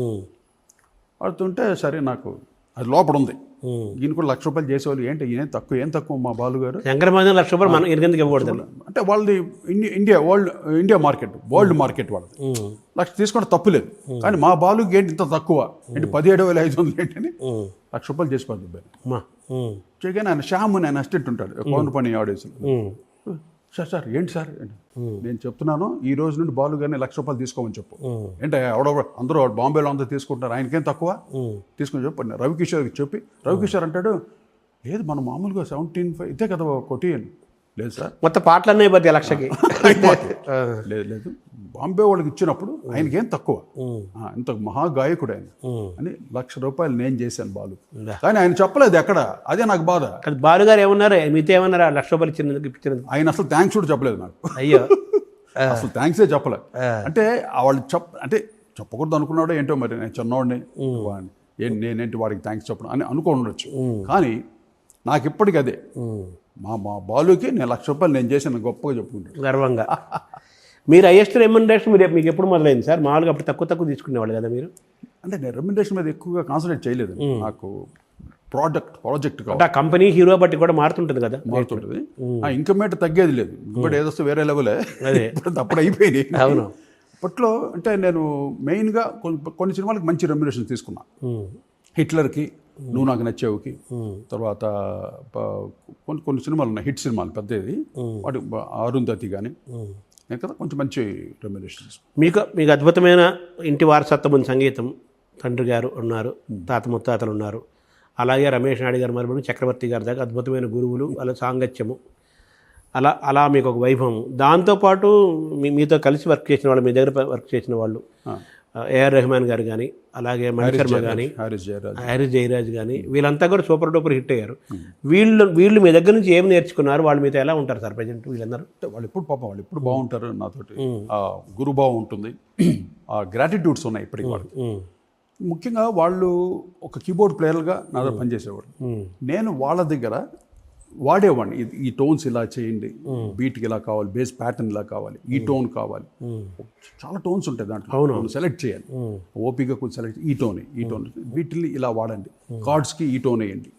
పాడుతుంటే సరే నాకు అది లోపల ఉంది, ఈయన కూడా 1,00,000 రూపాయలు చేసేవాళ్ళు, ఏంటి ఏం తక్కువ మా బాలు గారు శంకర్ మహాదేవన్ 1,00,000 రూపాయలు మనం ఎందుకు ఇవ్వకూడదు అంటే వాళ్ళది ఇండియా మార్కెట్, వరల్డ్ మార్కెట్ వాళ్ళది. 1,00,000 తీసుకోవడం తప్పులేదు, కానీ మా బాలుకి ఏంటి ఇంత తక్కువ, ఏంటి 17,500 ఏంటని 1,00,000 రూపాయలు చేసి పడుతుంది. చేయగానే ఆయన శ్యామ్ అని ఆయన అసిస్టెంట్ ఉంటాడు పౌండ్ ఆడియన్స్లో. సార్ ఏంటి సార్, నేను చెప్తున్నాను ఈ రోజు నుండి బాలు గారిని 1,00,000 రూపాయలు తీసుకోమని చెప్పు. ఏంటి అందరూ బాంబేలో అందరూ తీసుకుంటారు, ఆయనకేం తక్కువ తీసుకొని చెప్పు. రవికిషోర్కి చెప్పి రవికిషోర్ అంటాడు, లేదు మనం మామూలుగా 17,500 ఇదే కదా కొట్టి అని. లేదు సార్ మొత్తం పాటలన్నీ 1,00,000కి లేదు బాంబే వాళ్ళకి ఇచ్చినప్పుడు ఆయనకేం తక్కువ, ఇంత మహాగాయకుడు ఆయన అని 1,00,000 రూపాయలు నేను చేశాను బాలు. కానీ ఆయన చెప్పలేదు ఎక్కడ, అదే నాకు బాధ. బాలు గారు ఏమన్నారు, మీతో ఏమన్నారా 1,00,000 రూపాయలు ఇచ్చినందుకు? ఆయన అసలు థ్యాంక్స్ కూడా చెప్పలేదు నాకు. అయ్యో, అసలు థ్యాంక్సే చెప్పలేదు. అంటే వాళ్ళు అంటే చెప్పకూడదు అనుకున్నాడో ఏంటో మరి, నేను చిన్నవాడిని నేనేంటి వాడికి థ్యాంక్స్ చెప్పడం అని అనుకోండొచ్చు. కానీ నాకు ఇప్పటికీ అదే, మా బాలుకి నేను 1,00,000 రూపాయలు నేను చేశాను గొప్పగా చెప్పుకుంటాను గర్వంగా. మీరు హైయెస్ట్ రెమ్యునరేషన్ మీకు ఎప్పుడు మొదలైంది సార్? మామూలుగా అప్పుడు తక్కువ తీసుకునేవాళ్ళు కదా మీరు? అంటే నేను రెమ్యునరేషన్ మీద ఎక్కువగా కాన్సన్ట్రేట్ చేయలేదు, నాకు ప్రాజెక్ట్ కంపెనీ హీరో బట్టి కూడా మారుతుంటుంది కదా. మారుతుంటుంది, ఇన్కమ్ రేట్ తగ్గేది లేదు. ఇప్పుడు ఏదొస్తే వేరే లెవెలే, అప్పుడు అయిపోయింది. అవును. అప్పట్లో అంటే నేను మెయిన్గా కొన్ని సినిమాలకు మంచి రెమ్యునరేషన్ తీసుకున్నా. హిట్లర్కి, నువ్వు నాకు నచ్చావుకి, తర్వాత కొన్ని సినిమాలు ఉన్నాయి హిట్ సినిమాలు పెద్దది, వాటి అరుంధతి కానీ నేను కదా కొంచెం మంచి రెమ్యునరేషన్. మీకు అద్భుతమైన ఇంటి వారసత్వం ఉంది, సంగీతం. తండ్రి గారు ఉన్నారు, తాత ముత్తాతలు ఉన్నారు, అలాగే రమేష్ నాయుడు గారు మరి చక్రవర్తి గారి దాకా అద్భుతమైన గురువులు, అలా సాంగత్యము, అలా మీకు ఒక వైభవం. దాంతోపాటు మీతో కలిసి వర్క్ చేసిన వాళ్ళు, మీ దగ్గర వర్క్ చేసిన వాళ్ళు ఏఆర్ రెహమాన్ గారు కానీ, అలాగే మణి శర్మ కానీ, హారిస్ జయరాజ్ కానీ, వీళ్ళంతా కూడా సూపర్ డూపర్ హిట్ అయ్యారు. వీళ్ళు మీ దగ్గర నుంచి ఏమి నేర్చుకున్నారు? వాళ్ళు మీతో ఎలా ఉంటారు సార్ ప్రజెంట్ వీళ్ళందరూ? వాళ్ళు ఎప్పుడు బాగుంటారు నాతోటి, గురుభావం ఉంటుంది, ఆ గ్రాటిట్యూడ్స్ ఉన్నాయి ఇప్పటికి వాళ్ళకి. ముఖ్యంగా వాళ్ళు ఒక కీబోర్డ్ ప్లేయర్గా నా దగ్గర పనిచేసేవాడు. నేను వాళ్ళ దగ్గర వాడేవాడిని ఈ టోన్స్ ఇలా చేయండి, బీట్కి ఇలా కావాలి, బేస్ ప్యాటర్న్ ఇలా కావాలి, ఈ టోన్ కావాలి. చాలా టోన్స్ ఉంటాయి దాంట్లో, సెలెక్ట్ చేయాలి. ఓపిక కొంచెం సెలెక్ట్, ఈ టోన్ వీటిని ఇలా వాడండి, కార్డ్స్కి ఈ టోన్ వేయండి,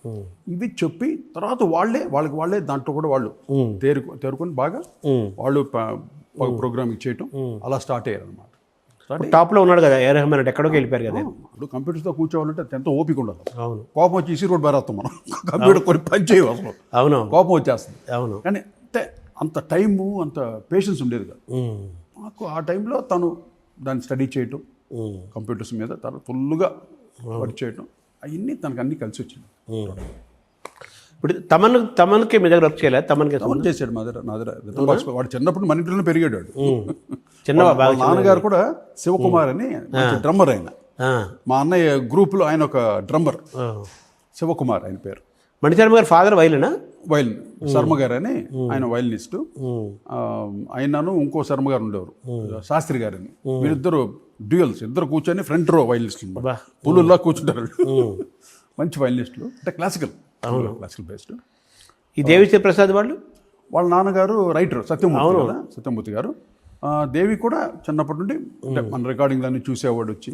ఇవి చెప్పి తర్వాత వాళ్ళే దాంట్లో కూడా వాళ్ళు తేరుకొని బాగా వాళ్ళు ప్రోగ్రామింగ్ చేయటం అలా స్టార్ట్ అయ్యారు అనమాట. టాప్లో ఉన్నాడు కదా ఏ రెహమాన్ అంటే, ఎక్కడికి వెళ్ళిపోయారు కదా. ఇప్పుడు కంప్యూటర్తో కూర్చోవాలంటే ఎంతో ఓపిక ఉండదు. అవును, కోపం వచ్చి ఈసీ రోడ్ బారేస్తాం మనం, కంప్యూటర్ కొన్ని పని చేయవు అసలు. అవును, కోపం వచ్చేస్తుంది. అవును, కానీ అంత టైము అంత పేషెన్స్ ఉండేది కాదు మాకు. ఆ టైంలో తను దాన్ని స్టడీ చేయటం, కంప్యూటర్స్ మీద తను ఫుల్గా వర్క్ చేయటం, అవన్నీ తనకు అన్నీ కలిసి వచ్చింది. ఇప్పుడు తమన్కి మీ దగ్గర వర్క్ చేయలేదు? తమన్ చేశాడు మా దగ్గర. వాడు చిన్నప్పుడు మన ఇంట్లోనే పెరిగాడు. చిన్న వాళ్ళ నాన్నగారు కూడా శివకుమార్ అని డ్రమ్మర్. ఆయన మా అన్నయ్య గ్రూప్లో ఆయన ఒక డ్రమ్మర్, శివకుమార్ ఆయన పేరు. మణిశర్మ గారు ఫాదర్ వైలినా? వైలిన్ శర్మ గారు అని ఆయన వైలినిస్టు. ఆయనను ఇంకో శర్మ గారు ఉండేవారు, శాస్త్రి గారని. వీరిద్దరు డ్యూయల్స్, ఇద్దరు కూర్చొని ఫ్రంట్ రో వైలినిస్టులు, పులుల్లా కూర్చుంటారు. మంచి వైలినిస్టులు, అంటే క్లాసికల్ బేస్డ్. ఈ దేవిశ్రీ ప్రసాద్ వాళ్ళ నాన్నగారు రైటర్ సత్యమూర్తి గారు. దేవి కూడా చిన్నప్పటి నుండి అంటే మన రికార్డింగ్ దాన్ని చూసేవాడు, వచ్చి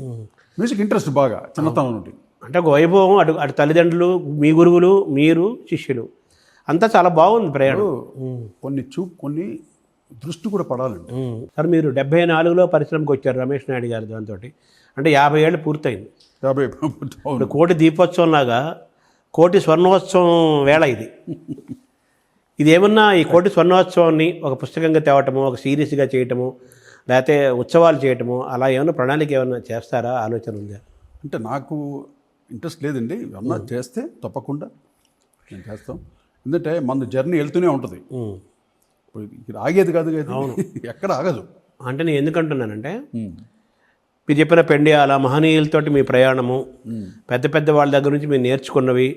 మ్యూజిక్ ఇంట్రెస్ట్ బాగా చిన్నతనం నుండి. అంటే ఒక వైభవం, అటు తల్లిదండ్రులు, మీ గురువులు, మీరు శిష్యులు అంతా చాలా బాగుంది ప్రయాణం. కొన్ని దృష్టి కూడా పడాలండి. సార్ మీరు 74లో పరిశ్రమకు వచ్చారు రమేష్ నాయుడు గారి దాంతో, అంటే 50 ఏళ్ళు పూర్తయింది. 50 కోటి దీపోత్సవం లాగా కోటి స్వర్ణోత్సవం వేళ ఇది ఏమన్నా ఈ కోటి స్వర్ణోత్సవాన్ని ఒక పుస్తకంగా తేవటము, ఒక సిరీస్గా చేయటము, లేకపోతే ఉత్సవాలు చేయటము, అలా ఏమైనా ప్రణాళిక ఏమైనా చేస్తారా, ఆలోచన ఉందా? అంటే నాకు ఇంట్రెస్ట్ లేదండి. ఏమన్నా చేస్తే తప్పకుండా నేను చేస్తాం. ఎందుకంటే మన జర్నీ వెళ్తూనే ఉంటుంది, ఇప్పుడు ఆగేది కాదు కదా, ఎక్కడ ఆగదు. అంటే నేను ఎందుకంటున్నానంటే, మీరు చెప్పిన పెండియాల మహనీయులతోటి మీ ప్రయాణము, పెద్ద వాళ్ళ దగ్గర నుంచి మీరు నేర్చుకున్నవి,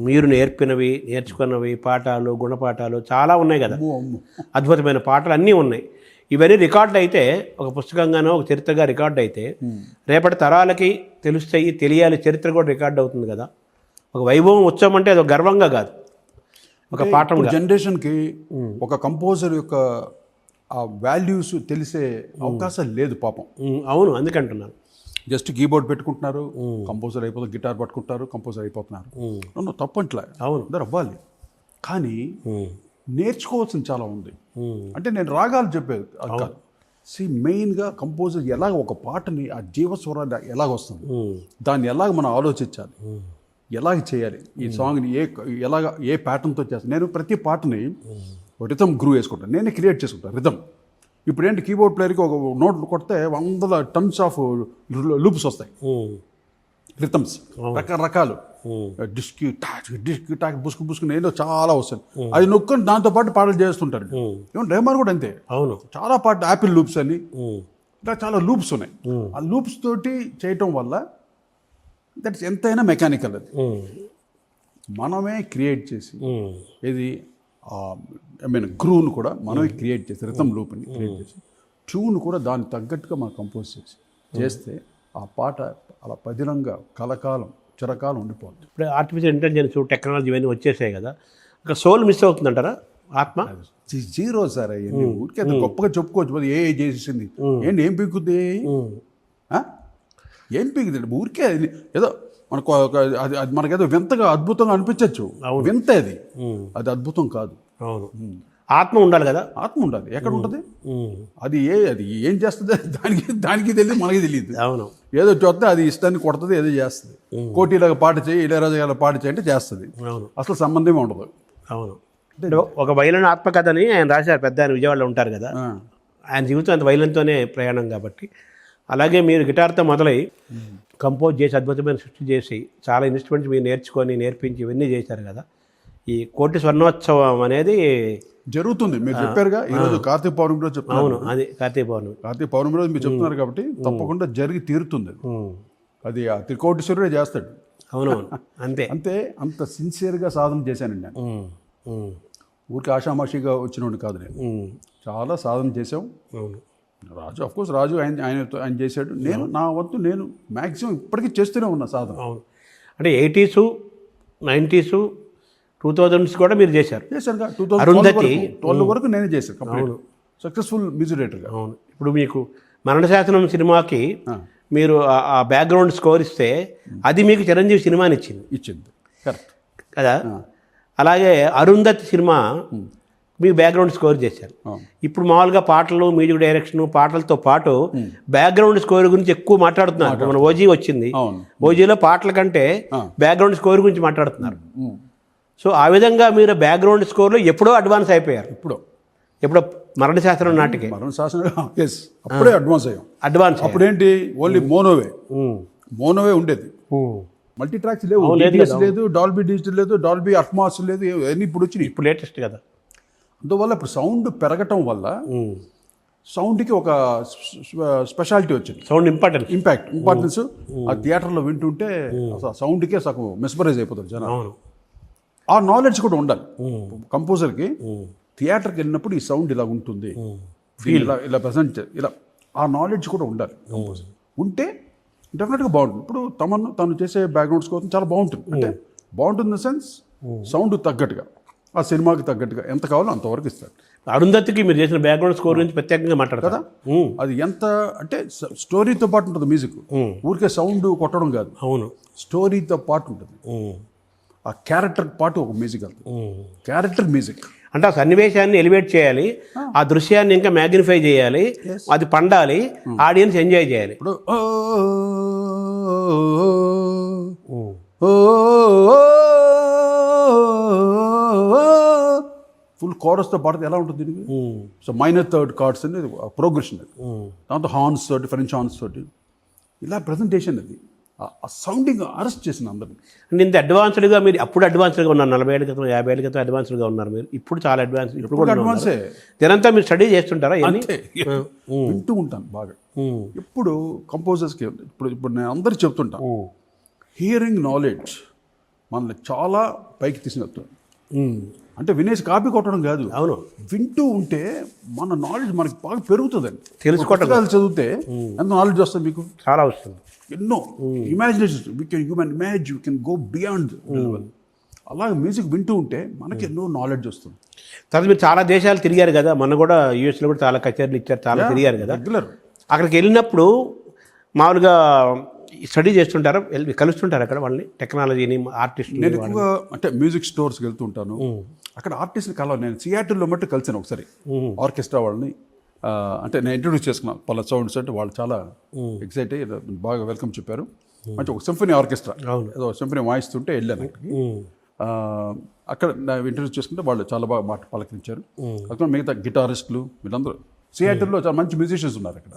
మీరు నేర్చుకున్నవి పాఠాలు, గుణపాఠాలు చాలా ఉన్నాయి కదా, అద్భుతమైన పాటలు అన్నీ ఉన్నాయి. ఇవన్నీ రికార్డులు అయితే, ఒక పుస్తకంగానో ఒక చరిత్రగా రికార్డు అయితే రేపటి తరాలకి తెలుస్తాయి, తెలియాలి, చరిత్ర కూడా రికార్డు అవుతుంది కదా. ఒక వైభవం ఉత్సవం అంటే అది గర్వంగా కాదు, ఒక పాఠం. జనరేషన్కి ఒక కంపోజర్ యొక్క ఆ వాల్యూస్ తెలిసే అవకాశం లేదు పాపం. అవును, అందుకంటున్నాను. జస్ట్ కీబోర్డ్ పెట్టుకుంటున్నారు, కంపోజర్ అయిపోతుంది, గిటార్ పట్టుకుంటారు, కంపోజర్ అయిపోతున్నారు. తప్పట్లే, అవును, అందరు అవ్వాలి. కానీ నేర్చుకోవాల్సింది చాలా ఉంది. అంటే నేను రాగాలు చెప్పేది కాదు, మెయిన్గా కంపోజర్ ఎలాగ ఒక పాటని ఆ జీవస్వరాన్ని ఎలాగ వస్తుంది, దాన్ని ఎలాగ మనం ఆలోచించాలి, ఎలాగ చేయాలి, ఈ సాంగ్ని ఏ ప్యాటర్న్తో చేస్తాను. నేను ప్రతి పాటని రిథమ్ గ్రూవ్ వేసుకుంటాను, నేనే క్రియేట్ చేసుకుంటాను రిథమ్. ఇప్పుడు ఏంటి, కీబోర్డ్ ప్లేయర్కి ఒక నోట్ కొడితే 100 టన్స్ ఆఫ్ లూప్స్ వస్తాయి, రిథమ్స్ రకరకాలు, డిస్క్ టాక్ బుస్కు ఏదో చాలా వస్తాయి. అది నొక్కుని దాంతోపాటు పాటలు చేస్తుంటారు. ఏమన్నా రెహమాన్ కూడా అంతే, అవును, చాలా పాటలు యాపిల్ లూప్స్ అని ఇంకా చాలా లూప్స్ ఉన్నాయి. ఆ లూప్స్ తోటి చేయటం వల్ల దట్స్ ఎంతైనా మెకానికల్. అది మనమే క్రియేట్ చేసి, ఇది గ్రూవ్ను కూడా మనమే క్రియేట్ చేసి, రిథమ్ లూప్ని క్రియేట్ చేసి, ట్యూన్ కూడా దానికి తగ్గట్టుగా మనం కంపోజ్ చేస్తే ఆ పాట అలా పదిలంగా కలకాలం చిరకాలం ఉండిపోతుంది. ఇప్పుడు ఆర్టిఫిషియల్ ఇంటెలిజెన్స్, టెక్నాలజీ ఇవన్నీ వచ్చేసాయి కదా, ఇంకా సోల్ మిస్ అవుతుందంటారా? ఆత్మ జీరో సార్. అవన్నీ ఊరికే గొప్పగా చెప్పుకోవచ్చు, ఏ చేసేసింది ఏంటి, ఏం పీకుద్ది, ఏం పీకుతుంది ఊరికే. ఏదో మనకు అది మనకేదో వింతగా అద్భుతంగా అనిపించవచ్చు, వింత అది అద్భుతం కాదు. అవును, ఆత్మ ఉండాలి కదా. ఆత్మ ఉండాలి, ఎక్కడ ఉంటుంది అది? అది ఏం చేస్తుంది దానికి తెలియదు, మనకి తెలియదు. అవును, ఏదో చూస్తే అది ఇష్టాన్ని కొడుతుంది, ఏదో చేస్తుంది. కోటిలాగా పాట చేయి, ఇళయరాజా గారి పాట చేయంటే చేస్తుంది, అసలు సంబంధమే ఉండదు. అవును, ఒక వైలన్ ఆత్మకథని ఆయన రాశారు, పెద్ద ఆయన విజయవాడలో ఉంటారు కదా, ఆయన జీవితం అంత వైలన్తోనే ప్రయాణం కాబట్టి. అలాగే మీరు గిటార్తో మొదలై కంపోజ్ చేసి అద్భుతమైన సృష్టి చేసి చాలా ఇన్స్ట్రుమెంట్స్ మీరు నేర్పించి ఇవన్నీ చేశారు కదా. ఈ కోటి స్వర్ణోత్సవం అనేది జరుగుతుంది, మీరు చెప్పారుగా. ఈరోజు కార్తీక పౌర్ణమి రోజు చెప్తాను. అవును, అది కార్తీక పౌర్ణమి రోజు మీరు చెప్తున్నారు కాబట్టి తప్పకుండా జరిగి తీరుతుంది. అది ఆ త్రికోటీశ్వరుడే చేస్తాడు. అవునవును, అంతే అంత సిన్సియర్గా సాధన చేశానండి నేను. ఊరికి ఆషామాషిగా వచ్చినోడు కాదు నేను, చాలా సాధన చేసాం. రాజు అఫ్కోర్స్ రాజు ఆయన చేశాడు, నేను నా వంతు నేను మ్యాక్సిమం ఇప్పటికీ చేస్తూనే ఉన్నా సాధన. అవును, అంటే 80s, 90s, 2000 నుంచి కూడా మీరు చేశారు. చేశాను కదా, అరుంధతి 2012 వరకు నేనే చేశాను కంప్లీట్ సక్సెస్ఫుల్ మ్యూజిక్ డైరెక్టర్గా. అవును. ఇప్పుడు మీకు మరణశాసనం సినిమాకి మీరు ఆ బ్యాక్గ్రౌండ్ స్కోర్ ఇస్తే అది మీకు చిరంజీవి సినిమాని ఇచ్చింది కరెక్ట్ కదా. అలాగే అరుంధతి సినిమా మీకు బ్యాక్గ్రౌండ్ స్కోర్ చేశారు. ఇప్పుడు మామూలుగా పాటలు, మ్యూజిక్ డైరెక్షన్, పాటలతో పాటు బ్యాక్గ్రౌండ్ స్కోర్ గురించి ఎక్కువ మాట్లాడుతున్నారు. మన ఓజీ వచ్చింది, ఓజీలో పాటల కంటే బ్యాక్గ్రౌండ్ స్కోర్ గురించి మాట్లాడుతున్నారు. సో ఆ విధంగా మీరు బ్యాక్గ్రౌండ్ స్కోర్లో ఎప్పుడో అడ్వాన్స్ అయిపోయారు. ఎప్పుడో మరణశాసనం నాటికి అప్పుడే అడ్వాన్స్. అప్పుడేంటి ఓన్లీ మోనోవే ఉండేది, మల్టీ ట్రాక్స్ లేవు, లేదు డాల్బీ డిజిటల్ లేదు, డాల్బీ అట్మాస్ లేదు, అన్నీ ఇప్పుడు వచ్చినాయి. ఇప్పుడు లేటెస్ట్ కదా. అందువల్ల ఇప్పుడు సౌండ్ పెరగటం వల్ల సౌండ్కి ఒక స్పెషాలిటీ వచ్చింది. సౌండ్ ఇంపార్టెన్స్ ఆ థియేటర్లో వింటుంటే సౌండ్కే సగం మెస్మరైజ్ అయిపోతుంది జనం. ఆ నాలెడ్జ్ కూడా ఉండాలి కంపోజర్కి. థియేటర్కి వెళ్ళినప్పుడు ఈ సౌండ్ ఇలా ఉంటుంది, ఇలా ప్రజెంట్ ఇలా ఆ నాలెడ్జ్ కూడా ఉండాలి. ఉంటే డెఫినెట్గా బాగుంటుంది. ఇప్పుడు తను చేసే బ్యాక్గ్రౌండ్స్ కోసం చాలా బాగుంటుంది. అంటే బాగుంటుంది ఇన్ ద సెన్స్ సౌండ్ తగ్గట్టుగా, ఆ సినిమాకి తగ్గట్టుగా ఎంత కావాలో అంతవరకు ఇస్తాడు. అరుంధతికి మీరు చేసిన బ్యాక్గ్రౌండ్ స్కోర్ గురించి ప్రత్యేకంగా మాట్లాడతారా? అది ఎంత అంటే స్టోరీతో పాటు ఉంటుంది మ్యూజిక్, ఊరికే సౌండ్ కొట్టడం కాదు. అవును, స్టోరీతో పాటు ఉంటుంది. ఆ క్యారెక్టర్ పాటు ఒక మ్యూజిక్ వెళ్తుంది, క్యారెక్టర్ మ్యూజిక్. అంటే ఆ సన్నివేశాన్ని ఎలివేట్ చేయాలి, ఆ దృశ్యాన్ని ఇంకా మ్యాగ్నిఫై చేయాలి, అది పండాలి, ఆడియన్స్ ఎంజాయ్ చేయాలి. ఇప్పుడు ఫుల్ కోరస్తో పాడితే ఎలా ఉంటుంది దీనికి? సో మైనర్ థర్డ్ కార్డ్స్ అనేది ప్రోగ్రెషన్, అది దాంతో హార్న్స్ తోటి, ఫ్రెంచ్ హార్న్స్ తోటి ఇలా ప్రజెంటేషన్. అది ఆ సౌండింగ్ అరెస్ట్ చేసింది అందరినీ. అంటే ఇంత అడ్వాన్స్డ్గా మీరు అప్పుడు అడ్వాన్స్డ్గా ఉన్నారు, 40 ఏళ్ళ క్రితం 50 ఏళ్ళ క్రితం అడ్వాన్స్డ్గా ఉన్నారు మీరు. ఇప్పుడు చాలా ఇప్పుడు కూడా అడ్వాన్సే. దీనంతా మీరు స్టడీ చేస్తుంటారా? వింటూ ఉంటాను బాగా. ఇప్పుడు కంపోజర్స్కి ఇప్పుడు నేను అందరికి చెప్తుంటాను, హియరింగ్ నాలెడ్జ్ మనల్ని చాలా పైకి తీసుకెళ్తాను. అంటే వినేసి కాపీ కొట్టడం కాదు. అవును, వింటూ ఉంటే మన నాలెడ్జ్ మనకి బాగా పెరుగుతుందండి. తెలుసుకోవటం చదివితే ఎంత నాలెడ్జ్ వస్తుంది మీకు? చాలా వస్తుంది. ఎన్నో imagination, you can go beyond. అలాగే మ్యూజిక్ వింటూ ఉంటే మనకి ఎన్నో నాలెడ్జ్ వస్తుంది. తర్వాత మీరు చాలా దేశాలు తిరిగారు కదా, మొన్న కూడా యూఎస్లో కూడా చాలా కచేరీలు ఇచ్చారు, చాలా తిరిగారు కదా. రెగ్యులర్ అక్కడికి వెళ్ళినప్పుడు మామూలుగా స్టడీ చేస్తుంటారా, కలుస్తుంటారు అక్కడ వాళ్ళని, టెక్నాలజీని, ఆర్టిస్ట్? నేను ఎక్కువగా అంటే మ్యూజిక్ స్టోర్స్కి వెళ్తుంటాను, అక్కడ ఆర్టిస్ట్ని కలవాలి. నేను సియాటిల్లో మట్టు కలిసాను ఒకసారి ఆర్కెస్ట్రా వాళ్ళని. అంటే నేను ఇంట్రొడ్యూస్ చేసుకున్నాను పలా సౌండ్స్ అంటే వాళ్ళు చాలా ఎక్సైట్ అయ్యి బాగా వెల్కమ్ చెప్పారు. మంచి ఒక సింఫనీ ఆర్కెస్ట్రా, ఏదో సింఫనీ వాయిస్తుంటే వెళ్ళాను అక్కడికి. అక్కడ ఇంట్రొడ్యూస్ చేసుకుంటే వాళ్ళు చాలా బాగా మాట పలకరించారు. అక్కడ మిగతా గిటారిస్టులు వీళ్ళందరూ సియాటిల్లో చాలా మంచి మ్యూజిషియన్స్ ఉన్నారు అక్కడ,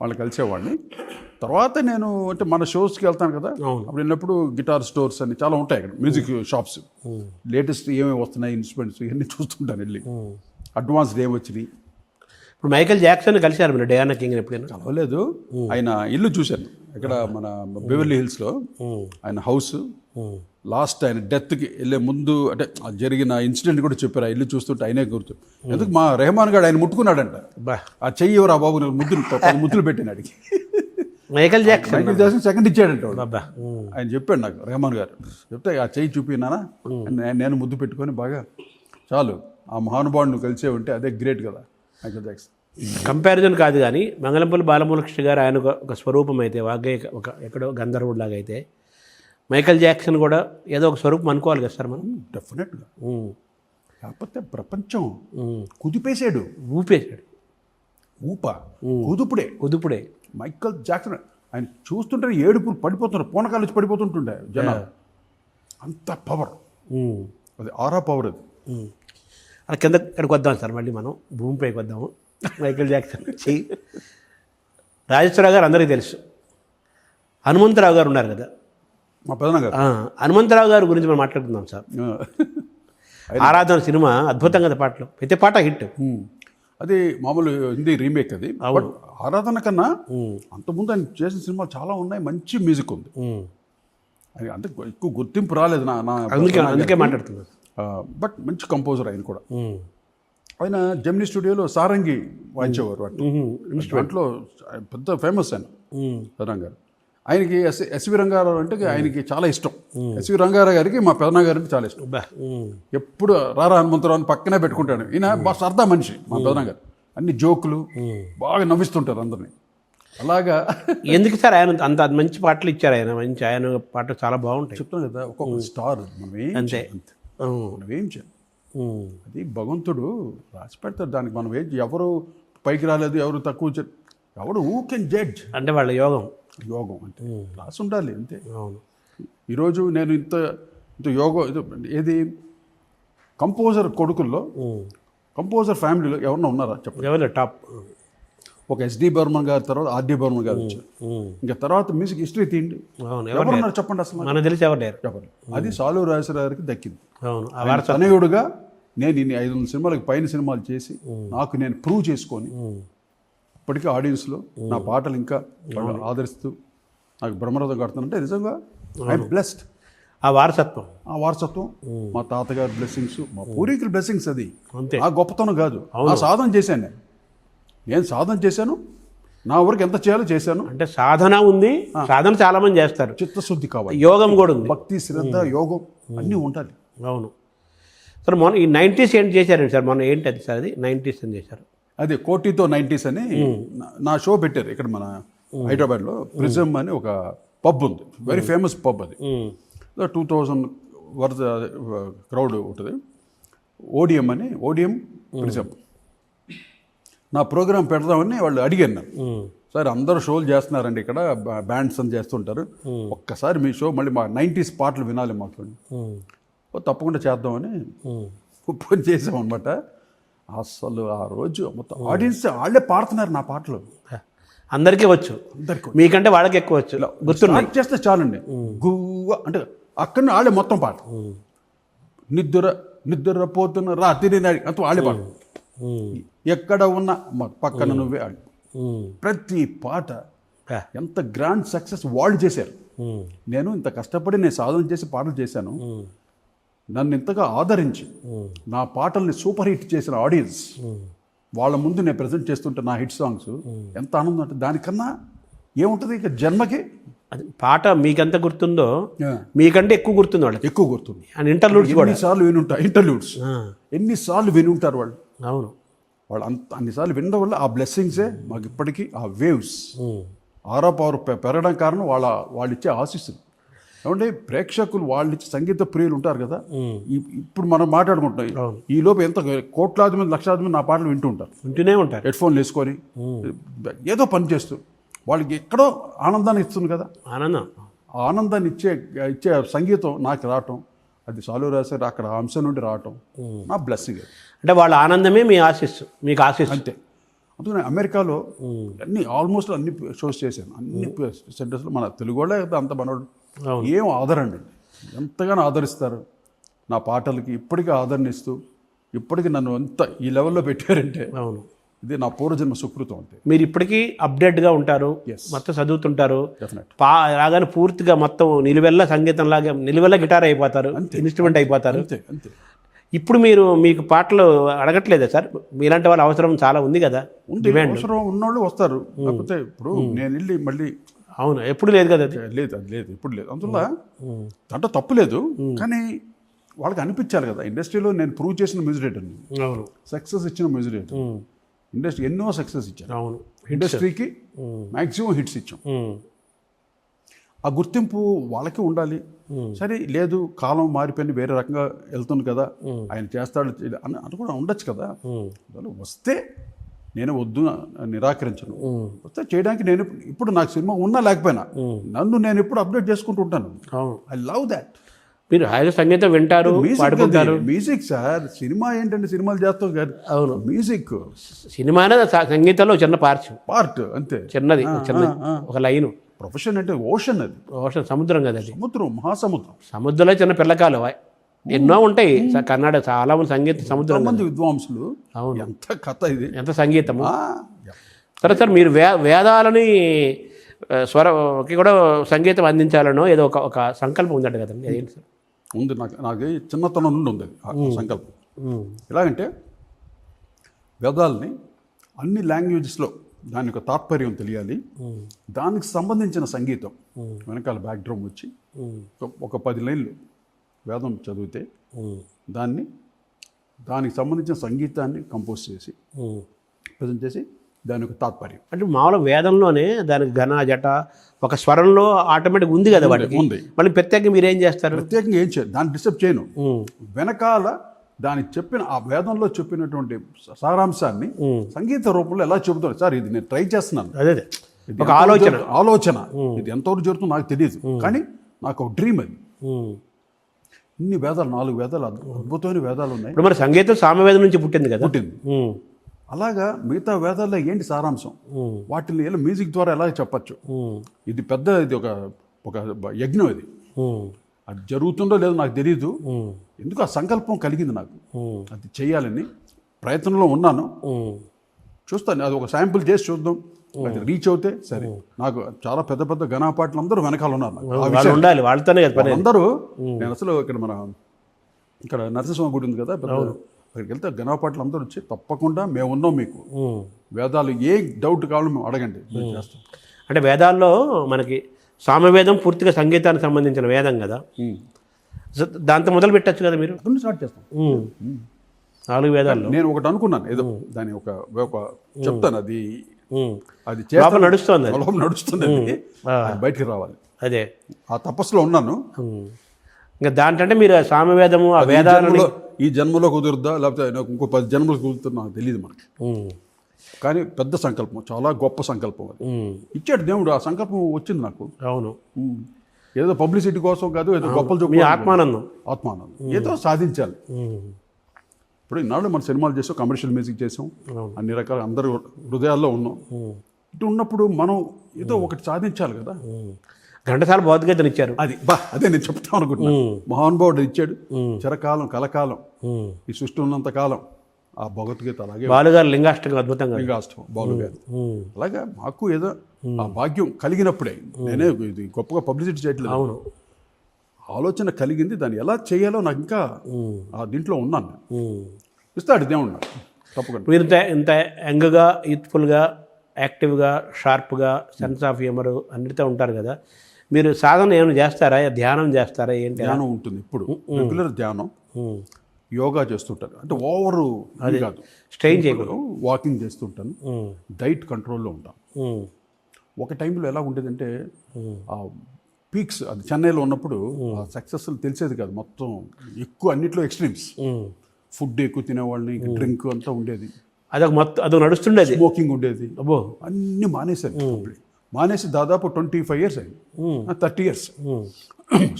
వాళ్ళు కలిసేవాడిని. తర్వాత నేను అంటే మన షోస్కి వెళ్తాను కదా, అప్పుడు వెళ్ళినప్పుడు గిటార్ స్టోర్స్ అని చాలా ఉంటాయి అక్కడ, మ్యూజిక్ షాప్స్. లేటెస్ట్ ఏమేమి వస్తున్నాయి ఇన్స్ట్రుమెంట్స్ ఇవన్నీ చూస్తుంటాను వెళ్ళి, అడ్వాన్స్డ్ ఏమి వచ్చినాయి. ఇప్పుడు మైకేల్ జాక్సన్ కలిశారు మీరు, డయానా కింగ్ ఎప్పుడైనా? కలవలేదు, ఆయన ఇల్లు చూశాను ఇక్కడ మన బెవర్లీ హిల్స్లో. ఆయన హౌస్ లాస్ట్ ఆయన డెత్కి వెళ్ళే ముందు అంటే జరిగిన ఇన్సిడెంట్ కూడా చెప్పారు. ఆ ఇల్లు చూస్తుంటే ఆయనే గుర్తు. ఎందుకు మా రెహమాన్ గారు ఆయన ముట్టుకున్నాడంట, ఆ చెయ్యి ఎవరు ఆ బాబు ముద్దులు పెట్టినాడు. మైకేల్ జాక్సన్ సెకండ్ ఇచ్చాడంట ఆయన చెప్పాడు నాకు, రెహమాన్ గారు చెప్తే ఆ చెయ్యి చూపినానా నేను ముద్దు పెట్టుకొని బాగా చాలు ఆ మహానుభావుడు కలిసే ఉంటే అదే గ్రేట్ కదా మైకేల్ జాక్సన్. కంపారిజన్ కాదు కానీ మంగళంపల్లి బాలమురళకృష్ణ గారు ఆయన ఒక స్వరూపం అయితే, వాగ్గే ఒక ఎక్కడో గంధర్వుడిలాగా అయితే, మైకేల్ జాక్సన్ కూడా ఏదో ఒక స్వరూపం అనుకోవాలి కదా సార్ మనం? డెఫినెట్గా. కాకపోతే ప్రపంచం కుదిపేసాడు, ఊపేశాడు. కుదుపుడే మైకేల్ జాక్సన్. ఆయన చూస్తుంటే ఏడుపులు పడిపోతున్నారు, పూనకాలు వచ్చి పడిపోతుంటుండే జనాలు. అంత పవర్, అది ఆరా పవర్. అది అలా ఇక్కడికి వద్దాం సార్, మళ్ళీ మనం భూమిపైకి వద్దాము. మైకేల్ జాక్సన్ వచ్చి రాజేశ్వరరావు గారు అందరికీ తెలుసు, హనుమంతరావు గారు ఉన్నారు కదా మా పెదనాన్న గారు. హనుమంతరావు గారి గురించి మనం మాట్లాడుకుందాం సార్. ఆరాధన సినిమా అద్భుతంగా కదా, పాటలు ప్రతి పాట హిట్. అది మామూలు హిందీ రీమేక్ అది. ఆరాధన కన్నా అంతకుముందు ఆయన చేసిన సినిమాలు చాలా ఉన్నాయి, మంచి మ్యూజిక్ ఉంది. అది అంటే ఎక్కువ గుర్తింపు రాలేదు అందుకే మాట్లాడుతున్నాను. బట్ మంచి కంపోజర్ ఆయన కూడా. ఆయన జెమినీ స్టూడియోలో సారంగి వాయించేవారు. దాంట్లో పెద్ద ఫేమస్ ఆయన పెదనాన్న గారు. ఆయనకి ఎస్వి రంగారావు అంటే ఆయనకి చాలా ఇష్టం. ఎస్వి రంగారావు గారికి మా పెదనాన్న గారికి చాలా ఇష్టం. ఎప్పుడు రారా హనుమంతరావు అని పక్కనే పెట్టుకుంటాడు. ఈయన బాగా సరదా మనిషి మా పెదనాన్న గారు. అన్ని జోకులు బాగా నవ్విస్తుంటారు అందరినీ. అలాగా ఎందుకు సార్ ఆయన అంత మంచి పాటలు ఇచ్చారు? ఆయన పాటలు చాలా బాగుంటాయి. చెప్తాను కదా, ఒక్కొక్క స్టార్ అంతే. మనం ఏం చేయాలి, అది భగవంతుడు రాసి పెడతాడు. దానికి మనం ఏం, ఎవరు పైకి రాలేదు, ఎవరు తక్కువ, ఎవడు హూ కెన్ జడ్జ్ అంటే వాళ్ళ యోగం అంటే రాసి ఉండాలి అంతే. అవును. ఈరోజు నేను ఇంత యోగం ఏది కంపోజర్ కొడుకుల్లో, కంపోజర్ ఫ్యామిలీలో ఎవరన్నా ఉన్నారా చెప్పండి? ఎవరు టాప్? ఒక ఎస్డి బర్మన్ గారి తర్వాత ఆర్డి బర్మన్ గారు వచ్చారు. ఇంకా తర్వాత మ్యూజిక్ హిస్టరీ తీయండి, ఎవరున్నారు చెప్పండి అసలు? మనకు తెలిసి ఎవరు లేరు. చెప్పండి. అది సాలు రాజేశ్వర గారికి దక్కింది. అవును. తనయుడుగా నేను ఇన్ని 500 సినిమాలకు పైన సినిమాలు చేసి నాకు నేను ప్రూవ్ చేసుకొని ఇప్పటికీ ఆడియన్స్లో నా పాటలు ఇంకా ఆదరిస్తూ నాకు బ్రహ్మరథం కడుతుందంటే నిజంగా ఐఎమ్ బ్లెస్డ్. ఆ వారసత్వం మా తాతగారి బ్లెస్సింగ్స్, మా పూర్వీకుల బ్లెస్సింగ్స్. అది అంతే. ఆ గొప్పతనం కాదు, ఆ సాధన చేశాను నేను సాధన చేశాను, నా వరకు ఎంత చేయాలో చేశాను. అంటే సాధన ఉంది, సాధన చాలా మంది చేస్తారు, చిత్తశుద్ధి కావాలి, యోగం కూడా ఉంది, భక్తి శ్రద్ధ యోగం అన్నీ ఉండాలి. అవును సార్. మొన్న ఈ 90s ఏంటి చేశారండి సార్? మొన్న ఏంటి అది సార్? అది 90s అని చేశారు. అదే కోటితో 90s అని నా షో పెట్టారు ఇక్కడ మన హైదరాబాద్లో. ప్రిజమ్ అని ఒక పబ్ ఉంది, వెరీ ఫేమస్ పబ్. అది 2000 వరకు క్రౌడ్ ఉంటుంది. ఓడిఎం ప్రిజమ్. నా ప్రోగ్రాం పెడదామని వాళ్ళు అడిగారు నన్ను. సార్ అందరూ షోలు చేస్తున్నారండి ఇక్కడ, బ్యాండ్స్ అని చేస్తుంటారు, ఒక్కసారి మీ షో మళ్ళీ మా 90s పాటలు వినాలి మాకు. తప్పకుండా చేద్దామని ఫోన్ చేసామన్నమాట. అసలు ఆ రోజు మొత్తం ఆడియన్స్ వాళ్ళే పాడుతున్నారు నా పాటలు. అందరికీ వచ్చు, మీకంటే వాళ్ళకి ఎక్కువ వచ్చు. గుర్తున్నా చేస్తే చాలండి, గువ్వ అంటే అక్కడ వాళ్ళే మొత్తం పాట. నిద్ర పోతున్న రాత్రి అంత వాళ్ళే పాట. ఎక్కడ ఉన్నా పక్కన నువ్వే ఆడు. ప్రతి పాట ఎంత గ్రాండ్ సక్సెస్ వాళ్ళు చేశారు. నేను ఇంత కష్టపడి నేను సాధన చేసి పాటలు చేశాను. నన్ను ఇంతగా ఆదరించి నా పాటల్ని సూపర్ హిట్ చేసిన ఆడియన్స్ వాళ్ళ ముందు నేను ప్రజెంట్ చేస్తుంటే నా హిట్ సాంగ్స్ ఎంత ఆనందం అంటే దానికన్నా ఏముంటుంది ఇక జన్మకి. అది పాట మీకెంత గుర్తుందో మీకంటే ఎక్కువ గుర్తుంది వాళ్ళకి, ఎక్కువ గుర్తుంది. అండ్ ఇంటర్లూడ్స్ కూడా ఎన్నిసార్లు వినుంటారు, ఇంటర్లూడ్స్ ఎన్నిసార్లు వినుంటారు వాళ్ళు. అవును, వాళ్ళు అన్నిసార్లు వినడం వల్ల ఆ బ్లెస్సింగ్సే మాకు ఇప్పటికీ ఆ వేవ్స్ ఆరోపవర్ పెరగడం కారణం వాళ్ళు ఇచ్చే ఆశీస్సులు. ఏమంటే ప్రేక్షకులు వాళ్ళు ఇచ్చే సంగీత ప్రియులు ఉంటారు కదా, ఇప్పుడు మనం మాట్లాడుకుంటున్నాం, ఈ లోపు ఎంత కోట్లాది మంది లక్షలాది మంది నా పాటలు వింటూనే ఉంటారు హెడ్ఫోన్లు వేసుకొని ఏదో పని చేస్తూ. వాళ్ళకి ఎక్కడో ఆనందాన్ని ఇస్తుంది కదా, ఆ ఆనందాన్ని ఇచ్చే సంగీతం నాకు రావటం, అది సాలు రాశారు అక్కడ అంశం నుండి రావటం నా బ్లెస్సింగ్. అంటే వాళ్ళ ఆనందమే మీ ఆశీస్సు, మీకు ఆశీస్సు. అంతే. అందుకని అమెరికాలో ఆల్మోస్ట్ అన్ని షోస్ చేశాను, అన్ని సెంటర్స్లో. మన తెలుగు వాళ్ళే అంత మనోడు ఏం ఆదరండి, ఎంతగానో ఆదరిస్తారు నా పాటలకి. ఇప్పటికీ ఆదరణిస్తూ ఇప్పటికీ నన్ను ఎంత ఈ లెవెల్లో పెట్టారంటే అవును, ఇది నా పూర్వజన్మ సుకృతం. అంతే. మీరు ఇప్పటికీ అప్డేట్గా ఉంటారు, మొత్తం చదువుతుంటారు, డెఫినెట్. రాగానే పూర్తిగా మొత్తం నిలువెల్ల సంగీతం లాగా నిలువెల్ల గిటార్ అయిపోతారు, ఇన్స్ట్రుమెంట్ అయిపోతారు. అంతే అంతే. ఇప్పుడు మీకు పాటలు అడగట్లేదా సార్? మీలాంటి వాళ్ళ అవసరం చాలా ఉంది కదా. అవసరం ఉన్నోళ్ళు వస్తారు, కాకపోతే ఇప్పుడు నేను వెళ్ళి మళ్ళీ. అవును, ఎప్పుడు లేదు కదా. లేదు అది లేదు, ఇప్పుడు లేదు. అందువల్ల దాంట్లో తప్పు లేదు, కానీ వాళ్ళకి అనిపించాలి కదా. ఇండస్ట్రీలో నేను ప్రూవ్ చేసిన మ్యూజిక్ డైరెక్టర్, అవును, సక్సెస్ ఇచ్చిన మ్యూజిక్ డైరెక్టర్. ఇండస్ట్రీ ఎన్నో సక్సెస్ ఇచ్చాను, అవును, ఇండస్ట్రీకి మ్యాక్సిమం హిట్స్ ఇచ్చాం. ఆ గుర్తింపు వాళ్ళకి ఉండాలి. సరే లేదు, కాలం మారిపోయింది, వేరే రకంగా వెళ్తుంది కదా, ఆయన చేస్తాడు అని కూడా ఉండొచ్చు కదా. వస్తే నేను వద్దు నిరాకరించను, వస్తే చేయడానికి నేను ఇప్పుడు నాకు సినిమా ఉన్నా లేకపోయినా నన్ను నేను ఎప్పుడు అప్డేట్ చేసుకుంటూ ఉంటాను. I love that. మీరు హాయిగా సంగీతం వింటారు, పాడుకుంటారు. మ్యూజిక్ సార్, సినిమా ఏంటంటే సినిమాలు చేస్తాం కాదు. అవును, మ్యూజిక్ సినిమా అనేది సంగీతంలో చిన్న పార్ట్ అంతే, చిన్నది ఒక లైను. ప్రొఫెషన్ అంటే ఓషన్, అది ఓషన్, సముద్రం కదా, అది సముద్రం, మహాసముద్రం. సముద్రంలో చిన్న పిల్లకాలు ఎన్నో ఉంటాయి. కర్ణాటక చాలా మంది సంగీత సముద్రం, మంది విద్వాంసులు. అవును, ఎంత కథ ఇది, ఎంత సంగీతము. సరే సార్, మీరు వేదాలని స్వరకి కూడా సంగీతం అందించాలనో ఏదో ఒక సంకల్పం ఉందట కదండి, అదేంటి సార్? ఉంది, నాకు చిన్నతనం నుండి ఉంది ఆ సంకల్పం. ఎలాగంటే వేదాలని అన్ని లాంగ్వేజెస్లో దాని యొక్క తాత్పర్యం తెలియాలి, దానికి సంబంధించిన సంగీతం వెనకాల బ్యాక్డ్రామ్ వచ్చి ఒక 10 లైన్లు వేదం చదివితే దానికి సంబంధించిన సంగీతాన్ని కంపోజ్ చేసి ప్రజెంట్ చేసి దాని యొక్క తాత్పర్యం. అంటే మామూలుగా వేదంలోనే దానికి ఘన జట ఒక స్వరంలో ఆటోమేటిక్ ఉంది కదా వాటికి. ఉంది. మళ్ళీ ప్రత్యేకంగా మీరు ఏం చేస్తారు? ప్రత్యేకంగా ఏం చేయను, దాన్ని డిస్టర్బ్ చేయను. వెనకాల దానికి చెప్పిన ఆ వేదంలో చెప్పినటువంటి సారాంశాన్ని సంగీత రూపంలో ఎలా చెబుతాను సార్, ఇది నేను ట్రై చేస్తున్నాను. అదే ఇది ఒక ఆలోచన ఇది ఎంతవరకు జరుగుతుందో నాకు తెలియదు, కానీ నాకు ఒక డ్రీమ్ అది. ఇన్ని వేదాలు, 4 వేదాలు అద్భుతమైన వేదాలు ఉన్నాయి. ఇప్పుడు మరి సంగీతం సామవేదం నుంచి పుట్టింది కదా. పుట్టింది. అలాగా మిగతా వేదాల్లో ఏంటి సారాంశం, వాటిని ఎలా మ్యూజిక్ ద్వారా ఎలా చెప్పచ్చు. ఇది ఇది ఒక యజ్ఞం. ఇది అది జరుగుతుందో లేదో నాకు తెలియదు, ఎందుకు ఆ సంకల్పం కలిగింది నాకు, అది చేయాలని ప్రయత్నంలో ఉన్నాను. చూస్తాను, అది ఒక శాంపుల్ చేసి చూద్దాం, అది రీచ్ అవుతే సరే. నాకు చాలా పెద్ద పెద్ద ఘనపాటలు అందరూ వెనకాల ఉన్నారు, ఉండాలి వాళ్ళతోనే అందరూ. నేను అసలు ఇక్కడ నరసింహస్వామి గుడి ఉంది కదా, అక్కడికి వెళ్తే ఘనపాటలు అందరూ వచ్చి తప్పకుండా మేము ఉన్నాం, మీకు వేదాలు ఏ డౌట్ కావాలో మేము అడగండి చేస్తాం. అంటే వేదాల్లో మనకి సామవేదం పూర్తిగా సంగీతానికి సంబంధించిన వేదం కదా, దాంతో మొదలు పెట్టచ్చు కదా మీరు. స్టార్ట్ చేస్తాం 4 వేదాల్లో. నేను ఒకటి అనుకున్నాను, ఏదో దాని ఒక చెప్తాను, అది నడుస్తుంది, బయటికి రావాలి. అదే ఆ తపస్సులో ఉన్నాను. ఇంకా దాంట్లో మీరు సామవేదము ఆ వేదాలలో ఈ జన్మలో కుదురుద్దా లేకపోతే ఇంకో 10 జన్మలు కుదురుతుందో నాకు తెలియదు మనకి. కానీ పెద్ద సంకల్పం, చాలా గొప్ప సంకల్పం అది ఇచ్చాడు దేవుడు. ఆ సంకల్పం వచ్చింది నాకు. అవును, ఏదో పబ్లిసిటీ కోసం కాదు, ఏదో గొప్పలు చెప్పి ఆత్మానందం ఏదో సాధించాలి. ఇప్పుడు ఇన్నాళ్ళు మన సినిమాలు చేసాం, కమర్షియల్ మ్యూజిక్ చేసాం, అన్ని రకాల అందరూ హృదయాల్లో ఉన్నాం. ఇటు ఉన్నప్పుడు మనం ఏదో ఒకటి సాధించాలి కదా. ఘంటసాల భగవద్గీతను ఇచ్చారు. అదే నేను చెప్తాను అనుకుంటున్నా. మహానుభావుడు ఇచ్చాడు, చిరకాలం కలకాలం ఈ సృష్టి ఉన్నంత కాలం ఆ భగవద్గీత. అలాగే బాలుగారు లింగాష్టకం అద్భుతంగా, లింగాష్టకం బాలుగారు. అలాగా మాకు ఏదో ఆ భాగ్యం కలిగినప్పుడే, నేనే ఇది గొప్పగా పబ్లిసిటీ చేయట్లేదు. అవును, ఆలోచన కలిగింది, దాన్ని ఎలా చేయాలో నాకు ఇంకా ఆ దీంట్లో ఉన్నాను. ఇస్తాడు దేవుడు నాకు తప్పకుండా. మీరు ఇంత యంగ్గా, యూత్ఫుల్గా, యాక్టివ్గా, షార్ప్గా, సెన్స్ ఆఫ్ హ్యూమర్ అన్నిటితో ఉంటారు కదా. మీరు సాధన ఏమైనా చేస్తారా, ధ్యానం చేస్తారా? ఏంటి? ధ్యానం ఉంటుంది ఇప్పుడు, రెగ్యులర్ ధ్యానం, యోగా చేస్తుంటాను. అంటే ఓవరు అది కాదు, స్ట్రెయిన్ చేయకూడదు. వాకింగ్ చేస్తుంటాను, డైట్ కంట్రోల్లో ఉంటాను. ఒక టైంలో ఎలా ఉండేదంటే ఆ పీక్స్, అది చెన్నైలో ఉన్నప్పుడు ఆ సక్సెస్ తెలిసేది కాదు. మొత్తం ఎక్కువ అన్నిట్లో ఎక్స్ట్రీమ్స్, ఫుడ్ ఎక్కువ తినేవాళ్ళని, డ్రింక్ అంతా ఉండేది, అదొక నడుస్తుండేది, స్మోకింగ్ ఉండేది. అన్నీ మానేసి దాదాపు 25 years అయింది, 30 years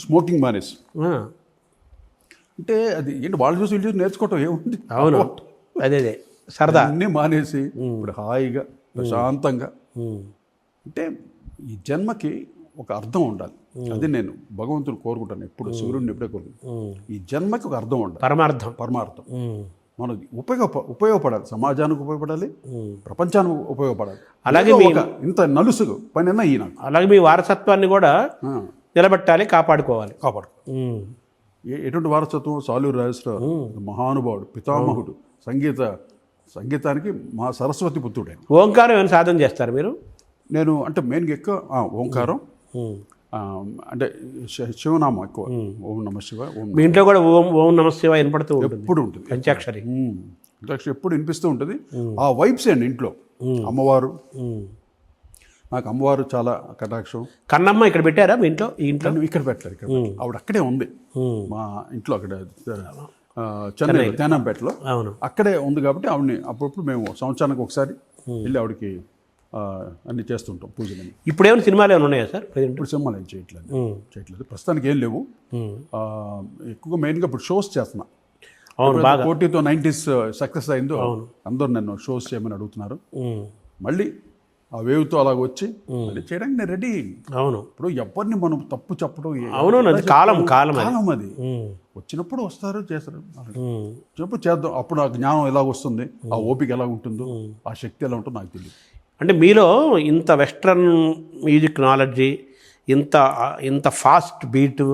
స్మోకింగ్ మానేసి. అంటే అది ఏంటి, వాళ్ళు చూసి వీళ్ళు చూసి నేర్చుకోవటం ఏముంది. అవును, అదే సరదా. అన్నీ మానేసి ఇప్పుడు హాయిగా ప్రశాంతంగా. అంటే ఈ జన్మకి ఒక అర్థం ఉండాలి, అది నేను భగవంతుని కోరుకుంటాను ఎప్పుడు, సూర్యుడిని ఎప్పుడే కోరుకుంటాను. ఈ జన్మకి ఒక అర్థం ఉండాలి, పరమార్థం మనకి ఉపయోగపడాలి, సమాజానికి ఉపయోగపడాలి, ప్రపంచానికి ఉపయోగపడాలి. అలాగే ఇంత నలుసుగు పని అన్నా ఈయన. అలాగే మీ వారసత్వాన్ని కూడా నిలబెట్టాలి, కాపాడుకోవాలి. ఎటువంటి వారసత్వం? సాలూరు రాజేశ్వరరావు మహానుభావుడు, పితామహుడు, సంగీతానికి మా సరస్వతి పుత్రుడు. ఓంకారం ఏమైనా సాధన చేస్తారు మీరు? నేను అంటే మెయిన్గా ఎక్కువ ఓంకారం, అంటే శివనామం ఎక్కువ, ఓం నమ శివ. మీ ఇంట్లో కూడా ఓం నమ శివ వినపడుతూ ఎప్పుడు ఉంటుంది, పంచాక్షరి ఎప్పుడు వినిపిస్తూ ఉంటుంది. ఆ వైబ్స్ అండి ఇంట్లో. అమ్మవారు, నాకు అమ్మవారు చాలా కటాక్షం. కన్నమ్మ ఇక్కడ పెట్టారా మీ ఇంట్లో? ఈ ఇంట్లో ఇక్కడ పెట్టారు, ఇక్కడ ఆవిడ అక్కడే ఉంది మా ఇంట్లో, అక్కడ చెన్నై తేనంపేటలో అక్కడే ఉంది. కాబట్టి ఆవిడని అప్పుడప్పుడు మేము సంవత్సరానికి ఒకసారి వెళ్ళి ఆవిడకి అన్ని చేస్తుంటాం, పూజలు. ఇప్పుడు ఏమైనా సినిమాలు ఏమైనా ఉన్నాయా సార్? ఇప్పుడు సినిమాలు ఏం చేయట్లేదు ప్రస్తుతానికి, ఏం లేవు. ఎక్కువగా మెయిన్గా ఇప్పుడు షోస్ చేస్తున్నా. కోటితో 90s సక్సెస్ అయిందో, అందరూ నన్ను షోస్ చేయమని అడుగుతున్నారు. మళ్ళీ ఆ వేవ్తో అలాగ వచ్చి చేయడానికి నేను రెడీ. అవును, ఇప్పుడు ఎవరిని మనం తప్పు చెప్పడం, కాలం అది వచ్చినప్పుడు వస్తారు, చేస్తారు, వచ్చినప్పుడు చేద్దాం. అప్పుడు ఆ జ్ఞానం ఎలా వస్తుంది, ఆ ఓపిక ఎలా ఉంటుందో, ఆ శక్తి ఎలా ఉంటుందో నాకు తెలియదు. అంటే మీలో ఇంత వెస్ట్రన్ మ్యూజిక్ నాలెడ్జి, ఇంత ఫాస్ట్ బీటు,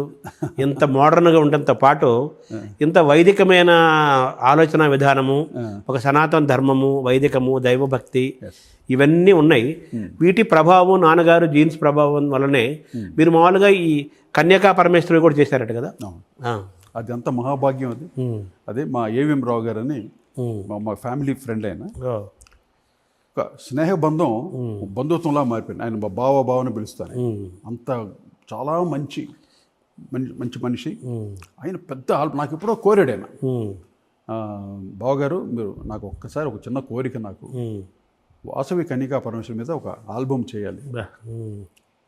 ఇంత మోడర్న్గా ఉండటంతో పాటు ఇంత వైదికమైన ఆలోచన విధానము, ఒక సనాతన ధర్మము, వైదికము, దైవభక్తి ఇవన్నీ ఉన్నాయి. వీటి ప్రభావం, నాన్నగారు జీన్స్ ప్రభావం వల్లనే మీరు మామూలుగా ఈ కన్యకా పరమేశ్వరి కూడా చేశారట కదా. అది అంత మహాభాగ్యం అది. అదే మా ఏవిఎం రావు గారు అని మా ఫ్యామిలీ ఫ్రెండ్ అయినా ఒక స్నేహబంధం బంధుత్వంలా మారిపోయింది. ఆయన మా బావని పిలుస్తాను. అంత చాలా మంచి మనిషి ఆయన. పెద్ద నాకు ఎప్పుడో కోరాడు ఆయన, బావగారు మీరు నాకు ఒక్కసారి ఒక చిన్న కోరిక, నాకు వాసవి కన్యకా పరమేశ్వరి మీద ఒక ఆల్బమ్ చేయాలి.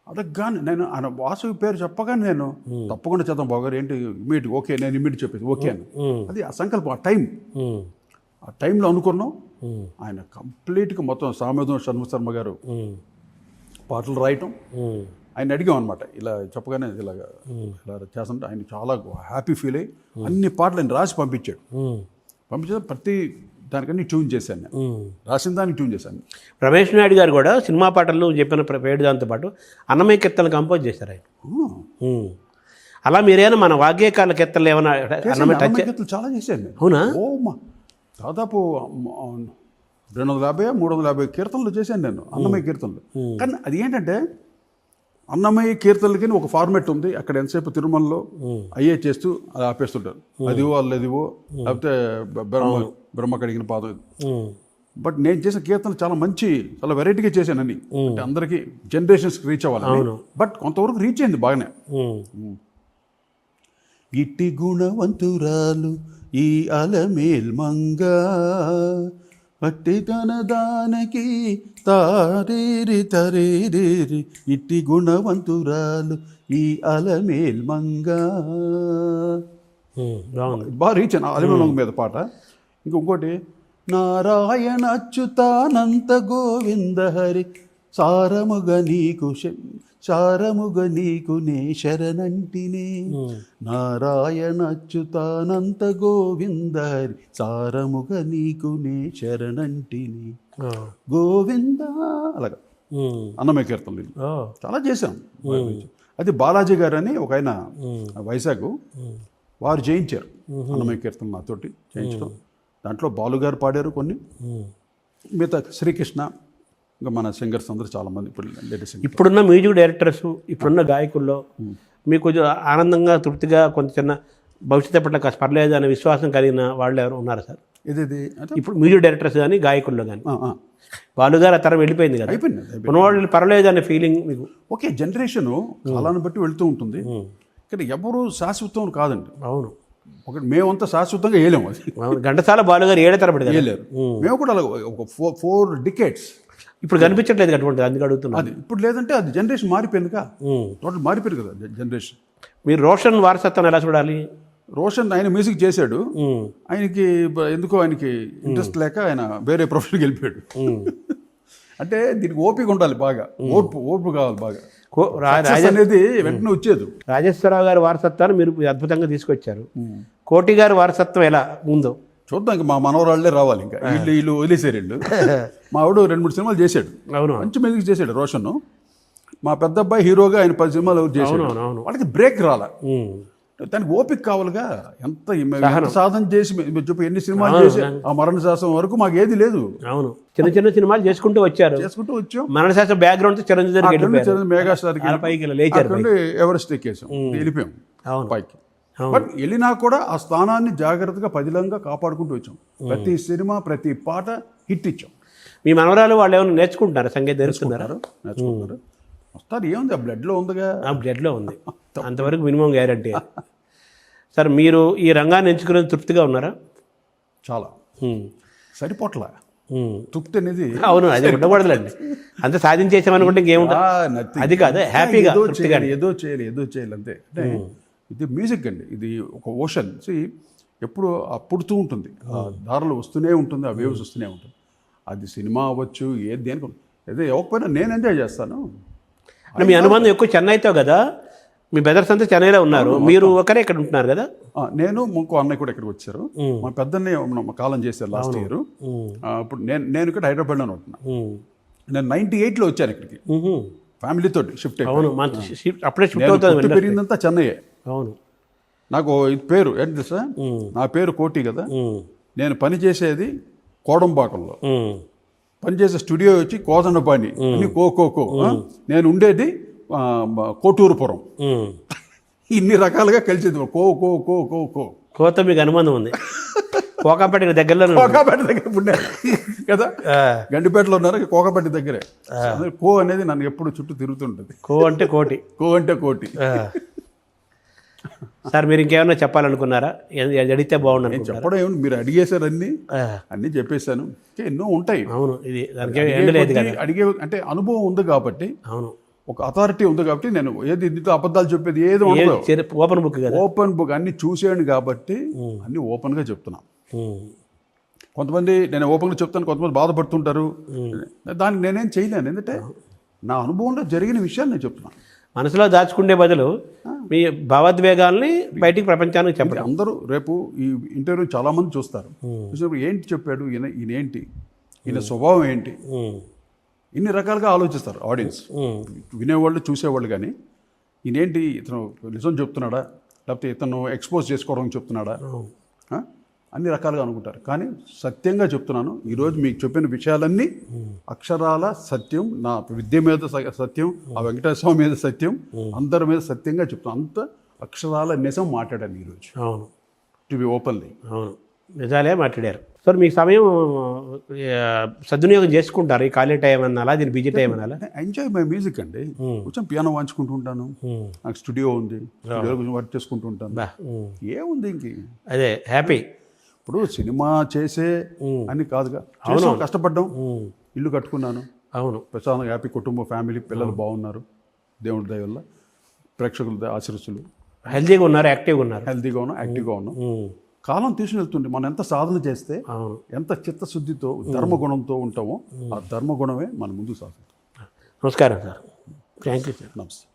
అడగగానే నేను ఆయన వాసవి పేరు చెప్పగానే నేను తప్పకుండా చేద్దాం బావగారు, ఏంటి ఇమీడియట్ ఓకే, నేను ఇమీడియట్ చెప్పేది ఓకే అని. అది ఆ సంకల్పం, ఆ టైంలో అనుకున్నాం. ఆయన కంప్లీట్గా మొత్తం సామేధం షణ్ముఖశర్మ గారు పాటలు రాయటం, ఆయన అడిగాం అనమాట. ఇలా చెప్పగానే ఇలా చేస్తుంటే ఆయన చాలా హ్యాపీ ఫీల్ అయ్యి అన్ని పాటలు ఆయన రాసి పంపించాడు. ప్రతి దానికన్నీ ట్యూన్ చేశాను నేను, రాసిన దానికి ట్యూన్ చేశాను. రమేష్ నాయుడు గారు కూడా సినిమా పాటలు చెప్పిన పేరు దాంతో పాటు అన్నమయ్య కీర్తనలు కంపోజ్ చేశారు ఆయన. అలా మీరేనా మన వాగ్గేయకాల కీర్తనలు ఏమైనా కీర్తనలు చాలా చేశాను. అవునా? దాదాపు 250-350 కీర్తనలు చేశాను నేను, అన్నమయ్య కీర్తనలు. కానీ అది ఏంటంటే అన్నమయ్య కీర్తనలకి ఒక ఫార్మేట్ ఉంది. అక్కడ ఎంతసేపు తిరుమలలో అయ్యే చేస్తూ అది ఆపేస్తుంటారు, అదివో అల్లదివో, లేకపోతే బ్రహ్మ కడిగిన పాదం. బట్ నేను చేసిన కీర్తనలు చాలా మంచి, చాలా వెరైటీగా చేశాను అని. అంటే అందరికీ జనరేషన్స్కి రీచ్ అవ్వాలి. బట్ కొంతవరకు రీచ్ అయింది బాగానే. ఇట్టి గుణవంతురాలు ఈ అలమేల్ మంగా, అట్టి తన దానికి తారేరి తరేరి, ఇట్టి గుణవంతురాలు ఈ అలమేల్ మంగా. బాగా రీచ్ అయినా అలమేల్ మంగ మీద పాట. ఇంకొకటి నారాయణ అచ్యుతానంత గోవింద హరి సారముగ నీకు నే శరణంటిని. నారాయణ అచ్యుతానంత గోవింద హరి సారముగ నీకు నే శరణంటిని గోవింద. అలాగా అన్నమయ్య కీర్తనలు చాలా చేశాం. అది బాలాజీ గారు అని ఒక ఆయన వైజాగ్, వారు చేయించారు అన్నమయ్య కీర్తనలు నాతోటి చేయించడం. దాంట్లో బాలుగారు పాడారు కొన్ని, మిగతా శ్రీకృష్ణ, ఇంకా మన సింగర్స్ అందరూ చాలామంది ఇప్పుడు లేటెస్ట్. ఇప్పుడున్న మ్యూజిక్ డైరెక్టర్స్, ఇప్పుడున్న గాయకుల్లో మీకు కొంచెం ఆనందంగా, తృప్తిగా, కొంచెం చిన్న భవిష్యత్తు పట్ల కాస్త పర్లేదు అనే విశ్వాసం కలిగిన వాళ్ళు ఎవరు ఉన్నారా సార్? ఇది ఇప్పుడు మ్యూజిక్ డైరెక్టర్స్ కానీ గాయకుల్లో కానీ. బాలుగారు ఆ తరం వెళ్ళిపోయింది కదా, ఉన్నవాళ్ళు పర్లేదు అనే ఫీలింగ్ మీకు? ఓకే, జనరేషను కాలాన్ని బట్టి వెళ్తూ ఉంటుంది. ఇక్కడ ఎవరు శాశ్వతం కాదండి. అవును, ఒకటి మేమంతా శాశ్వతంగా వేయలేము. అది ఘంటసాల బాలుగారు 7 తరబడి వేయలేరు. మేము కూడా అలా ఒక 4 decades ఇప్పుడు కనిపించట్లేదు అటువంటి, అందుకు అడుగుతున్నాను. అది ఇప్పుడు లేదంటే అది జనరేషన్ మారిపోయిందిగా, టోటల్ మారిపోయింది కదా జనరేషన్. మీరు రోషన్ వారసత్వం ఎలా చూడాలి? రోషన్ ఆయన మ్యూజిక్ చేశాడు, ఆయనకి ఎందుకో ఆయనకి ఇంట్రెస్ట్ లేక ఆయన వేరే ప్రొఫెషన్కి వెళ్ళిపోయాడు. అంటే దీనికి ఓపిక ఉండాలి, బాగా ఓర్పు కావాలి బాగా. అనేది వెంటనే వచ్చేది. రాజేశ్వరరావు గారి వారసత్వాన్ని మీరు అద్భుతంగా తీసుకొచ్చారు. కోటి గారి వారసత్వం ఎలా ఉందో చూద్దాం. ఇంకా మా మనవరాళ్లే రావాలి. ఇంకా వీళ్ళు వదిలేసారు. వీళ్ళు మా ఆవిడ 2-3 సినిమాలు చేశాడు. అవును, మంచి మ్యూజిక్ చేశాడు రోషన్. మా పెద్ద అబ్బాయి హీరోగా ఆయన 10 సినిమాలు చేశాడు. వాళ్ళకి బ్రేక్ రాలా, దానికి ఓపిక కావాలిగా. ఎంత సాధన చేసి చెప్పి ఎన్ని సినిమాలు చేసి ఆ మరణ శాసనం వరకు మాకు ఏది లేదు. అవును, చిన్న సినిమాలు చేసుకుంటూ వచ్చాం. మరణ శాసనం బ్యాక్గ్రౌండ్ చిరంజీవి మెగాస్టార్ ఎవరెస్ట్ ఎక్కేసాం, వెళ్ళిపోయాం పైకి. బట్ వెళ్ళినా కూడా ఆ స్థానాన్ని జాగ్రత్తగా పదిలంగా కాపాడుకుంటూ వచ్చాం. ప్రతి సినిమా, ప్రతి పాట హిట్ ఇచ్చాం. మీ మనవరాలు వాళ్ళు ఏమైనా నేర్చుకుంటున్నారు? సంగీతం నేర్చుకుంటారు. వస్తారు, ఏముంది, ఆ బ్లడ్లో ఉందిగా. ఆ బ్లడ్లో ఉంది, అంతవరకు మినిమం గ్యారంటీ. సార్, మీరు ఈ రంగాన్ని ఎంచుకునే తృప్తిగా ఉన్నారా? చాలా సరిపోట్లా తృప్తి అనేది. అవును, అది ఉండకూడదులేండి. అంత సాధించేసామనుకుంటే ఇంకేముంటుంది, అది కాదు, హ్యాపీగా ఏదో చేయాలి అంతే. అంటే ఇది మ్యూజిక్ అండి, ఇది ఒక ఓషన్. ఎప్పుడు పుడుతూ ఉంటుంది, ఆ దారులు వస్తూనే ఉంటుంది, ఆ వేవ్స్ వస్తూనే ఉంటుంది. అది సినిమా అవ్వచ్చు, ఏది దేనికి ఏదో ఇవ్వకపోయినా నేను ఎంజాయ్ చేస్తాను. మీ అనుబంధం ఎక్కువ చెన్నైతో కదా, మీ బ్రదర్స్ అంతా చెన్నైలో ఉన్నారు, మీరు ఒకరే ఇక్కడ ఉంటున్నారు కదా? నేను ఇంకో అన్నయ్య కూడా ఇక్కడికి వచ్చారు. మా పెద్దన్నయ్య కాలం చేశారు లాస్ట్ ఇయర్. ఇప్పుడు నేను ఇక్కడ హైదరాబాద్లోనే ఉంటున్నాను. నేను 98లో వచ్చాను ఇక్కడికి. ఫ్యామిలీతో షిఫ్ట్ అయిపోయి అవును మన అప్పుడే షిఫ్ట్ నేను అవుతుంది పుట్టి పెరిగిందంతా చెన్నయ్యే. అవును. నాకు ఇది పేరు ఏంటి తెలుసా, నా పేరు కోటి కదా. నేను పని చేసేది కోడంబాకంలో, పనిచేసే స్టూడియో వచ్చి కోదండపాణి అని కో నేను ఉండేది కోటూరుపురం. ఇన్ని రకాలుగా కలిసేది కో. కోత మీకు అనుబంధం ఉంది. కోకాపేట దగ్గరలో కోకాపేట దగ్గర పుట్టాను కదా, గండిపేటలో ఉన్నారు, కోకాపేట దగ్గరే. కో అనేది నన్ను ఎప్పుడు చుట్టూ తిరుగుతుంటుంది. కో అంటే కోటి. కో అంటే కోటి. సార్ మీరు ఇంకేమన్నా చెప్పాలనుకున్నారా? అడిగితే బాగుండు. చెప్పడం ఏమి, మీరు అడిగేశారు అన్నీ చెప్పేశాను. ఎన్నో ఉంటాయి. అవును, ఇది దానికి అడిగే అంటే అనుభవం ఉంది కాబట్టి, అవును, ఒక అథారిటీ ఉంది కాబట్టి నేను ఏది ఇందులో అబద్ధాలు చెప్పేది ఏది ఉండదు. ఓపెన్ బుక్ కదా, ఓపెన్ బుక్. అన్ని చూసాను కాబట్టి అన్ని ఓపెన్గా చెప్తున్నా. కొంతమంది నేను ఓపెన్గా చెప్తాను, కొంతమంది బాధపడుతుంటారు. దానికి నేనేం చేయలేను, ఎందుకంటే నా అనుభవంలో జరిగిన విషయాలు నేను చెప్తున్నాను. మనసులో దాచుకునే బదులు మీ భావోద్వేగాల్ని బయటికి ప్రపంచానికి చెప్పండి. అందరూ రేపు ఈ ఇంటర్వ్యూ చాలామంది చూస్తారు. చూసినప్పుడు ఏంటి చెప్పాడు ఈయన ఏంటి, ఈయన స్వభావం ఏంటి, ఇన్ని రకాలుగా ఆలోచిస్తారు ఆడియన్స్, వినేవాళ్ళు చూసేవాళ్ళు. కానీ ఈయనేంటి, ఇతను నిజం చెప్తున్నాడా, లేకపోతే ఇతను ఎక్స్పోజ్ చేసుకోవడం చెప్తున్నాడా, అన్ని రకాలుగా అనుకుంటారు. కానీ సత్యంగా చెప్తున్నాను, ఈరోజు మీకు చెప్పిన విషయాలన్నీ అక్షరాల సత్యం. నా విద్య మీద సత్యం, ఆ వెంకటేశ్వర స్వామి మీద సత్యం, అందరి మీద సత్యంగా చెప్తున్నాను. అంత అక్షరాల నిజం మాట్లాడాను ఈరోజు. అవును, టు బి ఓపెన్లీ. అవును, నిజాలే మాట్లాడారు. సార్ మీకు సమయం సద్వినియోగం చేసుకుంటారు, ఈ ఖాళీ టైం అనాలా, దీని బిజీ టైం అనాలా? ఎంజాయ్ మై మ్యూజిక్ అండి. కొంచెం పియానో వాయించుకుంటూ ఉంటాను, నాకు స్టూడియో ఉంది, కొంచెం వర్క్ చేసుకుంటూ ఉంటాను. ఏముంది ఇంక, అదే హ్యాపీ. ఇప్పుడు సినిమా చేసే అని కాదుగా, కష్టపడ్డాం, ఇల్లు కట్టుకున్నాను. అవును, ప్రశాంతంగా హ్యాపీ, కుటుంబ ఫ్యామిలీ, పిల్లలు బాగున్నారు, దేవుడి దయ వల్ల, ప్రేక్షకుల ఆశీస్సులు. హెల్తీగా ఉన్నారు, యాక్టివ్గా ఉన్నారు. హెల్తీగా ఉన్నాం, యాక్టివ్గా ఉన్నాం. కాలం తీసుకుని వెళ్తుంటే మనం ఎంత సాధన చేస్తే, ఎంత చిత్తశుద్ధితో ధర్మగుణంతో ఉంటామో, ఆ ధర్మగుణమే మన ముందు సాగుతుంది. నమస్కారం సార్. Thank you sir. నమస్తే.